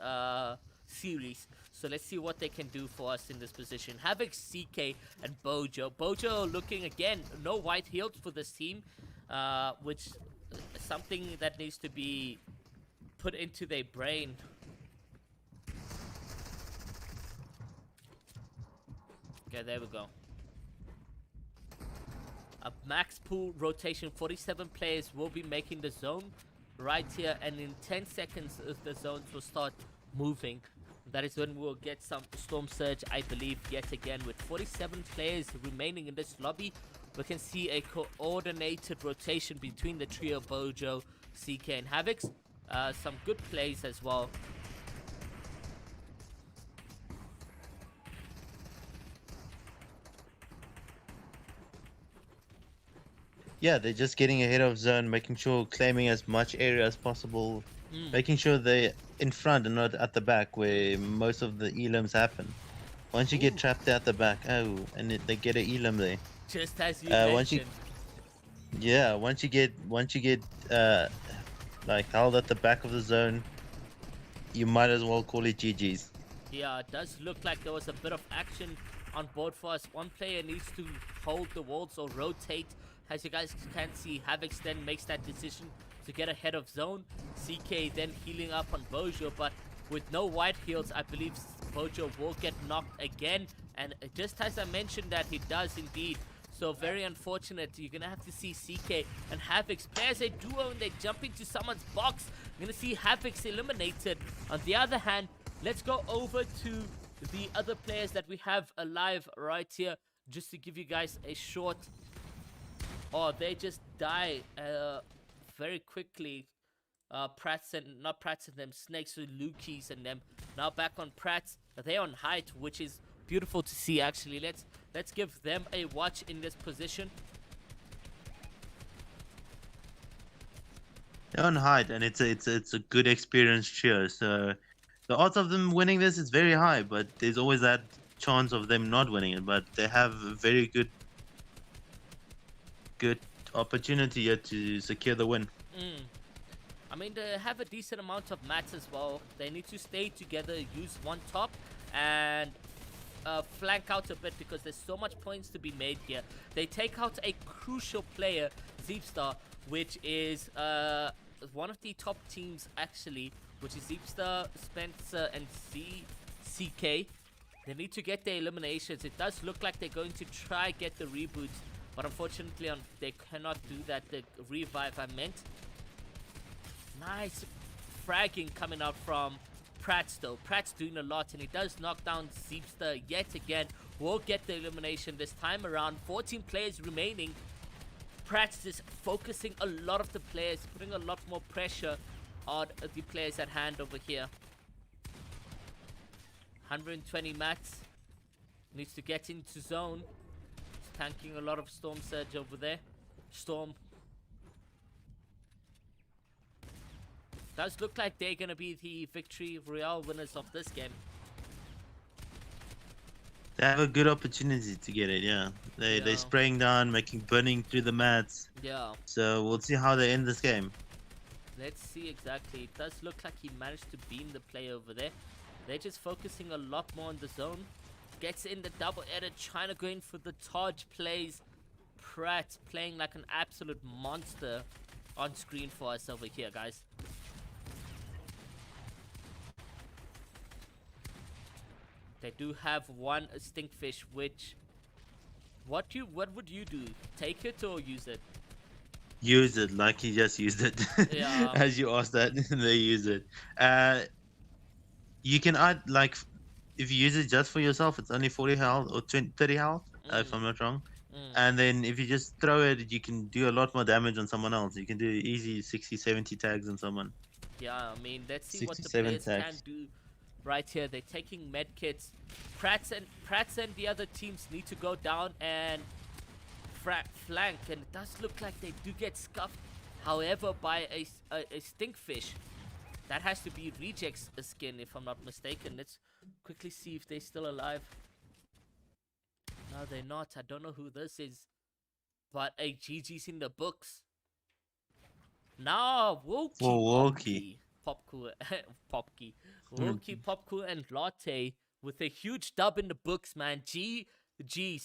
series. So let's see what they can do for us in this position. Havoc, CK, and Bojo. Bojo looking again, no white heals for this team, which is something that needs to be put into their brain. Okay, there we go. A max pool rotation, 47 players will be making the zone right here, and in 10 seconds the zones will start moving. That is when we'll get some Storm Surge, I believe, yet again. With 47 players remaining in this lobby, we can see a coordinated rotation between the trio Bojo, CK, and Havocs. Some good plays as well. Yeah, they're just getting ahead of zone, making sure claiming as much area as possible, making sure they're in front and not at the back where most of the elims happen. Once you get trapped at the back, and they get an elim there. Just as you mentioned. Once you get like held at the back of the zone, you might as well call it GG's. Yeah, it does look like there was a bit of action on board for us. One player needs to hold the walls or rotate. As you guys can see, Havoc then makes that decision to get ahead of zone. CK then healing up on Bojo, but with no white heals, I believe Bojo will get knocked again. And just as I mentioned that, he does indeed. So very unfortunate. You're going to have to see CK and Havoc play as a duo and they jump into someone's box. You're going to see Havoc eliminated. On the other hand, let's go over to the other players that we have alive right here, just to give you guys a short... Oh, they just die very quickly. Prats and not Prats and them, Snakes with Lukis and them. Now back on Prats. They're on height, which is beautiful to see actually. Let's give them a watch in this position. They're on height, and it's a good experience cheer. So the odds of them winning this is very high, but there's always that chance of them not winning it. But they have a very good opportunity here to secure the win. I mean, they have a decent amount of mats as well. They need to stay together, use one top, and flank out a bit because there's so much points to be made here. They take out a crucial player, Zeepstar, which is one of the top teams actually, which is Zeepstar, Spencer, and CK. They need to get their eliminations. It does look like they're going to try get the reboots, but unfortunately they cannot do that. The revive I meant. Nice fragging coming out from Prats though. Prats doing a lot, and he does knock down Zeepster yet again. Will get the elimination this time around. 14 players remaining. Prats is focusing a lot of the players, putting a lot more pressure on the players at hand over here. 120 mats. Needs to get into zone. He's tanking a lot of Storm Surge over there. Storm. Does look like they're going to be the victory royale winners of this game. They have a good opportunity to get it, yeah. They're spraying down, burning through the mats. Yeah. So we'll see how they end this game. Let's see exactly. It does look like he managed to beam the play over there. They're just focusing a lot more on the zone. Gets in the double edit, trying to go in for the Taj plays. Pratt playing like an absolute monster on screen for us over here, guys. They do have one Stinkfish, which What would you do? Take it or use it? Use it like he just used it. Yeah. As you asked that, they use it. You can add like if you use it just for yourself, it's only 40 health or 20, 30 health, if I'm not wrong. Mm. And then if you just throw it, you can do a lot more damage on someone else. You can do easy 60, 70 tags on someone. Yeah, I mean, let's see what the 67 players can tags. do right here. They're taking med kits. Prats and the other teams need to go down and flank, and it does look like they do get scuffed. However, by a stinkfish. That has to be Reject's skin, if I'm not mistaken. Let's quickly see if they're still alive. No, they're not. I don't know who this is. But a GG's in the books. Now, Woki, Woki. Popkey, Woki, Popku, and Latte with a huge dub in the books, man. G's,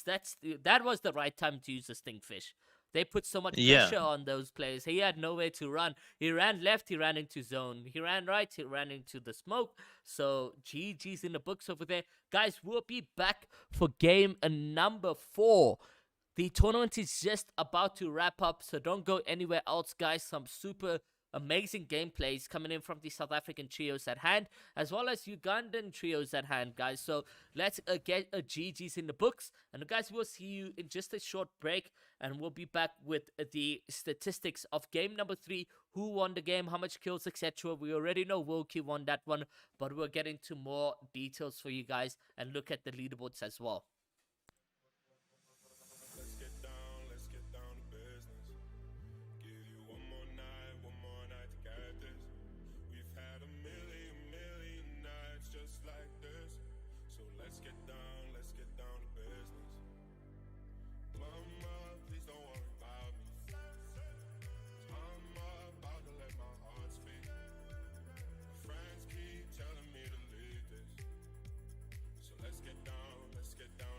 that was the right time to use the stinkfish. They put so much pressure on those players. He had nowhere to run. He ran left, he ran into zone. He ran right, he ran into the smoke. So GG's in the books over there. Guys, we'll be back for game number 4. The tournament is just about to wrap up, so don't go anywhere else, guys. Some super amazing gameplays coming in from the South African trios at hand, as well as Ugandan trios at hand, guys. So let's get a GG's in the books. And guys, we'll see you in just a short break, and we'll be back with the statistics of game number 3. Who won the game, how much kills, etc. We already know Wilkie won that one, but we'll get into more details for you guys and look at the leaderboards as well. Let's get down to business. Give you one more night to get this. We've had a million nights just like this. So let's get down to business. Mama, please don't worry about me. I'm about to let my heart speak. My friends keep telling me to leave this. So let's get down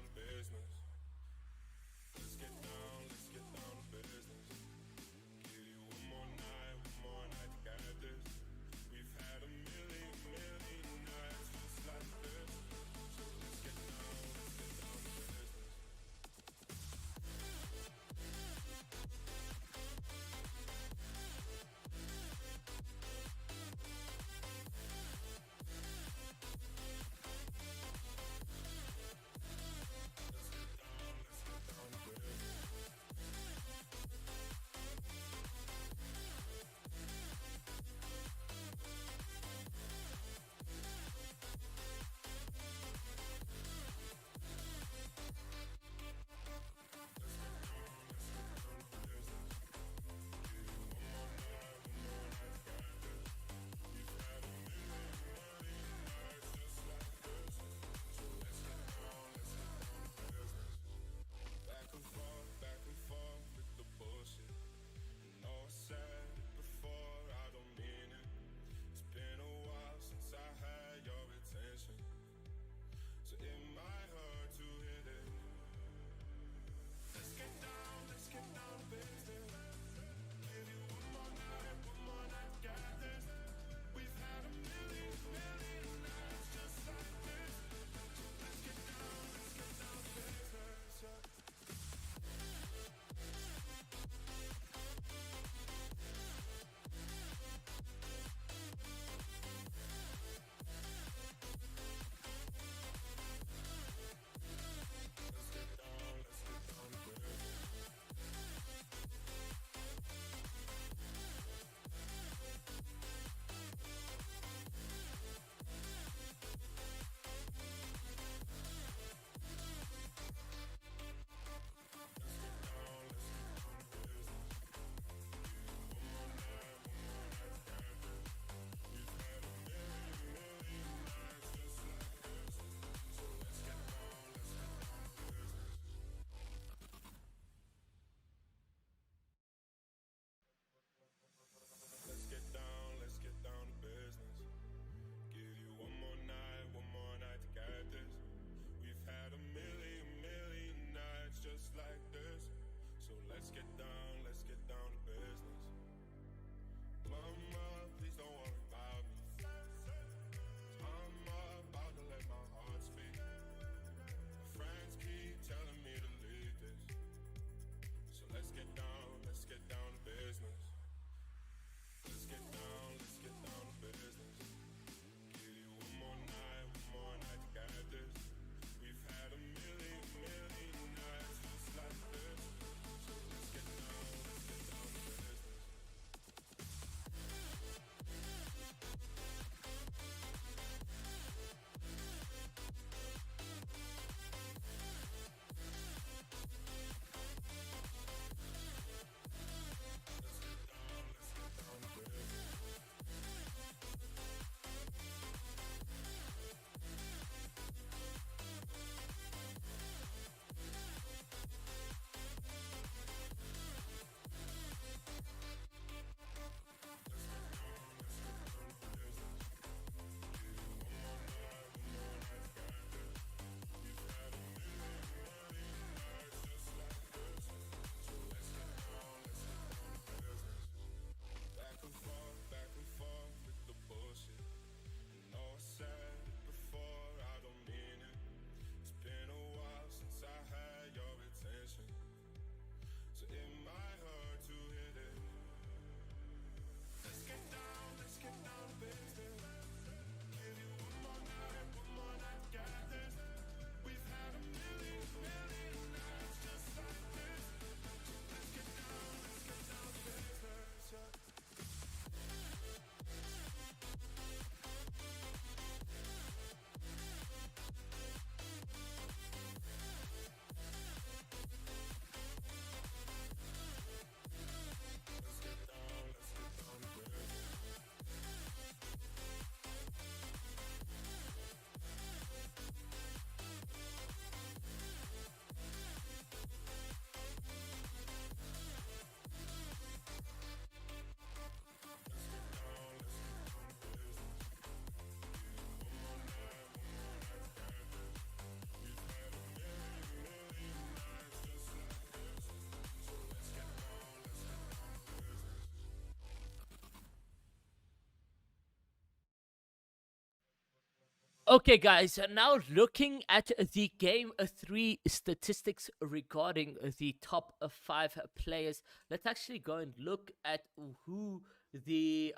Okay, guys, now looking at the game 3 statistics regarding the top 5 players, let's actually go and look at who the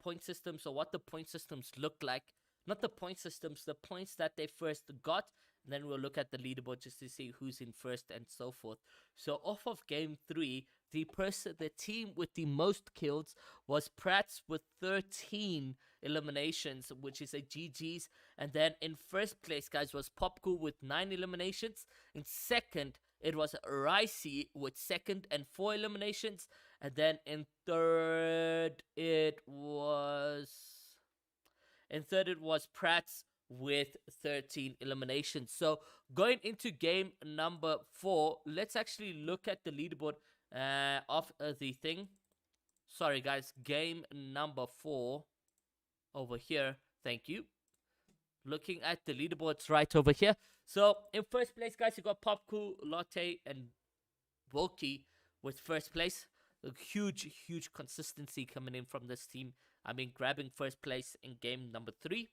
point systems, or what the point systems look like. Not the point systems, the points that they first got. And then we'll look at the leaderboard just to see who's in first and so forth. So off of game 3, the team with the most kills was Prats with 13 eliminations, which is a GG's. And then in first place, guys, was Popcool with 9 eliminations. In second, it was Ricey with second and 4 eliminations. And then in third, it was Prats with 13 eliminations. So going into game number 4, let's actually look at the leaderboard of the thing. Sorry, guys, game number 4 over here. Thank you. Looking at the leaderboards right over here. So in first place, guys, you got Popcool, Lotte, and Wilkie with first place. A huge consistency coming in from this team. I mean, grabbing first place in game number 3.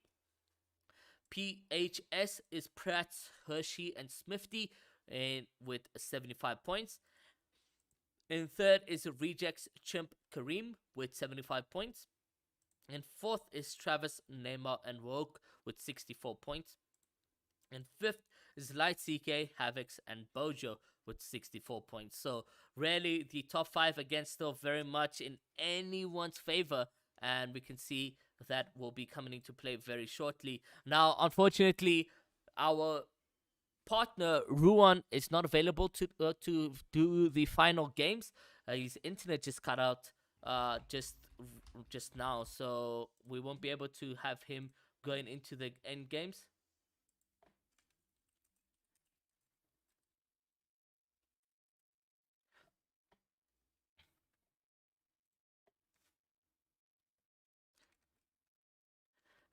PHS is Pratt, Hershey, and Smithy, and with 75 points. In third is Rejects Chimp Kareem with 75 points. And fourth is Travis, Neymar, and Woke with 64 points. And fifth is Light CK, Havocs, and Bojo with 64 points. So really, the top 5 again still very much in anyone's favor. And we can see that will be coming into play very shortly. Now, unfortunately, our partner Ruan is not available to do the final games. His internet just cut out just now, so we won't be able to have him going into the end games.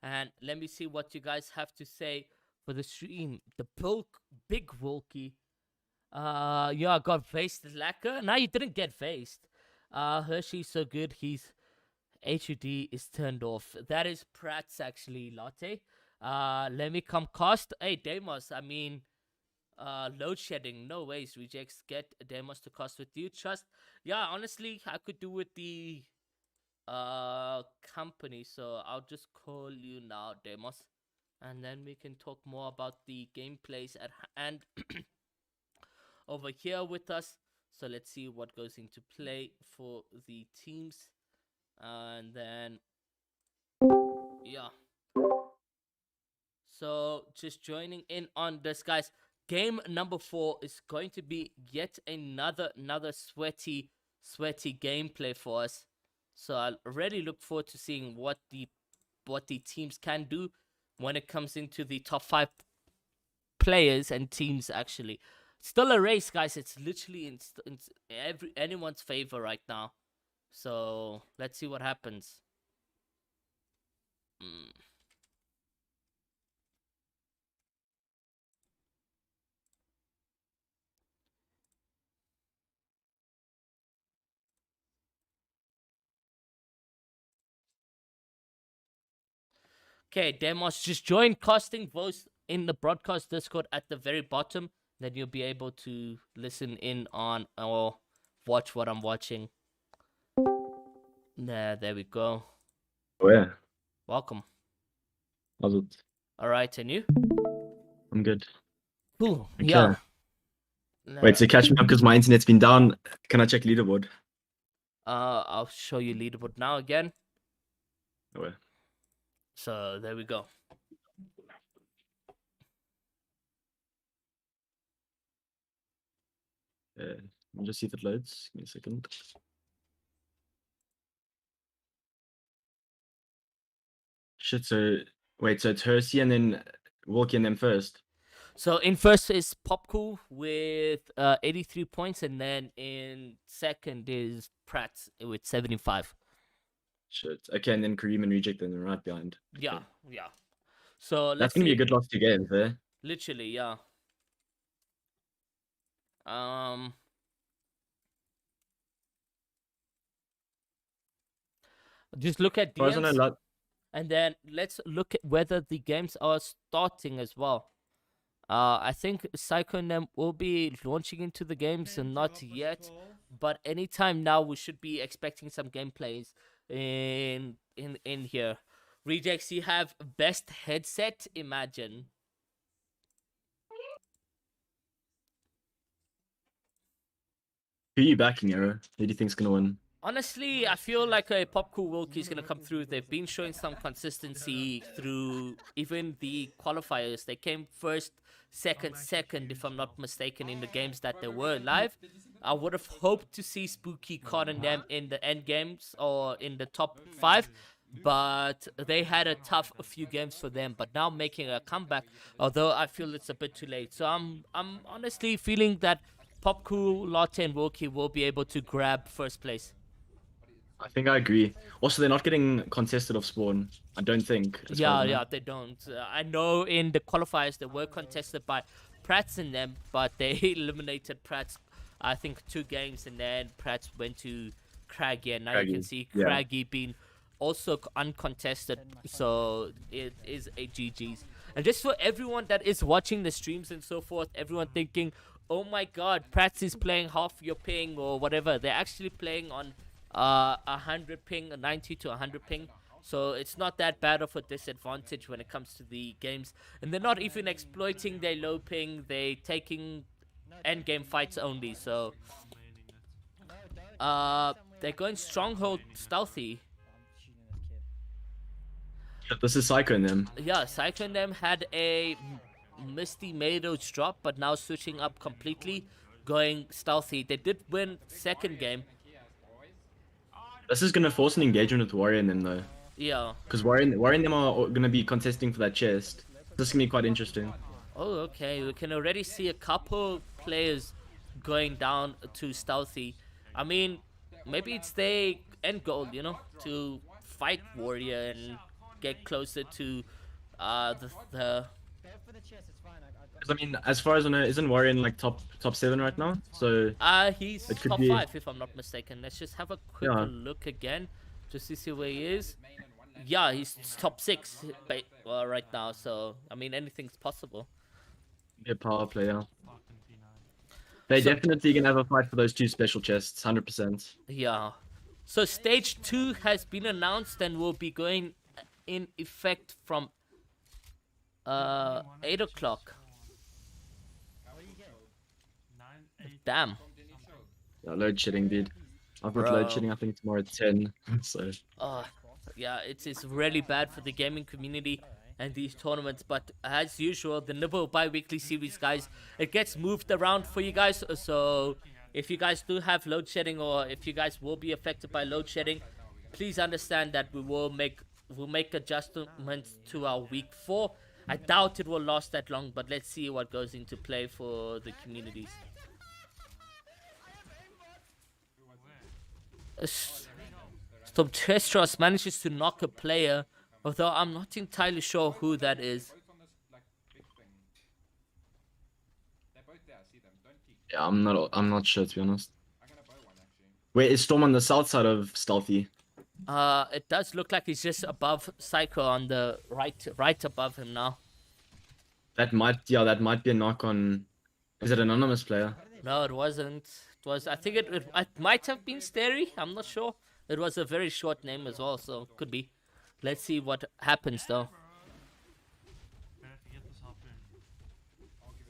And let me see what you guys have to say for the stream. The big Wilkie. Yeah, got faced lacquer. Now you didn't get faced. Hershey's so good. He's HUD is turned off. That is Pratt's actually, Lotte. Let me come cost. Hey, Demos. I mean, load shedding. No ways. Rejects. Get Demos to cost with you. Trust. Yeah, honestly, I could do with the company. So I'll just call you now, Demos, and then we can talk more about the gameplays at hand over here with us. So let's see what goes into play for the teams. And then, yeah. So just joining in on this, guys. Game number 4 is going to be yet another sweaty gameplay for us. So I really look forward to seeing what the teams can do when it comes into the top 5 players and teams. Actually, still a race, guys. It's literally in anyone's favor right now. So let's see what happens. Okay, Demos, just join casting voice in the broadcast Discord at the very bottom. Then you'll be able to listen in on or watch what I'm watching. There we go. Where? Welcome. How's it? All right, and you? I'm good. Cool. Okay. Yeah. Wait, so catch me up because my internet's been down. Can I check leaderboard? I'll show you leaderboard now again. Where? So there we go. Let me just see if it loads. Give me a second. Shit, so wait, so it's Hersey and then Wilkie and them first. So in first is Popcool with 83 points, and then in second is Pratt with 75. Shit. Okay, and then Kareem and Reject then right behind. Okay. Yeah. So That's let's gonna see. be a good last 2 games there. Literally, yeah. Just look at As far as I know, DMs. And then let's look at whether the games are starting as well. I think Psycho and them will be launching into the games and not yet, but anytime now we should be expecting some gameplays in here. Rejects, you have best headset. Imagine. Who are you backing, Arrow? Who do you think's gonna win? Honestly, I feel like a Popcool Wilkie is going to come through. They've been showing some consistency through even the qualifiers. They came first, second, if I'm not mistaken, in the games that they were live. I would have hoped to see Spooky caught in them in the end games or in the top 5, but they had a tough few games for them. But now making a comeback, although I feel it's a bit too late. So I'm honestly feeling that Popcool, Lotte, and Wilkie will be able to grab first place. I think I agree. Also, they're not getting contested off spawn. I don't think. as far as I know. They don't. I know in the qualifiers they were contested by Prats in them, but they eliminated Prats, I think, 2 games, and then Prats went to Craggy, and now you can Craggy, see yeah. Craggy being also uncontested, so it is a GG's. And just for everyone that is watching the streams and so forth, everyone thinking, oh my god, Prats is playing half your ping or whatever, they're actually playing on 100 ping, 90 to 100 ping, so it's not that bad of a disadvantage when it comes to the games. And they're not even exploiting their low ping, they're taking endgame fights only. So they're going stronghold stealthy. This is Psycho in them. Yeah, Psycho and them had a Misty Meadows drop, but now switching up completely, going stealthy. They did win second game. This is gonna force an engagement with Warrior in them though. Yeah. Because Warrior and them are gonna be contesting for that chest. This is gonna be quite interesting. Oh, okay. We can already see a couple players going down to stealthy. I mean, maybe it's their end goal, you know, to fight Warrior and get closer to the 'Cause, I mean, as far as I know, isn't Warrior in like top 7 right now? So he's It could top be- 5 if I'm not mistaken. Let's just have a quick Yeah. look again just to see where he is. Yeah, he's top 6 right now, so I mean anything's possible. be a power player. They So- definitely gonna have a fight for those 2 special chests, 100%. Yeah. So stage 2 has been announced and will be going in effect from 8 o'clock. Damn. Yeah, load shedding, dude. I've got Bro. load shedding. I think tomorrow at 10. So Yeah, it's really bad for the gaming community and these tournaments. But as usual, the Nibble bi-weekly series, guys, it gets moved around for you guys. So if you guys do have load shedding, or if you guys will be affected by load shedding, please understand that we'll make adjustments to our week 4. I doubt it will last that long, but let's see what goes into play for the communities. Stobtestros manages to knock a player, although I'm not entirely sure who that is. yeah, I'm not sure to be honest. Wait, is Storm on the south side of Stealthy? It does look like he's just above Psycho on the right above him now. That might be a knock on. Is it an anonymous player? No, it wasn't. It was. I think it might have been Steri. I'm not sure. It was a very short name as well, so could be. Let's see what happens though.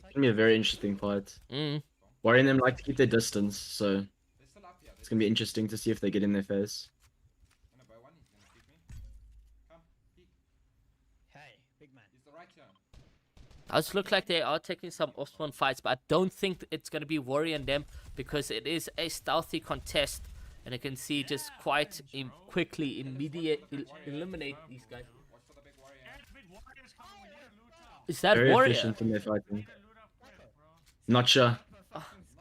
It's gonna be a very interesting fight. Warrior and them like to keep their distance, so it's gonna be interesting to see if they get in their face. Does look like they are taking some off-spawn fights, but I don't think it's going to be Warrior and them because it is a stealthy contest, and I can see just quite quickly eliminate these guys. Is that Very Warrior? efficient in their fighting. Not sure.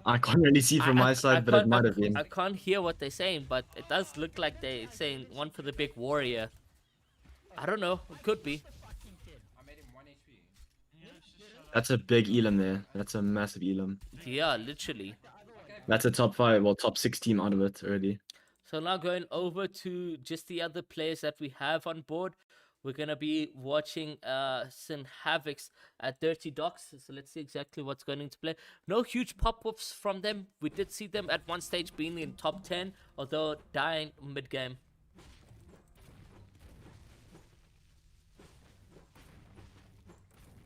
I can't really see from my side, but it might have been. I can't hear what they're saying, but it does look like they're saying one for the big Warrior. I don't know. It could be. That's a big Elam there. That's a massive Elam. Yeah, literally. That's a top 5, well, top 6 team out of it already. So now going over to just the other players that we have on board. We're gonna be watching some Havocs at Dirty Docks. So let's see exactly what's going into play. No huge pop-ups from them. We did see them at one stage being in top 10, although dying mid-game.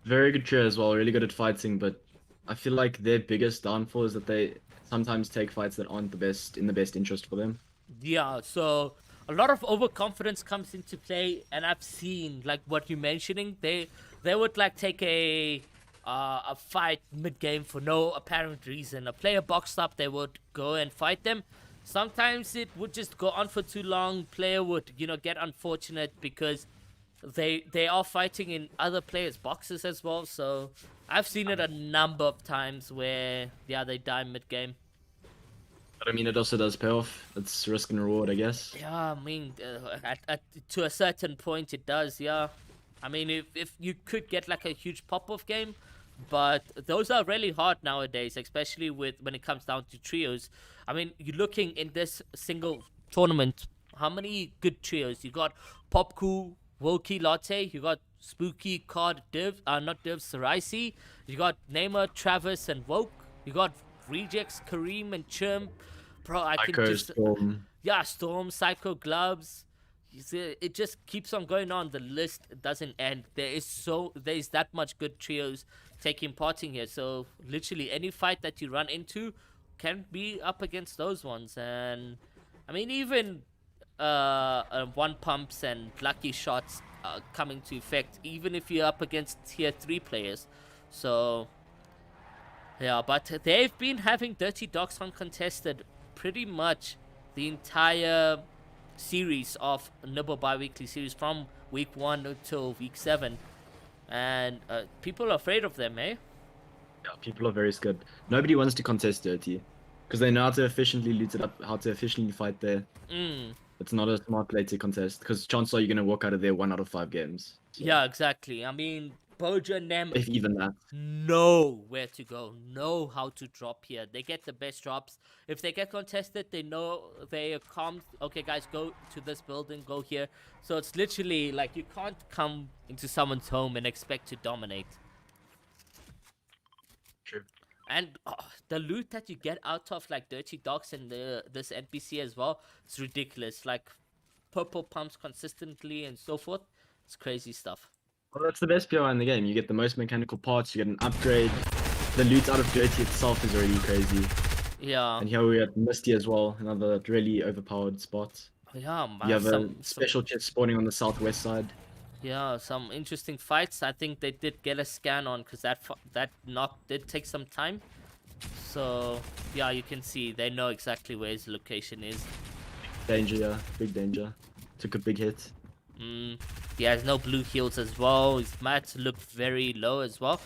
Very good trio as well, really good at fighting, but I feel like their biggest downfall is that they sometimes take fights that aren't the best in the best interest for them. Yeah, so a lot of overconfidence comes into play, and I've seen like what you're mentioning. They would like take a fight mid game for no apparent reason. A player boxed up, they would go and fight them. Sometimes it would just go on for too long. Player would get unfortunate because they are fighting in other players' boxes as well. So I've seen it a number of times where they die mid game. But I mean, it also does pay off. It's risk and reward, I guess. Yeah, I mean, to a certain point, it does. Yeah, I mean, if you could get like a huge pop-off game, but those are really hard nowadays, especially when it comes down to trios. I mean, you're looking in this single tournament, how many good trios? You got Popcool, Wilkie Latte, you got Spooky, Card, Div, not Div, Saraisi, you got Neymar, Travis, and Woke, you got Rejects, Kareem, and Chirm. Bro, I can Psycho, just... Storm. Yeah, Storm, Psycho, Gloves. You see, it just keeps on going on. The list doesn't end. There's that much good trios taking part in here. So literally any fight that you run into can be up against those ones. And I mean, even one pumps and lucky shots coming to effect, even if you're up against tier 3 players. So yeah, but they've been having Dirty Docks uncontested pretty much the entire series of Nibble bi-weekly series from week 1 until week 7. And people are afraid of them, eh? Yeah, people are very scared. Nobody wants to contest Dirty because they know how to efficiently loot it up, how to efficiently fight there. It's not a smart play to contest because chances are you're going to walk out of there 1 out of 5 games. So, Yeah, exactly. I mean, Boja and them if even that. know where to go, know how to drop here. They get the best drops. If they get contested, they know they are calm. Okay, guys, go to this building, go here. So it's literally like you can't come into someone's home and expect to dominate. True. And the loot that you get out of like Dirty Docks and this NPC as well, it's ridiculous. Like purple pumps consistently and so forth. It's crazy stuff. Well, that's the best POI in the game. You get the most mechanical parts, you get an upgrade. The loot out of Dirty itself is already crazy. Yeah. And here we have Misty as well, another really overpowered spot. Yeah, man. You have a special chest spawning on the southwest side. Yeah, some interesting fights. I think they did get a scan on because that knock did take some time. So yeah, you can see they know exactly where his location is. Danger, yeah, big danger. Took a big hit. He has no blue heals as well. His mats look very low as well.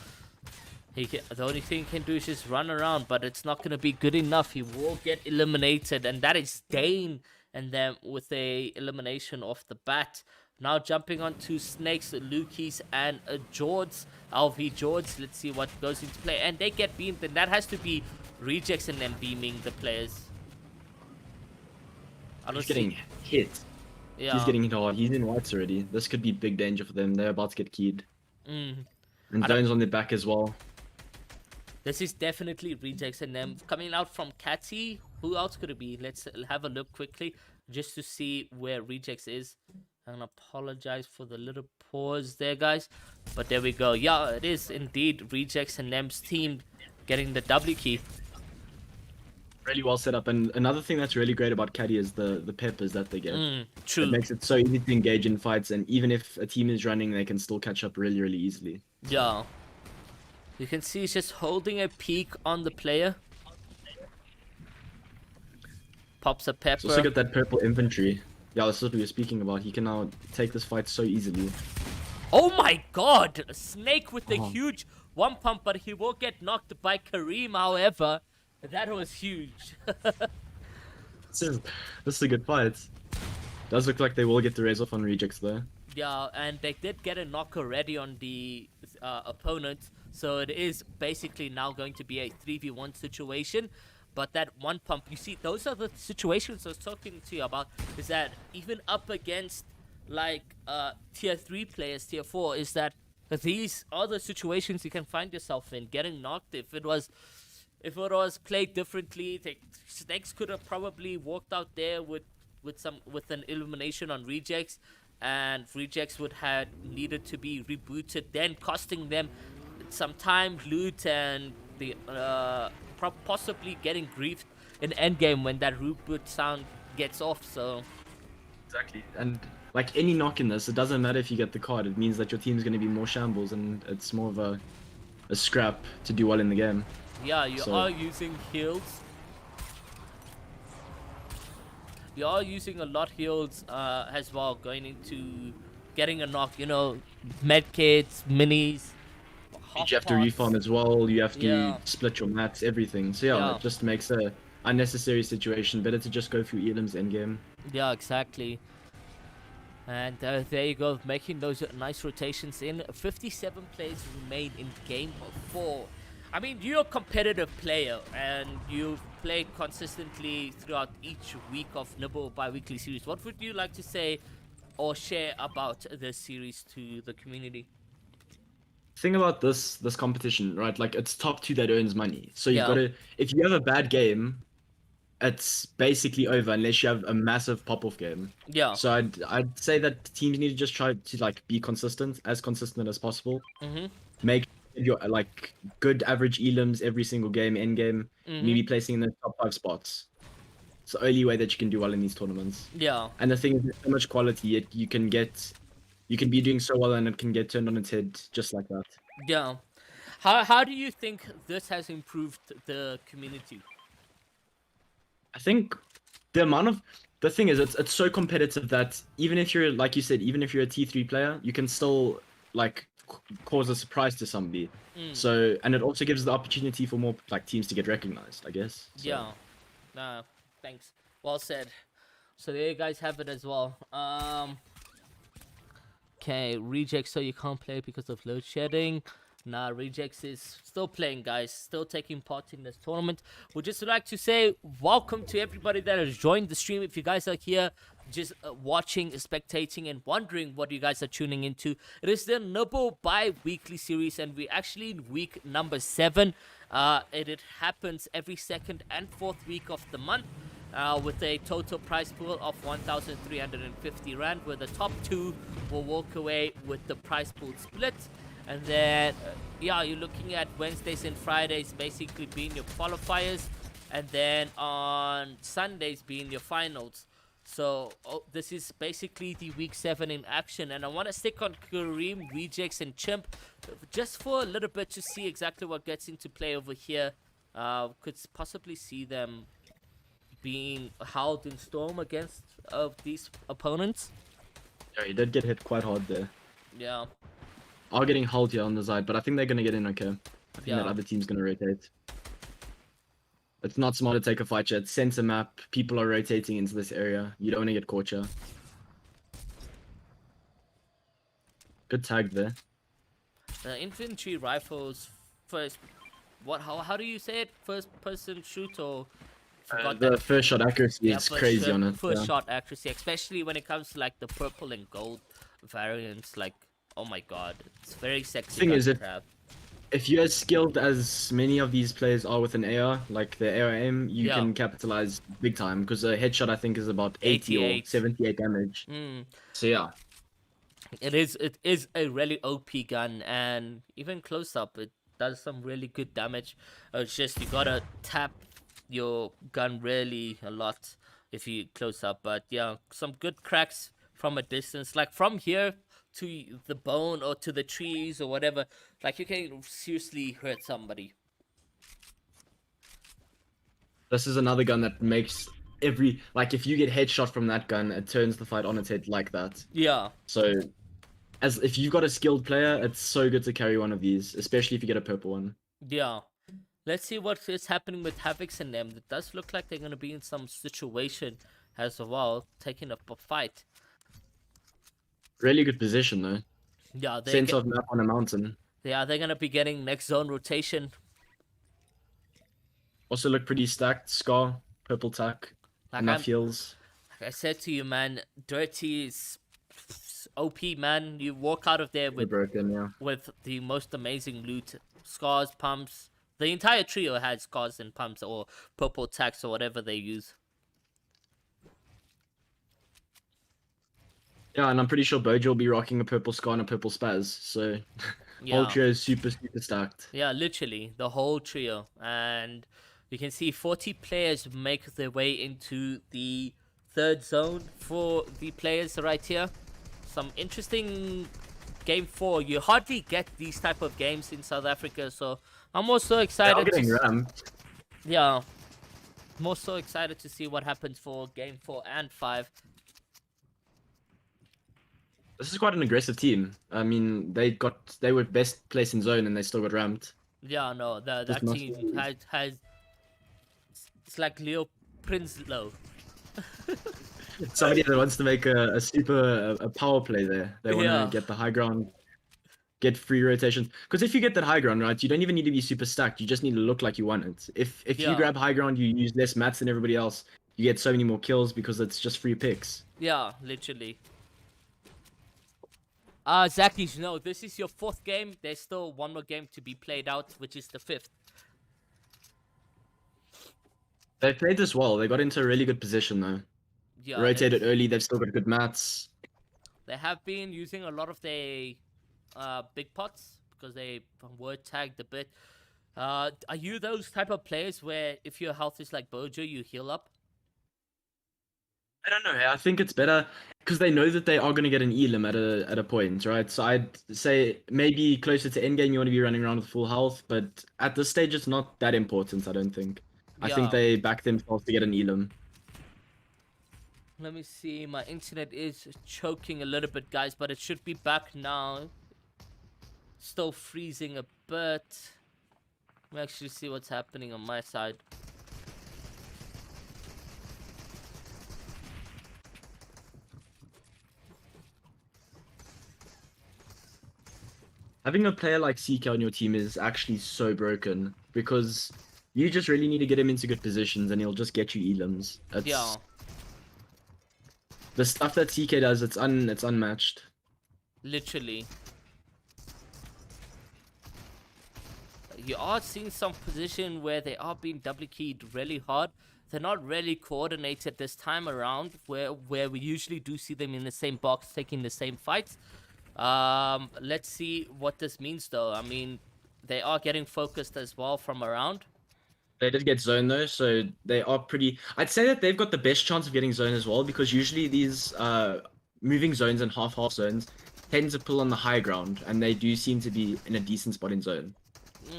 The only thing he can do is just run around, but it's not gonna be good enough. He will get eliminated, and that is Dane, and then with a elimination off the bat. Now jumping on to Snakes, Lukey's, and Jords, LV Jords. Let's see what goes into play. And they get beamed, and that has to be Rejects and them beaming the players. He's getting hit. Yeah. He's getting hit hard. He's in whites already. This could be big danger for them. They're about to get keyed. And Zone's on their back as well. This is definitely Rejects and them. Coming out from Catty. Who else could it be? Let's have a look quickly just to see where Rejects is. I'm gonna apologize for the little pause there, guys. But there we go. Yeah, it is indeed Rejects and them's team getting the W key. Really well set up. And another thing that's really great about Caddy is the peppers that they get. True. It makes it so easy to engage in fights. And even if a team is running, they can still catch up really, really easily. Yeah. You can see he's just holding a peek on the player. Pops a pepper. So also get that purple infantry. Yeah, that's what we were speaking about. He can now take this fight so easily. Oh my god! Snake with the huge one pump, but he will get knocked by Kareem, however. That was huge. This is a good fight. Does look like they will get the raise off on Rejects though. Yeah, and they did get a knock already on the opponent. So it is basically now going to be a 3v1 situation. but that one pump, you see, those are the situations I was talking to you about. Is that even up against like tier 3 players, tier 4, is that these are the situations you can find yourself in getting knocked. If it was played differently, Snakes could have probably walked out there with an elimination on rejects, and rejects would have needed to be rebooted, then costing them some time, loot, and the possibly getting griefed in endgame when that reboot sound gets off. So Exactly. And like any knock in this, it doesn't matter if you get the card. It means that your team's going to be more shambles, and it's more of a scrap to do well in the game. yeah, you So- are using heals. You are using a lot heals as well, going into getting a knock. You know, medkits, minis. You have to refarm as well. You have to Yeah. split your mats, everything. So yeah, Yeah. it just makes a unnecessary situation. Better to just go through elims endgame. Yeah, exactly. And there you go, making those nice rotations in. 57 players remain in game 4. I mean, you're a competitive player, and you've played consistently throughout each week of Nibble bi-weekly series. What would you like to say or share about this series to the community? Thing about this competition, right? Like it's top 2 that earns money. So you've Yeah. got to, if you have a bad game, it's basically over unless you have a massive pop-off game. Yeah. So I'd say that teams need to just try to like be consistent as possible. Mm-hmm. Make your like good average elims every single game, end game, Mm-hmm. maybe placing in the top 5 spots. It's the only way that you can do well in these tournaments. Yeah. And the thing is, there's so much quality you can be doing so well, and it can get turned on its head just like that. Yeah. How do you think this has improved the community? I think the thing is, it's so competitive that even if you're, like you said, even if you're a T3 player, you can still like cause a surprise to somebody. Mm. So, and it also gives the opportunity for more like teams to get recognized, I guess. So, Yeah. Thanks. Well said. So there you guys have it as well. Okay, rejects, so you can't play because of load shedding. Nah, rejects is still playing, guys. Still taking part in this tournament. Would just like to say welcome to everybody that has joined the stream. If you guys are here just watching, spectating, and wondering what you guys are tuning into, it is the Nibble bi-weekly series, and we're actually in week number 7. It happens every second and fourth week of the month. With a total prize pool of 1,350 Rand, where the top 2 will walk away with the prize pool split. And then, yeah, you're looking at Wednesdays and Fridays basically being your qualifiers, and then on Sundays being your finals. So this is basically the week 7 in action, and I want to stick on Kareem, Rejects, and Chimp just for a little bit to see exactly what gets into play over here. Could possibly see them being held in storm against these opponents. yeah, he did get hit quite hard there. Yeah. Are getting hulled here on the side, but I think they're gonna get in okay. I think Yeah. that other team's gonna rotate. It's not smart to take a fight yet. Center map, people are rotating into this area. You don't want to get caught here. Good tag there. Infantry rifles first. What? How do you say it? First person shoot or? Forgot The that. first shot accuracy is first crazy shot, on it. First yeah. shot accuracy, especially when it comes to like the purple and gold variants. Like, oh my god, it's very sexy. Thing gun is, to if- have. If you're as skilled as many of these players are with an AR, like the AR aim, you Yeah. can capitalize big time because a headshot I think is about 80 or 88. 78 damage. Mm. So yeah, It is a really OP gun, and even close up it does some really good damage. It's just you gotta tap your gun really a lot if you close up. But yeah, some good cracks from a distance, like from here to the bone or to the trees or whatever. Like you can seriously hurt somebody. this is another gun that makes like if you get headshot from that gun, it turns the fight on its head like that. Yeah, So as if you've got a skilled player, it's so good to carry one of these, especially if you get a purple one. yeah. Let's see what is happening with Havocs and them. It does look like they're gonna be in some situation as well, taking up a fight. Really good position though. Yeah, they Sense of map on a mountain. yeah, they're gonna be getting next zone rotation. also look pretty stacked. Scar, purple tack, Like enough heals. like I said to you, man, Dirty is OP, man. You walk out of there They're broken, yeah. with the most amazing loot. Scars, pumps. The entire trio had scars and pumps or purple tacks or whatever they use. Yeah, and I'm pretty sure Bojo will be rocking a purple Scar and a purple Spaz, so whole Yeah. trio is super stacked. Yeah, literally, the whole trio. And you can see 40 players make their way into the third zone for the players right here. Some interesting game 4. You hardly get these type of games in South Africa, so I'm also They're excited getting to ramped. yeah. I'm also excited to see what happens for game 4 and 5. This is quite an aggressive team. I mean, they were best placed in zone and they still got ramped. Yeah, no, that Just not team really. has it's like Leo Prinsloo. Somebody that wants to make a power play there. They want to Yeah. get the high ground, get free rotations. Because if you get that high ground, right, you don't even need to be super stacked. You just need to look like you want it. If Yeah. you grab high ground, you use less mats than everybody else. You get so many more kills because it's just free picks. Yeah, literally. Zaki, no, this is your 4th game. There's still one more game to be played out, which is the 5th. They played this well. They got into a really good position though. Yeah, Rotated early. They've still got good mats. they have been using a lot of their big pots because they were tagged a bit. Are you those type of players where if your health is like Bojo, you heal up? I don't know. I think it's better because they know that they are going to get an elim at a point, right? So I'd say maybe closer to endgame you want to be running around with full health, but at this stage it's not that important. I don't think. I think Yeah. they back themselves to get an elim. Let me see. My internet is choking a little bit, guys, but it should be back now. Still freezing a bit. Let me actually see what's happening on my side. Having a player like CK on your team is actually so broken because you just really need to get him into good positions and he'll just get you elims. Yeah, The stuff that CK does, it's unmatched. literally. You are seeing some position where they are being double keyed really hard. They're not really coordinated this time around, where we usually do see them in the same box taking the same fights. Let's see what this means though. I mean, they are getting focused as well from around. They did get zone though, so they are pretty. I'd say that they've got the best chance of getting zone as well because usually these moving zones and half zones tend to pull on the high ground, and they do seem to be in a decent spot in zone.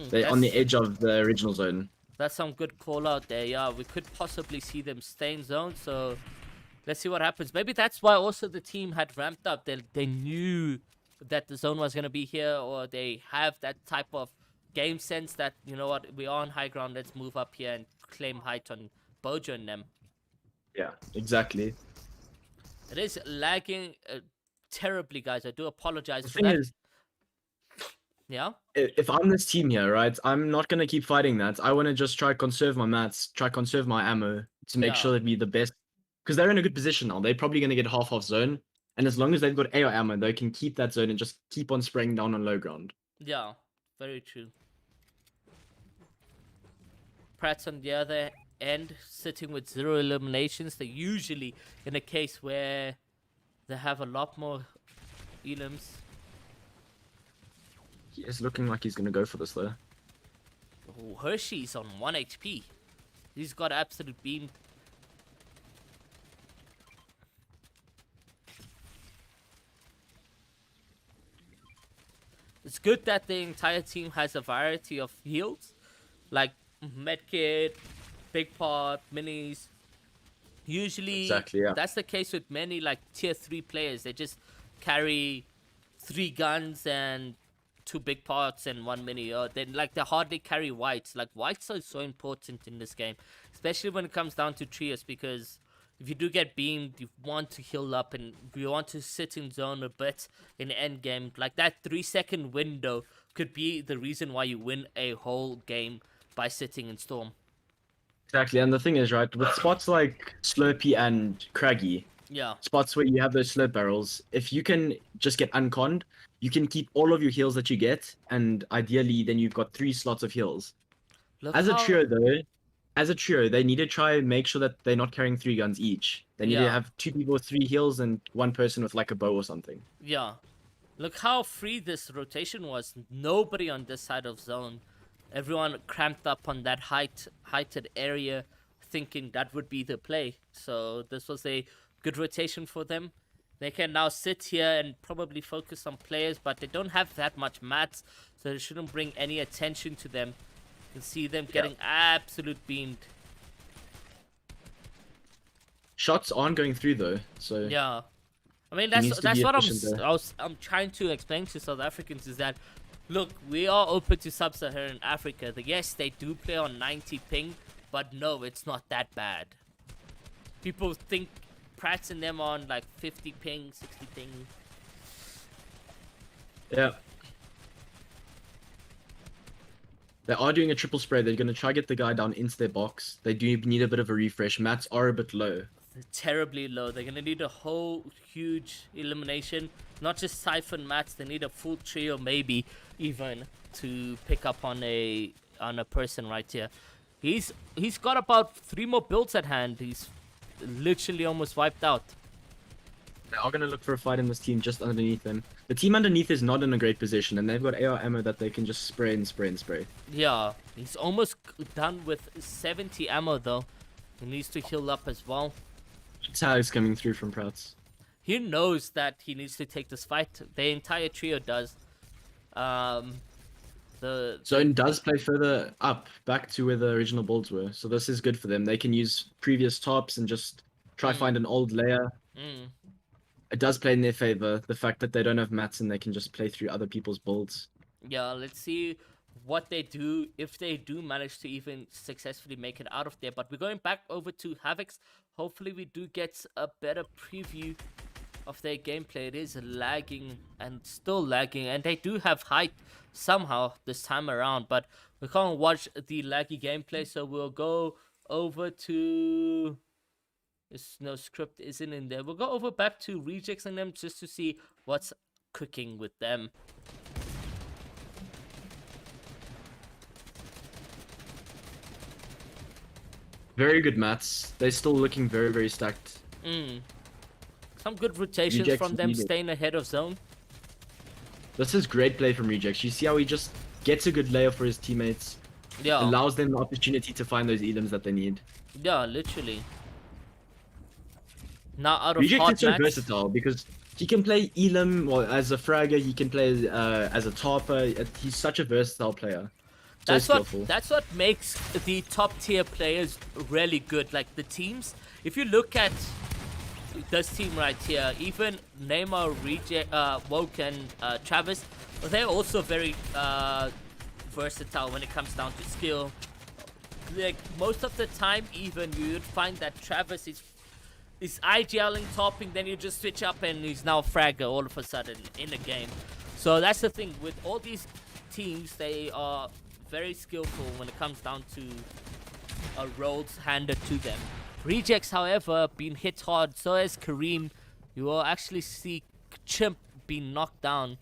They're on the edge of the original zone. That's some good call out there. Yeah, we could possibly see them stay in zone. So let's see what happens. Maybe that's why also the team had ramped up. They knew that the zone was going to be here, or they have that type of game sense that, you know what, we are on high ground. Let's move up here and claim height on Bojo and them. Yeah, exactly. It is lagging terribly, guys. I do apologize The for thing that. is, Yeah? if I'm this team here, right, I'm not gonna keep fighting that. I want to just try conserve my mats, try conserve my ammo to make Yeah. sure that we the best. Because they're in a good position now. They're probably gonna get half zone, and as long as they've got AR ammo, they can keep that zone and just keep on spraying down on low ground. Yeah, very true. Pratt's on the other end, sitting with 0 eliminations. They're usually in a case where they have a lot more elims. He is looking like he's gonna go for this though. Oh, Hershey's on 1 HP. He's got absolute beam. It's good that the entire team has a variety of heals, like medkit, big pot, minis. Usually, Exactly, yeah. that's the case with many like tier 3 players. They just carry 3 guns and 2 big pots and 1 mini. Or they hardly carry whites. Like whites are so important in this game, especially when it comes down to trios, because if you do get beamed, you want to heal up and you want to sit in zone a bit in end game. Like that 3-second window could be the reason why you win a whole game by sitting in storm. Exactly, and the thing is, right, with spots like Slurpee and Craggy, Yeah. spots where you have those slurp barrels, if you can just get unconned, you can keep all of your heals that you get, and ideally, then you've got 3 slots of heals. Look As a how. trio, though, they need to try and make sure that they're not carrying 3 guns each. They need to Yeah. have 2 people with 3 heals and 1 person with like a bow or something. Yeah. Look how free this rotation was. Nobody on this side of zone. Everyone cramped up on that heighted area, thinking that would be the play. So this was a good rotation for them. They can now sit here and probably focus on players, but they don't have that much mats, so it shouldn't bring any attention to them. You can see them getting absolute beamed. Shots aren't going through though, so Yeah. I mean, needs to that's be what efficient there. I'm trying to explain to South Africans is that, look, we are open to sub-Saharan Africa. Yes, they do play on 90 ping, but no, it's not that bad. People think Pratt's and them on like 50 ping, 60 ping. yeah. They are doing a triple spray. They're going to try get the guy down into their box. They do need a bit of a refresh. Mats are a bit low. They're terribly low. They're gonna need a whole huge elimination. Not just siphon mats. They need a full trio, maybe even, to pick up on a person right here. He's got about 3 more builds at hand. He's literally almost wiped out. They are going to look for a fight in this team just underneath them. The team underneath is not in a great position, and they've got AR ammo that they can just spray and spray and spray. Yeah, he's almost done with 70 ammo though. He needs to heal up as well. Tags coming through from Prouts. He knows that he needs to take this fight. The entire trio does. Zone does play further up, back to where the original builds were. So this is good for them. They can use previous tops and just try find an old layer. It does play in their favor, the fact that they don't have mats and they can just play through other people's builds. Yeah, let's see what they do, if they do manage to even successfully make it out of there. But we're going back over to Havoc's. Hopefully we do get a better preview of their gameplay. It is lagging and still lagging, and they do have height somehow this time around, but we can't watch the laggy gameplay, so we'll go over to... There's no script isn't in there. We'll go over back to Rejects and them just to see what's cooking with them. Very good mats. They're still looking very, very stacked. Some good rotations Rejects from them need it. staying ahead of zone. This is great play from Rejects. You see how he just gets a good layer for his teammates. Yeah, Allows them the opportunity to find those elims that they need. yeah, literally. Now out of Rejects hot is so mats, versatile because he can play elim or as a fragger. He can play as a topper. He's such a versatile player. So skillful. that's what makes the top tier players really good. Like the teams, if you look at this team right here, even Neymar, Woke, and Travis, they're also very versatile when it comes down to skill. Like most of the time, even you would find that Travis is IGLing topping, then you just switch up and he's now fragger all of a sudden in the game. So that's the thing with all these teams, they are very skillful when it comes down to roles handed to them. Rejects, however, been hit hard. So as Kareem, you will actually see Chimp being knocked down.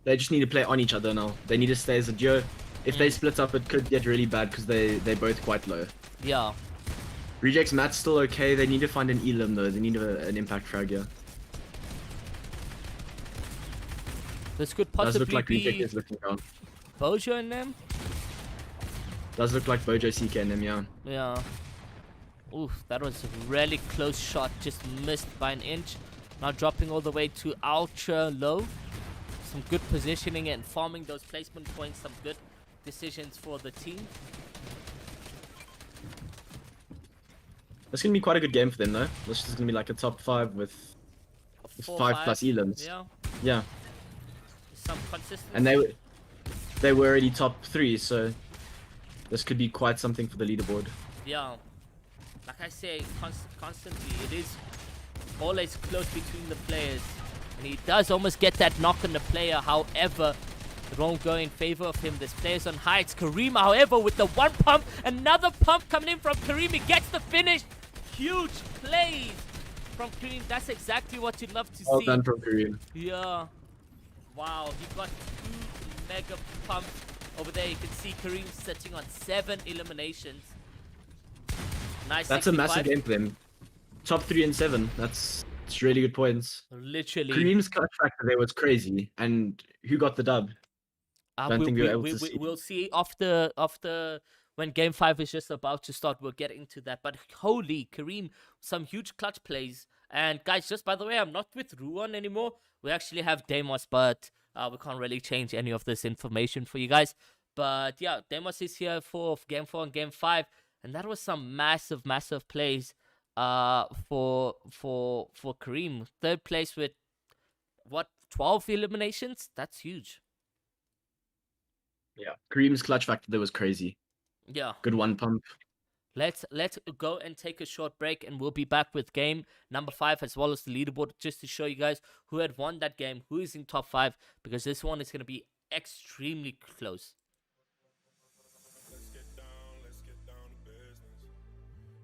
They just need to play on each other now. They need to stay as a duo. If they split up, it could get really bad because they're both quite low. Yeah. Rejects mat's still okay. They need to find an elim though. They need an impact frag here. This could Does look possibly like Reject be is looking down. Bojo in them. Does look like Bojo CK in them, yeah. Yeah. Oof, that was a really close shot. Just missed by an inch. Now dropping all the way to ultra low. Some good positioning and farming those placement points. Some good decisions for the team. That's gonna be quite a good game for them though. This is gonna be like a top 5 with 5 plus elims. Yeah. Yeah. Some consistency. And they were already top 3, so this could be quite something for the leaderboard. Yeah. Like I say, constantly, it is always close between the players. And he does almost get that knock on the player. However, It won't go in favor of him. There's players on high. It's Kareem, however, with the one pump. Another pump coming in from Kareem. He gets the finish. Huge plays from Kareem. That's exactly what you'd love to Well see. done from Kareem. Yeah. Wow, he got 2 mega pumps over there. You can see Kareem sitting on 7 eliminations. Nice. That's a 65. massive game for them. Top 3 and 7. It's really good points. Literally. Kareem's clutch factor there was crazy. And who got the dub? Don't think we were able to see. We'll see after when game 5 is just about to start. We'll get into that. But holy Kareem, some huge clutch plays. And guys, just by the way, I'm not with Ruan anymore. We actually have Deimos, but we can't really change any of this information for you guys. But yeah, Deimos is here for game 4 and game 5, and that was some massive plays for Kareem. 3rd place with what, 12 eliminations? That's huge. Yeah. Kareem's clutch factor there was crazy. Yeah. Good one pump. Let's go and take a short break, and we'll be back with game number 5 as well as the leaderboard, just to show you guys who had won that game, who is in top 5, because this one is going to be extremely close. Let's get down to business.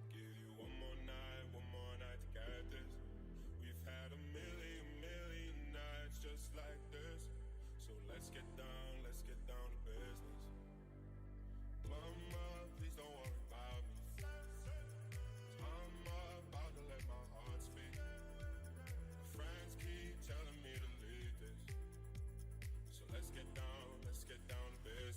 Give you one more night to get this. We've had a million nights just like this. So let's get down to business. Mama, please don't worry about me. I'm about to let my heart speak. My friends keep telling me to leave this. So let's get down to business.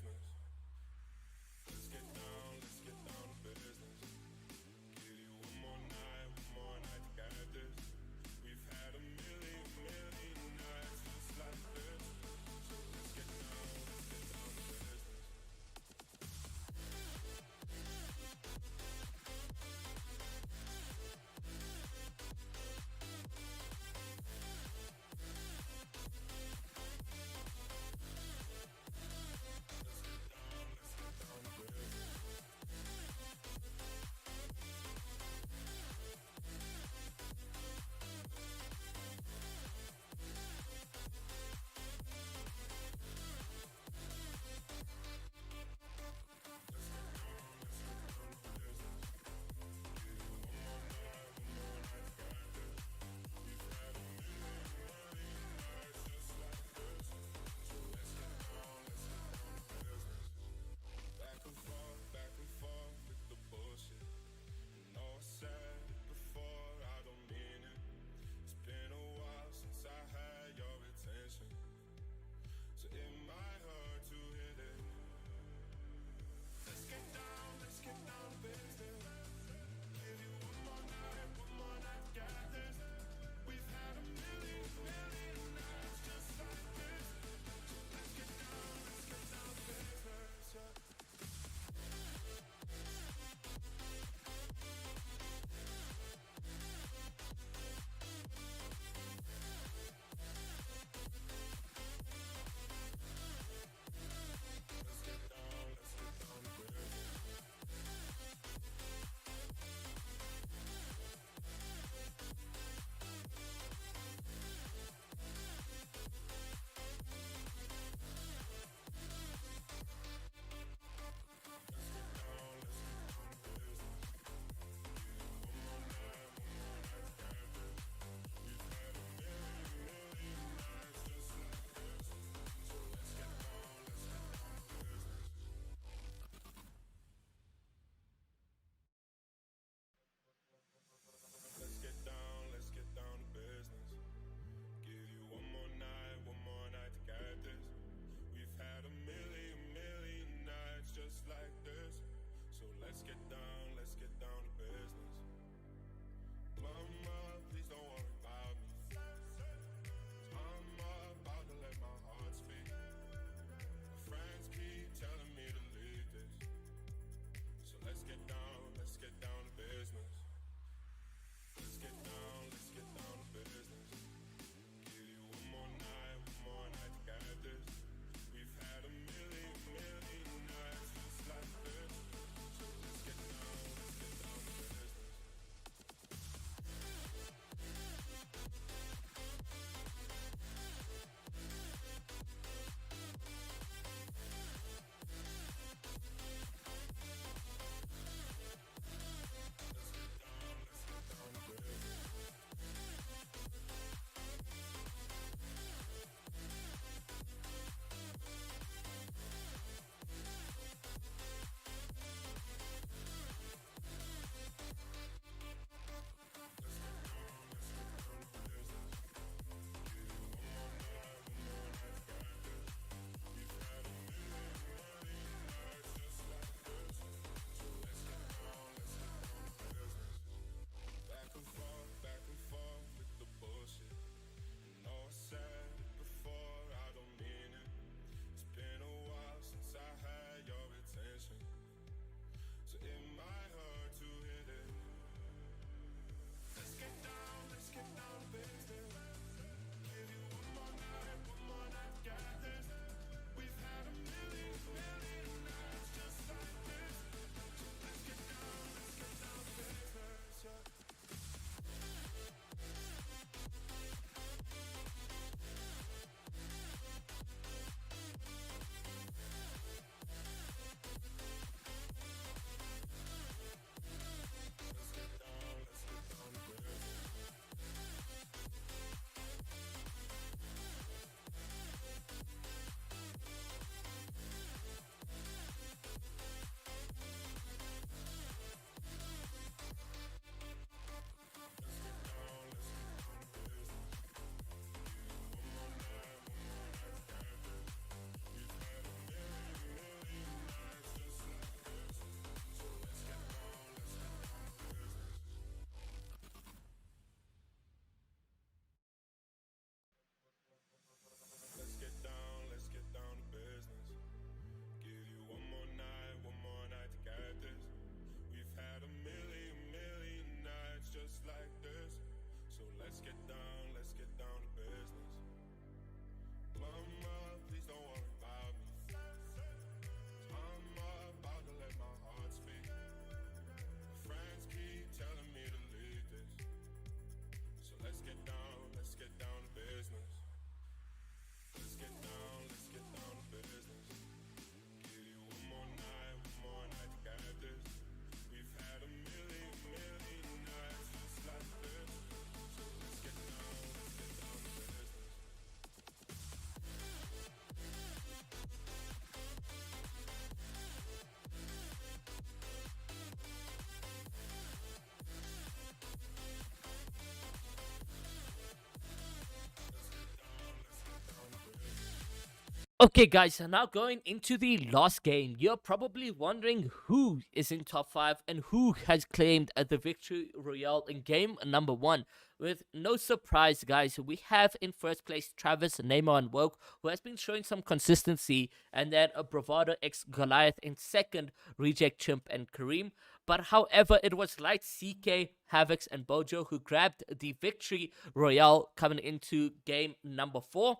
Okay, guys, so now going into the last game, you're probably wondering who is in top 5 and who has claimed the victory royale in game number 1. With no surprise, guys, we have in first place Travis, Neymar, and Woke, who has been showing some consistency, and then a Bravado X Goliath in second, Reject Chimp and Kareem. But however, it was Light, CK, Havox, and Bojo who grabbed the victory royale coming into game number 4.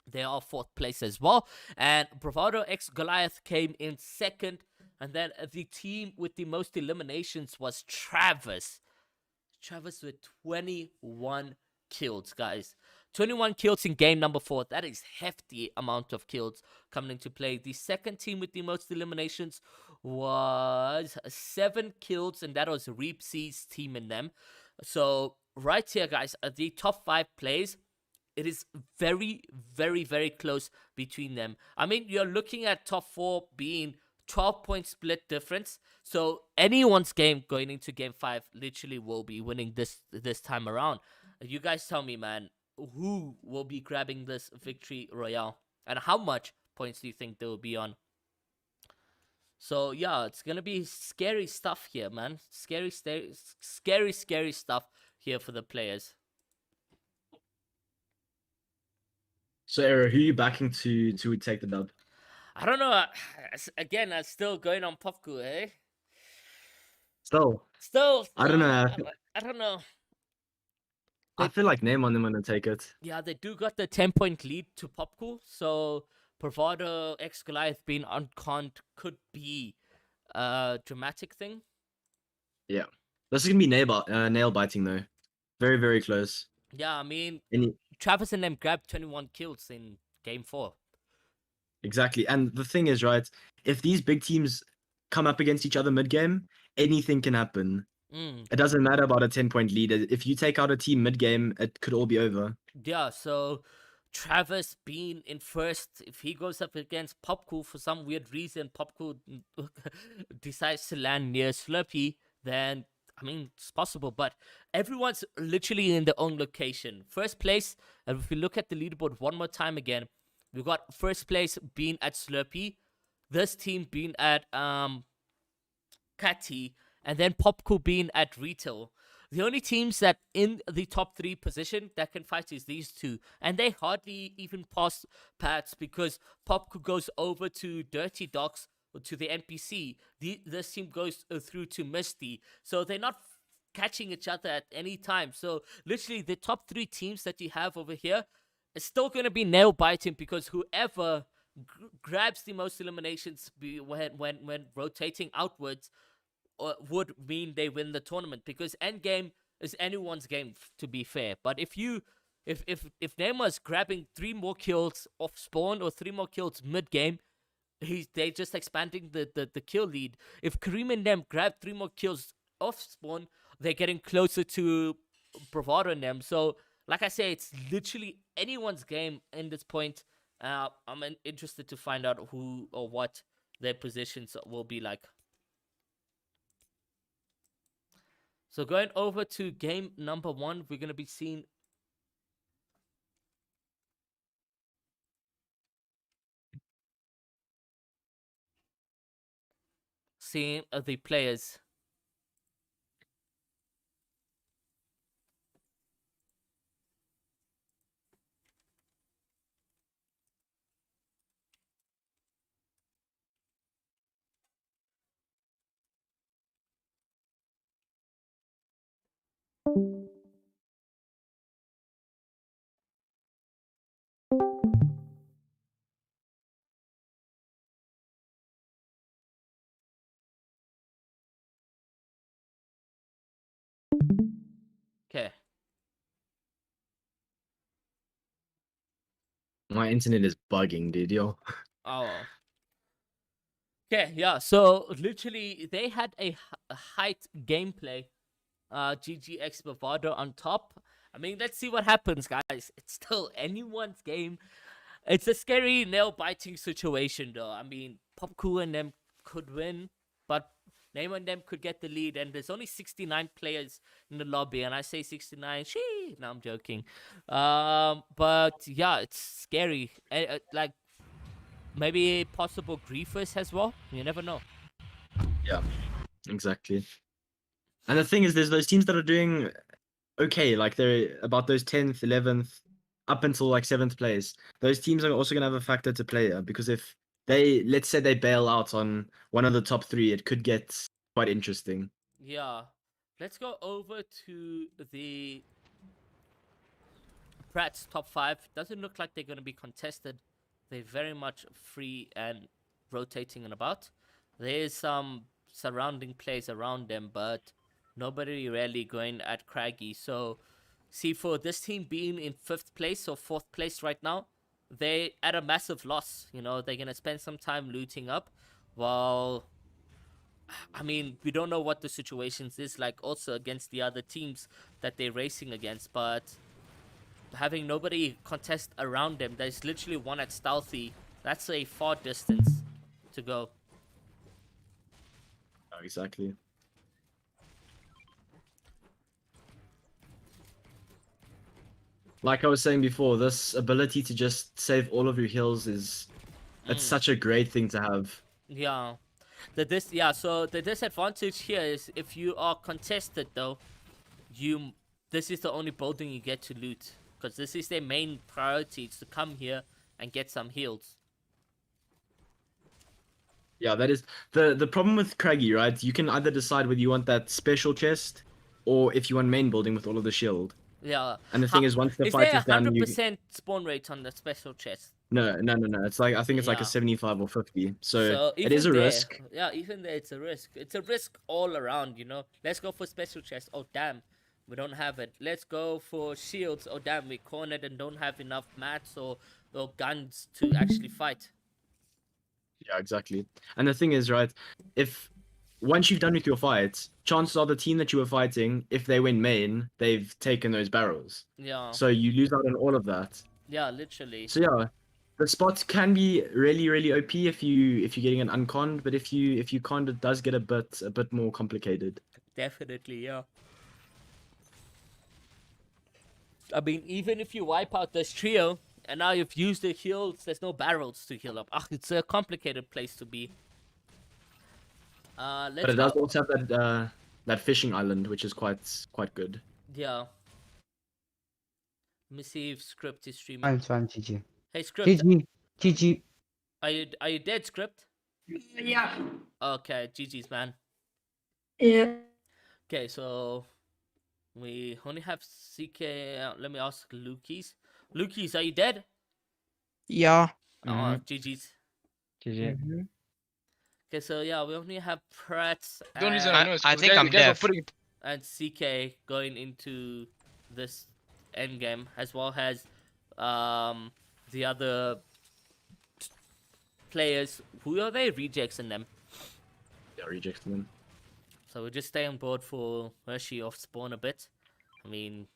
They are fourth place as well. And Bravado X Goliath came in second. And then the team with the most eliminations was Travis. Travis with 21 kills, guys. 21 kills in game number 4. That is hefty amount of kills coming into play. The second team with the most eliminations was 7 kills, and that was Reap C's team in them. So right here, guys, the top 5 plays. It is very, very, very close between them. I mean, you're looking at top 4 being 12-point split difference. So anyone's game going into game 5 literally will be winning this time around. You guys tell me, man, who will be grabbing this victory royale? And how much points do you think they will be on? So yeah, it's going to be scary stuff here, man. Scary stuff here for the players. So, Era, who are you backing to take the dub? I don't know. Again, I'm still going on Popku, eh? Still, I don't know. I don't know. I feel like Neymar them gonna take it. Yeah, they do got the 10-point lead to Popku, so Bravado X Goliath being unconned could be a dramatic thing. Yeah, this is gonna be nail biting though. Very, very close. Yeah, I mean, Travis and them grabbed 21 kills in game 4. Exactly, and the thing is, right, if these big teams come up against each other mid-game, anything can happen. It doesn't matter about a 10-point lead. If you take out a team mid-game, it could all be over. Yeah, so Travis being in first, if he goes up against Popku for some weird reason, Popku decides to land near Slurpee, then I mean, it's possible, but everyone's literally in their own location. First place, and if we look at the leaderboard one more time again, we've got first place being at Slurpee, this team being at Catty, and then Popco being at Retail. The only teams that in the top 3 position that can fight is these two, and they hardly even pass Pats because Popco goes over to Dirty Docs to the NPC. This team goes through to Misty, so they're not catching each other at any time. So literally the top 3 teams that you have over here is still going to be nail biting because whoever grabs the most eliminations when rotating outwards would mean they win the tournament, because Endgame is anyone's game, to be fair. But if Neymar's grabbing 3 more kills off spawn or 3 more kills mid game, they're just expanding the kill lead. If Kareem and them grab 3 more kills off spawn, they're getting closer to Bravado and them. So like I say, it's literally anyone's game in this point. I'm interested to find out who or what their positions will be like. So going over to game number 1, we're going to be seeing the players. Okay. My internet is bugging, dude. Yo. Oh. Okay, yeah. So literally, they had a height gameplay. GGX Bravado on top. I mean, let's see what happens, guys. It's still anyone's game. It's a scary nail-biting situation, though. I mean, Popcool and them could win, but Neymar and them could get the lead, and there's only 69 players in the lobby, and I say 69, no, I'm joking. But yeah, it's scary. Like, maybe possible griefers as well. You never know. Yeah, exactly. And the thing is, there's those teams that are doing okay, like they're about those 10th, 11th, up until like 7th place. Those teams are also gonna have a factor to play here, because if they, let's say they bail out on one of the top 3, it could get quite interesting. Yeah. Let's go over to the Pratt's top 5. Doesn't look like they're going to be contested. They're very much free and rotating and about. There's some surrounding plays around them, but nobody really going at Craggy. So, see, for this team being in 5th place or 4th place right now, they at a massive loss. You know, they're going to spend some time looting up, while I mean, we don't know what the situations is like also against the other teams that they're racing against, but having nobody contest around them, there's literally one at Stealthy. That's a far distance to go. Oh, exactly. Like I was saying before, this ability to just save all of your heals is, it's such a great thing to have. Yeah. So the disadvantage here is if you are contested though, this is the only building you get to loot, because this is their main priority, is to come here and get some heals. Yeah, that is the problem with Craggy, right? You can either decide whether you want that special chest or if you want main building with all of the shield. Yeah. And the thing is, once the Is fight there is done, you 100% spawn rate on the special chest? no. It's like, I think it's like Yeah. a 75 or 50. So it even is a there, risk. Yeah, even there, it's a risk. It's a risk all around, you know. Let's go for special chest. Oh damn, we don't have it. Let's go for shields. Oh damn, we cornered and don't have enough mats or guns to actually fight. Yeah, exactly. And the thing is, right, if once you've done with your fights, chances are the team that you were fighting, if they win main, they've taken those barrels. Yeah. So you lose out on all of that. Yeah, literally. So yeah, the spots can be really, really OP if you're getting an unconned, but if you conned, it does get a bit more complicated. Definitely, yeah. I mean, even if you wipe out this trio, and now you've used the heals, there's no barrels to heal up. It's a complicated place to be. Let's But it does go. also have that fishing island, which is quite good. Yeah. Let me see if Script is streaming. I'm fine, GG. Hey, Script. GG. GG. Are you dead, Script? Yeah. Okay, GG's, man. Yeah. Okay, so we only have CK. Let me ask Lukies. Lukies, are you dead? Yeah. Oh, GG's. GG. Okay, so yeah, we only have Pratt The only reason I know is I 'cause think the I'm guys were deaf. putting and CK going into this endgame, as well as the other players. Who are they? Rejects in them. Yeah, rejecting them. So we'll just stay on board for Hershey off spawn a bit. I mean,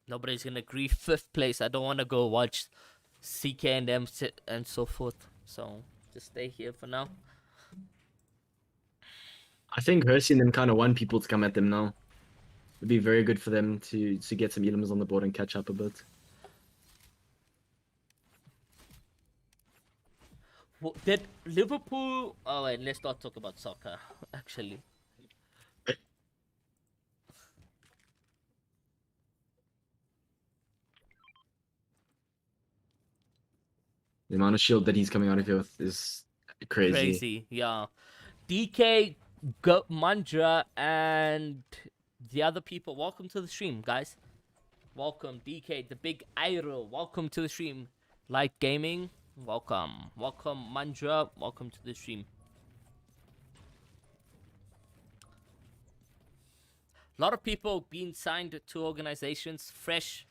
nobody's gonna agree 5th place. I don't want to go watch CK and them sit and so forth. So just stay here for now. I think Hersey and them kind of want people to come at them now. It'd be very good for them to get some elims on the board and catch up a bit. Did Liverpool? Oh wait, let's not talk about soccer. Actually, The amount of shield that he's coming out of here with is crazy. crazy. Yeah, DK, Mandra, and the other people. Welcome to the stream, guys. Welcome, DK, the big Airo. Welcome to the stream. Light Gaming. Welcome. Welcome, Mandra. Welcome to the stream. A lot of people being signed to organizations. Fresh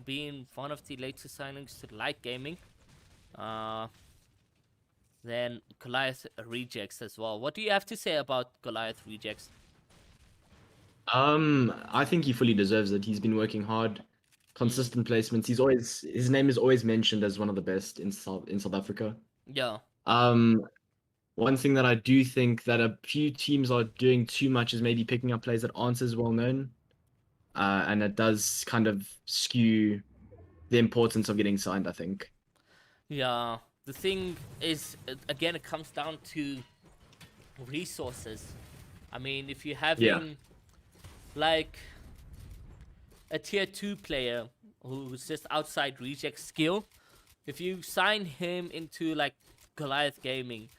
being one of the latest signings to Light Gaming. Then Goliath rejects as well. What do you have to say about Goliath rejects? I think he fully deserves it. He's been working hard, consistent placements. His name is always mentioned as one of the best in South Africa. Yeah. One thing that I do think that a few teams are doing too much is maybe picking up players that aren't as well known, and it does kind of skew the importance of getting signed, I think. Yeah. the thing is, again, it comes down to resources. I mean, if you're having like a tier 2 player who's just outside reject skill, if you sign him into like Goliath Gaming,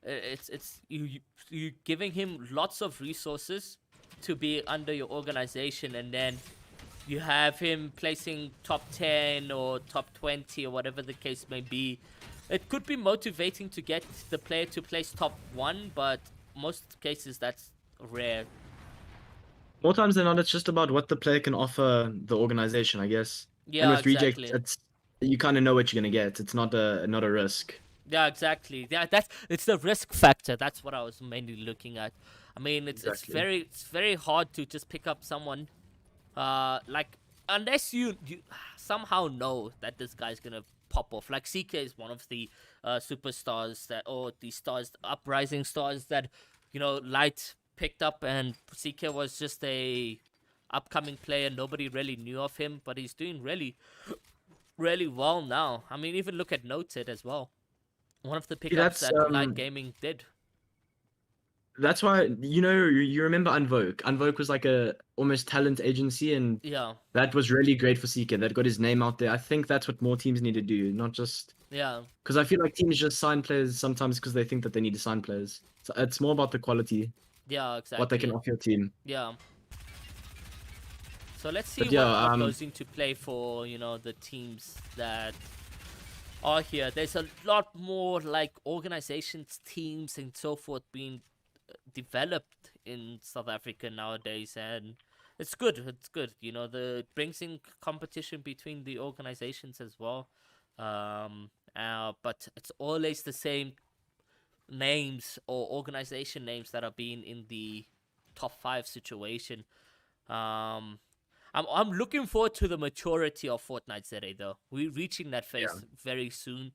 it's you giving him lots of resources to be under your organization, and then you have him placing top 10 or top 20 or whatever the case may be. It could be motivating to get the player to place top 1, but most cases that's rare. More times than not, it's just about what the player can offer the organization, I guess. And Yeah, with reject, exactly. it's you kind of know what you're gonna get. It's not a risk. Yeah, exactly. Yeah, it's the risk factor. That's what I was mainly looking at. I mean, it's Exactly. it's very hard to just pick up someone, like unless you somehow know that this guy's gonna pop off. Like CK is one of the superstars that, or the stars, uprising stars that, Light picked up, and CK was just a upcoming player. Nobody really knew of him, but he's doing really, really well now. I mean, even look at Noted as well. One of the See, pickups that Light Gaming did. that's why you remember Unvoke. Unvoke was like a almost talent agency, and Yeah, that was really great for CK. That got his name out there. I think that's what more teams need to do, not just yeah, because I feel like teams just sign players sometimes because they think that they need to sign players. So it's more about the quality, yeah, what they can exactly. offer your team. Yeah. So let's see But yeah, what goes into play for, the teams that are here. There's a lot more like organizations, teams, and so forth being developed in South Africa nowadays, and it's good. It's good. It brings in competition between the organizations as well. But it's always the same names or organization names that are being in the top 5 situation. Um, I'm looking forward to the maturity of Fortnite ZA though. We're reaching that phase very soon.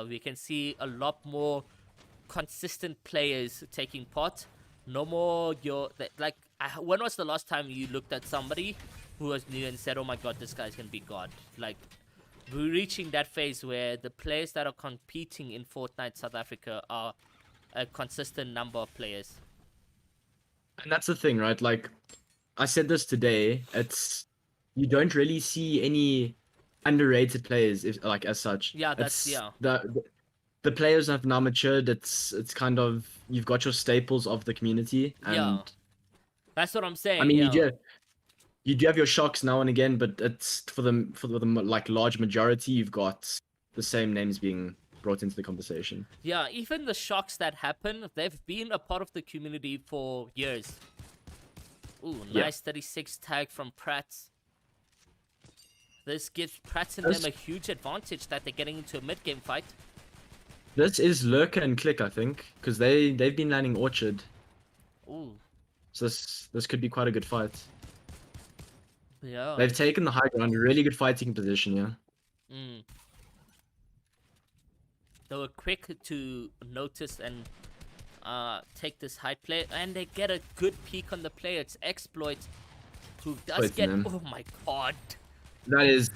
We can see a lot more consistent players taking part. No more when was the last time you looked at somebody who was new and said, "Oh my God, this guy's gonna be God"? Like, we're reaching that phase where the players that are competing in Fortnite South Africa are a consistent number of players. And that's the thing, right? Like I said this today, it's you don't really see any underrated players if like as such. Yeah, It's yeah. the players have now matured. It's kind of you've got your staples of the community, Yeah. and That's what I'm saying. I mean Yeah. you do have your shocks now and again, but it's for the like large majority you've got the same names being brought into the conversation. Yeah, even the shocks that happen, they've been a part of the community for years. Ooh, Yeah. nice 36 tag from Pratt. This gives Pratt and them a huge advantage that they're getting into a mid-game fight. This is Lurker and Click, I think, because they've been landing Orchard. Ooh, So this could be quite a good fight. yeah. They've taken the high ground, really good fighting position, yeah. Mm. They were quick to notice and take this high play, and they get a good peek on the player. It's Exploit, who does Exploiting get. them. Oh my God, That is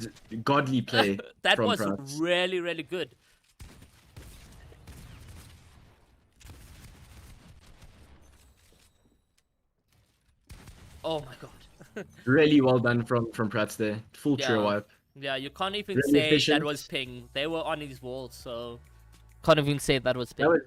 godly play. that from was Pratt. really, really good. Oh my God. Really well done from Pratt there. Full trio Yeah. wipe. Yeah, you can't even Really say that efficient. was ping. They were on his wall, so can't even say that was ping.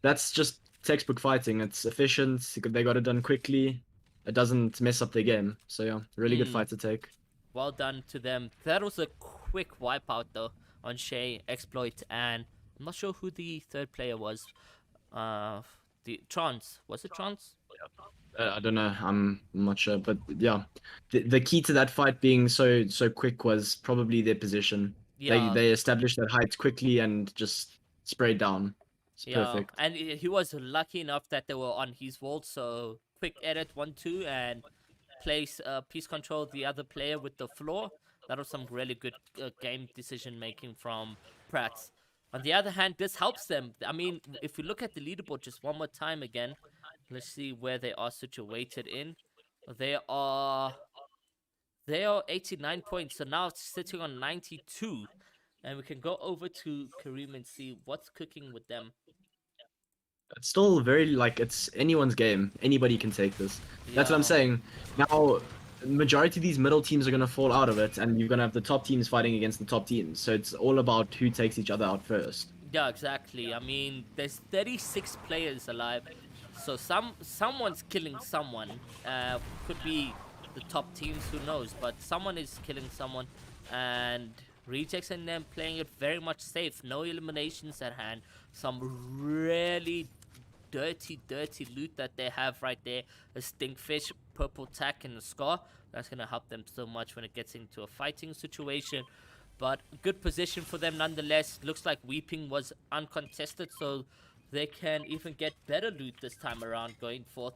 That's just textbook fighting. It's efficient. They got it done quickly. It doesn't mess up the game. So yeah, really good fight to take. Well done to them. That was a quick wipeout though on Shay, Exploit, and I'm not sure who the third player was. The Trance. Was it Trance? I don't know. I'm not sure, but yeah, the key to that fight being so quick was probably their position. Yeah. They established that height quickly and just sprayed down. It's perfect. And he was lucky enough that they were on his wall, so quick edit 1-2 and place piece control the other player with the floor. That was some really good game decision making from Pratt. On the other hand, this helps them. I mean, if we look at the leaderboard just one more time again, let's see where they are situated in. They are 89 points, so now sitting on 92. And we can go over to Kareem and see what's cooking with them. It's still very like it's anyone's game. Anybody can take this. That's what I'm Yeah. saying. Now, majority of these middle teams are gonna fall out of it, and you're gonna have the top teams fighting against the top teams. So it's all about who takes each other out first. Yeah, exactly. I mean, there's 36 players alive, so someone's killing someone. Could be the top teams, who knows? But someone is killing someone, and Rejects and them playing it very much safe. No eliminations at hand. Some really dirty loot that they have right there. A Stinkfish, Purple Tack, and a Scar. That's gonna help them so much when it gets into a fighting situation. But good position for them nonetheless. Looks like Weeping was uncontested, so they can even get better loot this time around going forth.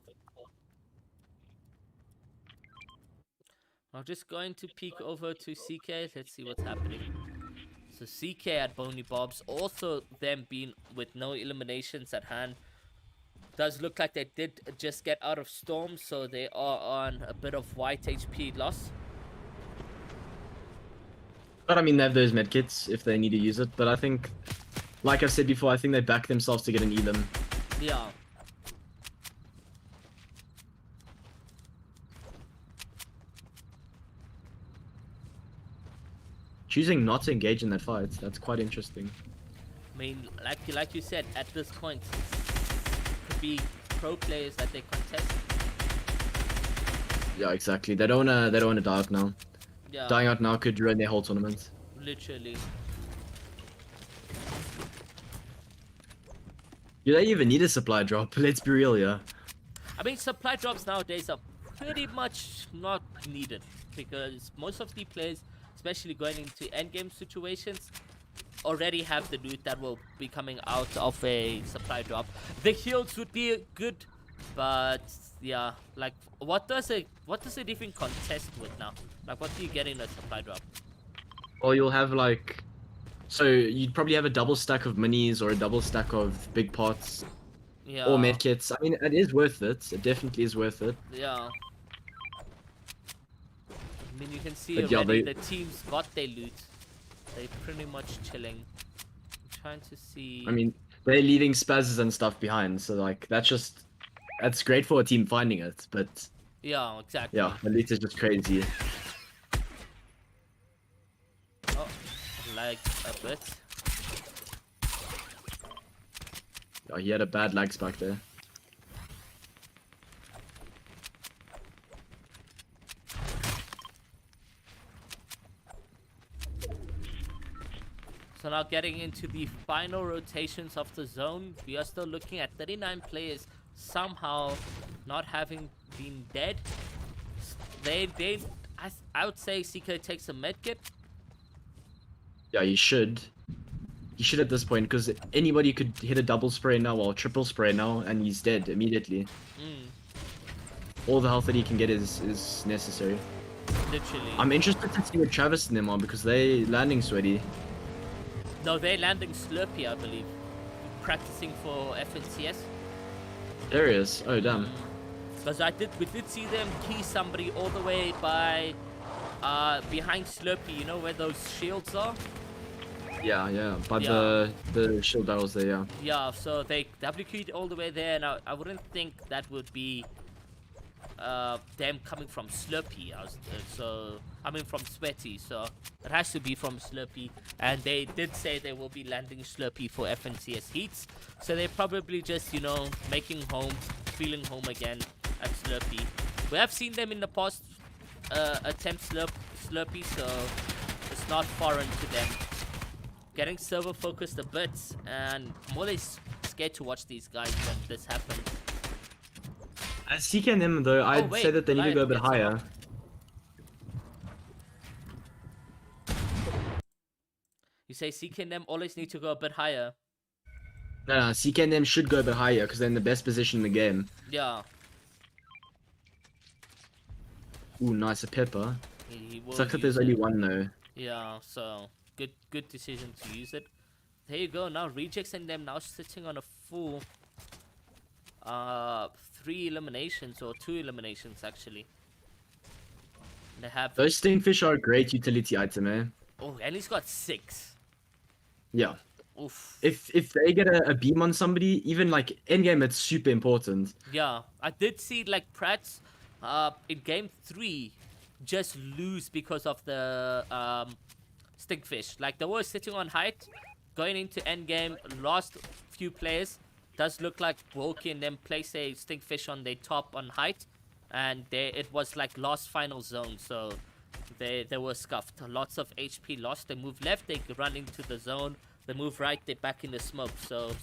I'm just going to peek over to CK. Let's see what's happening. So CK at Boney Bob's, also them being with no eliminations at hand. Does look like they did just get out of Storm, so they are on a bit of white HP loss. But I mean, they have those medkits if they need to use it. But I think, like I've said before, I think they back themselves to get an elim. Yeah. Choosing not to engage in that fight, that's quite interesting. I mean, like you said, at this point, could be pro players that they contest. Yeah, exactly. They don't wanna die out now. Yeah. Dying out now could ruin their whole tournament. Literally. Do they even need a supply drop? Let's be real, yeah. I mean, supply drops nowadays are pretty much not needed, because most of the players, especially going into endgame situations, already have the loot that will be coming out of a supply drop. The heals would be good, but yeah, like what does it even contest with now? Like, what do you get in a supply drop? Or you'll have like, so you'd probably have a double stack of minis or a double stack of big pots Yeah. or medkits. I mean, it is worth it. It definitely is worth it. Yeah. I mean, you can see But yeah, already they- the teams got their loot. They're pretty much chilling. I'm trying to see. I mean, they're leaving spazzes and stuff behind, so like that's great for a team finding it. But Yeah, exactly. yeah, the loot is just crazy. Oh, like a bit. Oh, he had a bad lag spike there. So now getting into the final rotations of the zone, we are still looking at 39 players somehow not having been dead. I would say CK takes a medkit. Yeah, he should. He should at this point, because anybody could hit a double spray now or triple spray now, and he's dead immediately. All the health that he can get is necessary. Literally. I'm interested to see what Travis and them are, because they landing sweaty. No, they're landing Slurpee, I believe. Practicing for FNCS. There he is. Oh, damn. Because we did see them key somebody all the way by, behind Slurpee. You know where those shields are? Yeah. By Yeah. the shield barrels there, yeah. Yeah, so they WQ'd all the way there, and I wouldn't think that would be them coming from Slurpee. I mean from Sweaty, so it has to be from Slurpee. And they did say they will be landing Slurpee for FNCS heats, so they're probably just, you know, making home, feeling home again at Slurpee. We have seen them in the past attempt Slurpee, so it's not foreign to them. Getting server focused a bit, and I'm always scared to watch these guys when this happens. As CK and them, though, I'd wait, say that they need to go a bit Ryan, higher. You say CK and them always need to go a bit higher. No, CK and them should go a bit higher, because they're in the best position in the game. Yeah. Ooh, nice, a pepper. He will Sucks that use there's only it. one, though. Yeah, so good decision to use it. There you go. Now Rejects and them now sitting on a full 3 eliminations, or 2 eliminations actually. They have Those Stinkfish are a great utility item, eh? oh, and he's got 6. Yeah. Oof. If they get a beam on somebody, even like endgame, it's super important. Yeah, I did see like Prats in game 3 just lose because of the stinkfish. Like they were sitting on height, going into endgame, lost few players. Does look like Wilkie and them place a stinkfish on their top on height, and it was like last final zone, so they were scuffed. Lots of HP lost. They move left, they run into the zone. They move right, they're back in the smoke. So,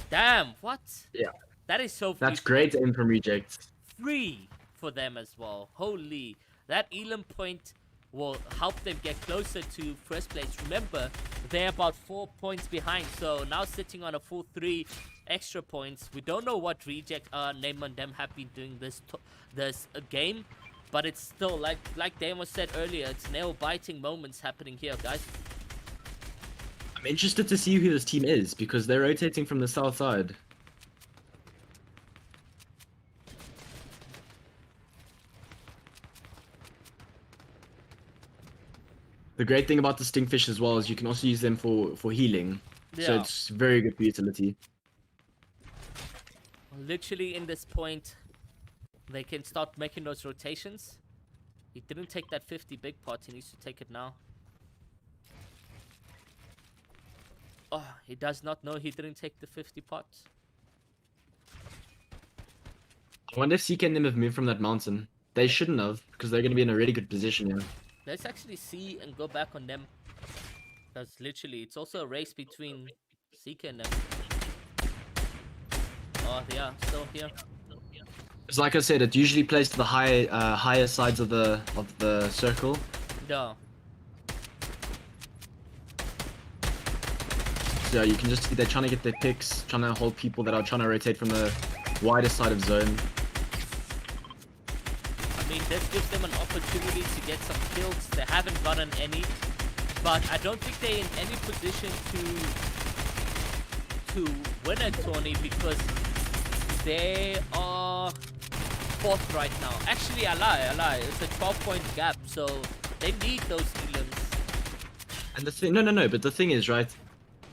damn, what? Yeah. That is so. That's great aim from rejects. Free for them as well. Holy, that Elam point will help them get closer to first place. Remember, they're about 4 points behind, so now sitting on a full 3 extra points. We don't know what reject name on them have been doing this game, but it's still like Damo said earlier, it's nail biting moments happening here, guys. I'm interested to see who this team is because they're rotating from the south side. The great thing about the stinkfish as well is you can also use them for healing. Yeah. So it's very good for utility. Literally in this point, they can start making those rotations. He didn't take that 50 big pot, he needs to take it now. Oh, he does not know he didn't take the 50 pot. I wonder if CK and them have moved from that mountain. They shouldn't have, because they're going to be in a really good position here. Let's actually see and go back on them. Because literally, it's also a race between CK and them. Oh, yeah, still here. Because like I said, it usually plays to the higher sides of the circle. Yeah. So you can just see they're trying to get their picks, trying to hold people that are trying to rotate from the wider side of zone. I mean, this gives them an opportunity to get some kills. They haven't gotten any, but I don't think they're in any position to win a tourney because they are 4th right now. Actually, I lie. It's a 12-point gap, so they need those elims. And the thing, no, but the thing is, right?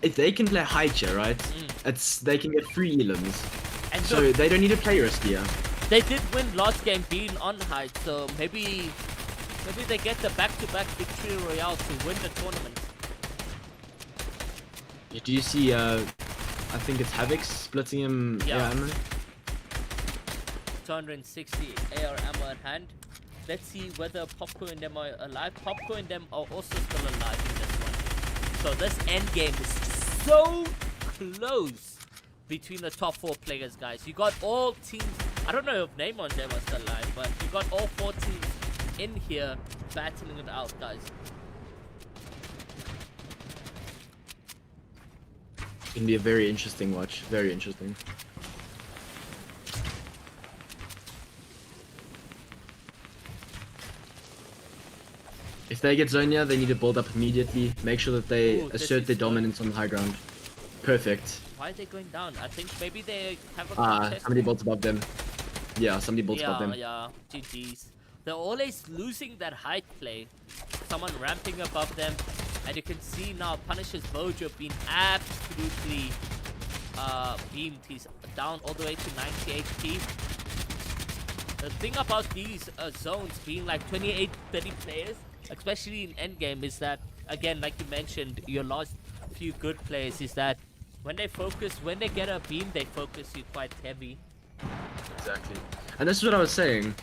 If they can play high tier, right? They can get free elims. And So look, they don't need to play riskier. they did win last game being on height, so maybe they get the back-to-back victory royale to win the tournament. Do you see? I think it's Havoc splitting him. Yeah. ammo. 260 AR ammo at hand. Let's see whether Popco and them are alive. Popco and them are also still alive in this one. So this endgame is so close between the top 4 players, guys. You got all teams. I don't know if Neymar and them are still alive, but you got all 4 teams in here battling it out, guys. It's gonna be a very interesting watch. Very interesting. If they get Zonia, they need to build up immediately. Make sure that they Ooh, this assert is their good. dominance on the high ground. Perfect. Why are they going down? I think maybe they have a contest. Somebody built above them. Yeah, somebody built above them. Yeah, GG's. They're always losing that height play. Someone ramping above them. And you can see now Punisher's Bojo being absolutely beamed. He's down all the way to 90 HP. The thing about these zones being like 28, 30 players, especially in endgame, is that, again, like you mentioned, your last few good players, is that when they focus, when they get a beam, they focus you quite heavy. Exactly. And this is what I was saying.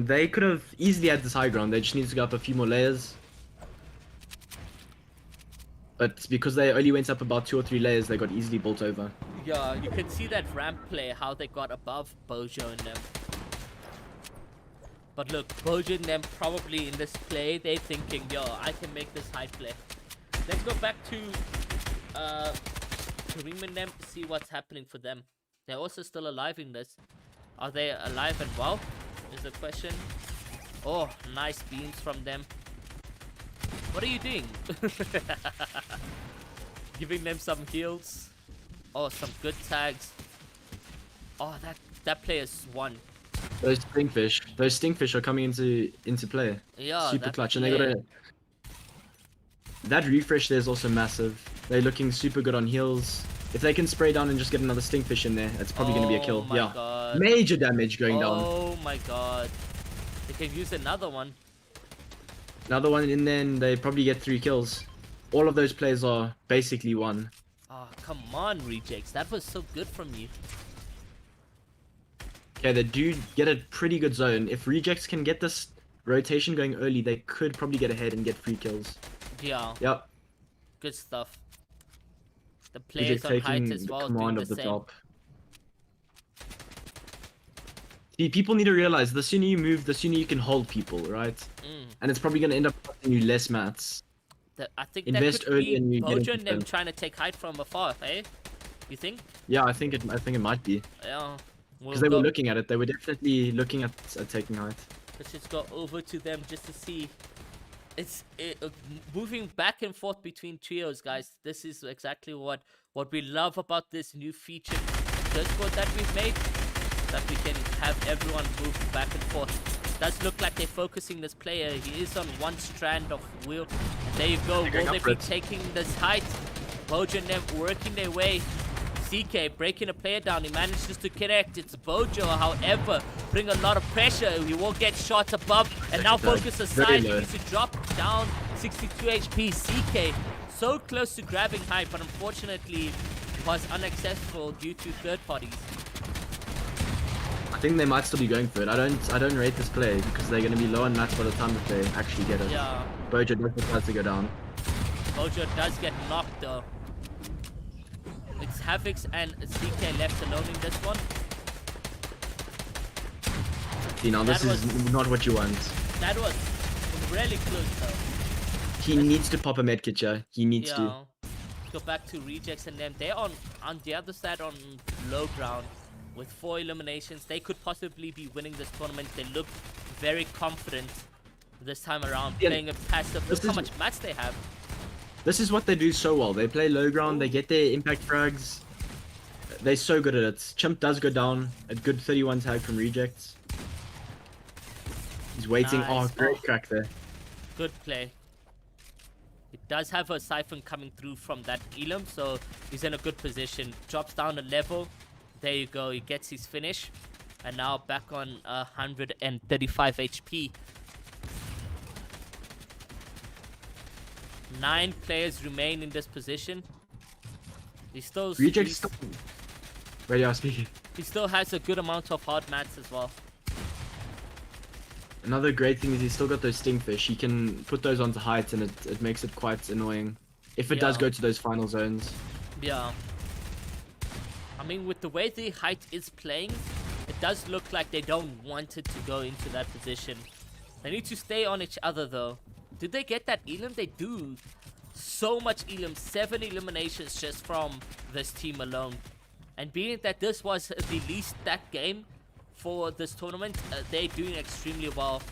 They could have easily had this high ground. They just need to go up a few more layers. But because they only went up about 2 or 3 layers, they got easily built over. Yeah, you can see that ramp play, how they got above Bojo and them. But look, Bojo and them probably in this play, they're thinking, yo, I can make this high play. Let's go back to Kareem and them, see what's happening for them. They're also still alive in this. Are they alive and well? Is the question. Oh, nice beams from them. What are you doing? Giving them some heals. Oh, some good tags. Oh, that player's won. Those stinkfish are coming into play. Yeah, Super that clutch, and they got play. a. That refresh there is also massive. They're looking super good on heals. If they can spray down and just get another Stinkfish in there, it's probably going to be a kill. My Yeah. God. Major damage going down. Oh my God. They can use another one. Another one in there, and they probably get 3 kills. All of those players are basically one. Oh, come on, Rejects. That was so good from you. Okay, they do get a pretty good zone. If Rejects can get this rotation going early, they could probably get ahead and get 3 kills. Yeah. Yep. Good stuff. The players on height as well doing the same. Top. See, people need to realize the sooner you move, the sooner you can hold people, right? And it's probably going to end up costing you less mats. I think Invest that could early be and you get Bojo into and them them. trying to take height from afar, eh? You think? Yeah, I think it might be. Yeah. Because they were looking at it. They were definitely looking at taking height. Let's just go over to them just to see. It's moving back and forth between trios, guys. This is exactly what we love about this new feature Discord that we've made. That we can have everyone move back and forth. It does look like they're focusing this player. He is on one strand of wheel. And there you go. Will they be taking this height? Bojo and them working their way. CK breaking a player down. He manages to connect. It's Bojo, however, bring a lot of pressure. He will get shots above. And now focus aside. He needs to drop down 62 HP. CK so close to grabbing height, but unfortunately was unsuccessful due to third parties. I think they might still be going for it. I don't rate this play because they're going to be low on mats by the time that they actually get it. Yeah. Bojo does decide to go down. Bojo does get knocked though. It's Havix and CK left alone in this one. See, now this is not what you want. That was really close though. He needs to pop a medkit here. He needs to. Go back to Rejects and them. They're on the other side on low ground with 4 eliminations. They could possibly be winning this tournament. They look very confident this time around, playing a passive. Look how much mats they have. This is what they do so well. They play low ground. They get their impact frags. They're so good at it. Chimp does go down. A good 31 tag from Rejects. He's waiting. Nice. Oh, great crack there. Good play. It does have a siphon coming through from that Elam, so he's in a good position. Drops down a level. There you go. He gets his finish. And now back on 135 HP. 9 players remain in this position. He still... Rejects. Wait, yeah, speaking. He still has a good amount of hard mats as well. Another great thing is he's still got those Stinkfish. He can put those onto heights and it makes it quite annoying. If it does go to those final zones. Yeah. I mean, with the way the height is playing, it does look like they don't want it to go into that position. They need to stay on each other though. Did they get that Elam? They do. So much Elam. 7 eliminations just from this team alone. And being that this was the least stacked game for this tournament, they're doing extremely well.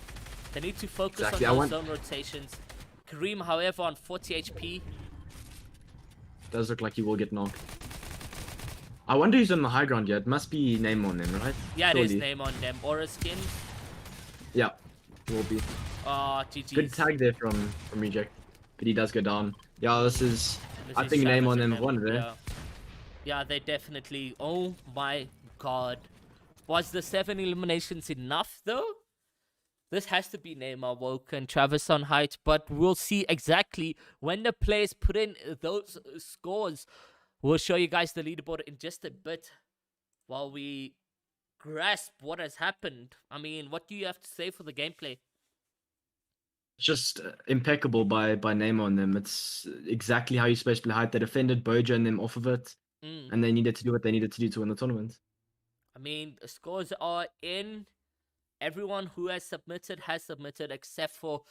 They need to focus on those zone rotations. Kareem, however, on 40 HP. Does look like he will get knocked. I wonder who's on the high ground yet. Must be name on them, right? Yeah, it is name on them. Aura skin. Yeah, will be. Oh, GG's. Good tag there from Reject. But he does go down. Yeah, this is... I think name on them won there. Yeah, they definitely... Oh my god. Was the 7 eliminations enough though? This has to be Neymar, Woke, and Travis on height, but we'll see exactly when the players put in those scores. We'll show you guys the leaderboard in just a bit while we grasp what has happened. I mean, what do you have to say for the gameplay? Just impeccable by name on them. It's exactly how you're supposed to play height. They defended Bojo and them off of it, and they needed to do what they needed to do to win the tournament. I mean, the scores are in. Everyone who has submitted except for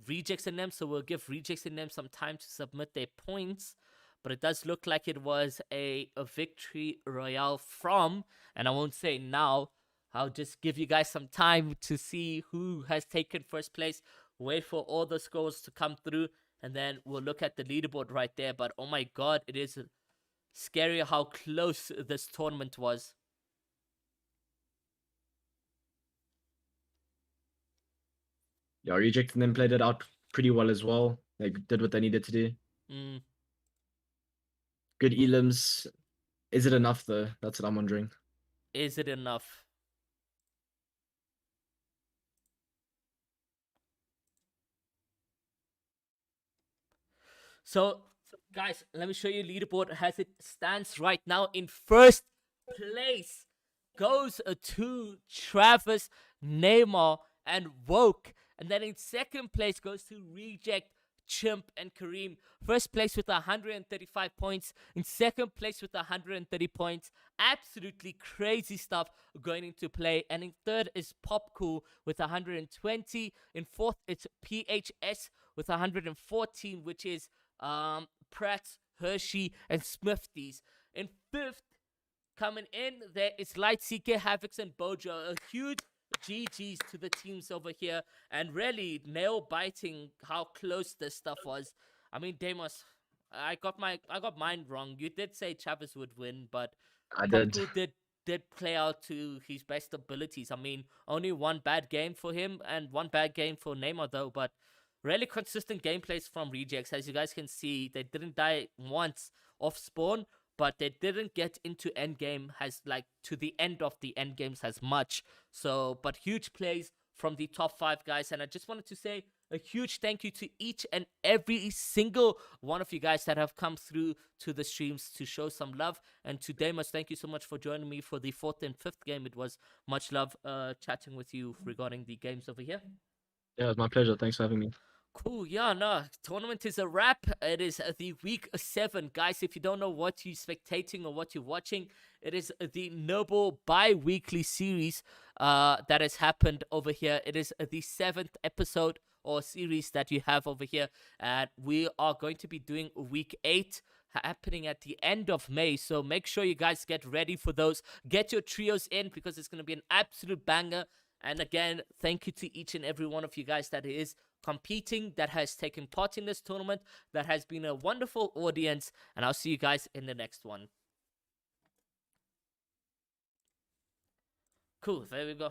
Rejects in them. So we'll give Rejects in them some time to submit their points. But it does look like it was a victory royale from, and I won't say now, I'll just give you guys some time to see who has taken first place. Wait for all the scores to come through, and then we'll look at the leaderboard right there. But oh my god, it is scary how close this tournament was. Yeah, Reject and them played it out pretty well as well. They did what they needed to do. good elims. Is it enough though? That's what I'm wondering. Is it enough? So, guys, let me show you leaderboard as it stands right now. In first place goes to Travis, Neymar, and Woke. And then in second place goes to Reject, Chimp, and Kareem. First place with 135 points. In second place with 130 points. Absolutely crazy stuff going into play. And in third is Popcool with 120. In fourth, it's PHS with 114, which is Pratt, Hershey, and Smithies. In fifth, coming in, there is Light CK, Havocs, and Bojo. A huge GG's to the teams over here, and really nail biting how close this stuff was. I mean, Deimos, I got mine wrong. You did say Chavez would win, but I did. Popcool did play out to his best abilities. I mean, only one bad game for him and one bad game for Neymar though, but really consistent gameplays from Rejects. As you guys can see, they didn't die once off spawn, but they didn't get into endgame to the end of the endgames as much. So, but huge plays from the top 5 guys. And I just wanted to say a huge thank you to each and every single one of you guys that have come through to the streams to show some love. And to Deimos, thank you so much for joining me for the 4th and 5th game. It was much love chatting with you regarding the games over here. Yeah, it was my pleasure. Thanks for having me. Cool, yeah, no, tournament is a wrap. It is the week 7. Guys, if you don't know what you're spectating or what you're watching, it is the Nibble bi-weekly series that has happened over here. It is the 7th episode or series that you have over here. And we are going to be doing week 8 happening at the end of May. So make sure you guys get ready for those. Get your trios in because it's going to be an absolute banger. And again, thank you to each and every one of you guys that is competing, that has taken part in this tournament, that has been a wonderful audience, and I'll see you guys in the next one. Cool, there we go.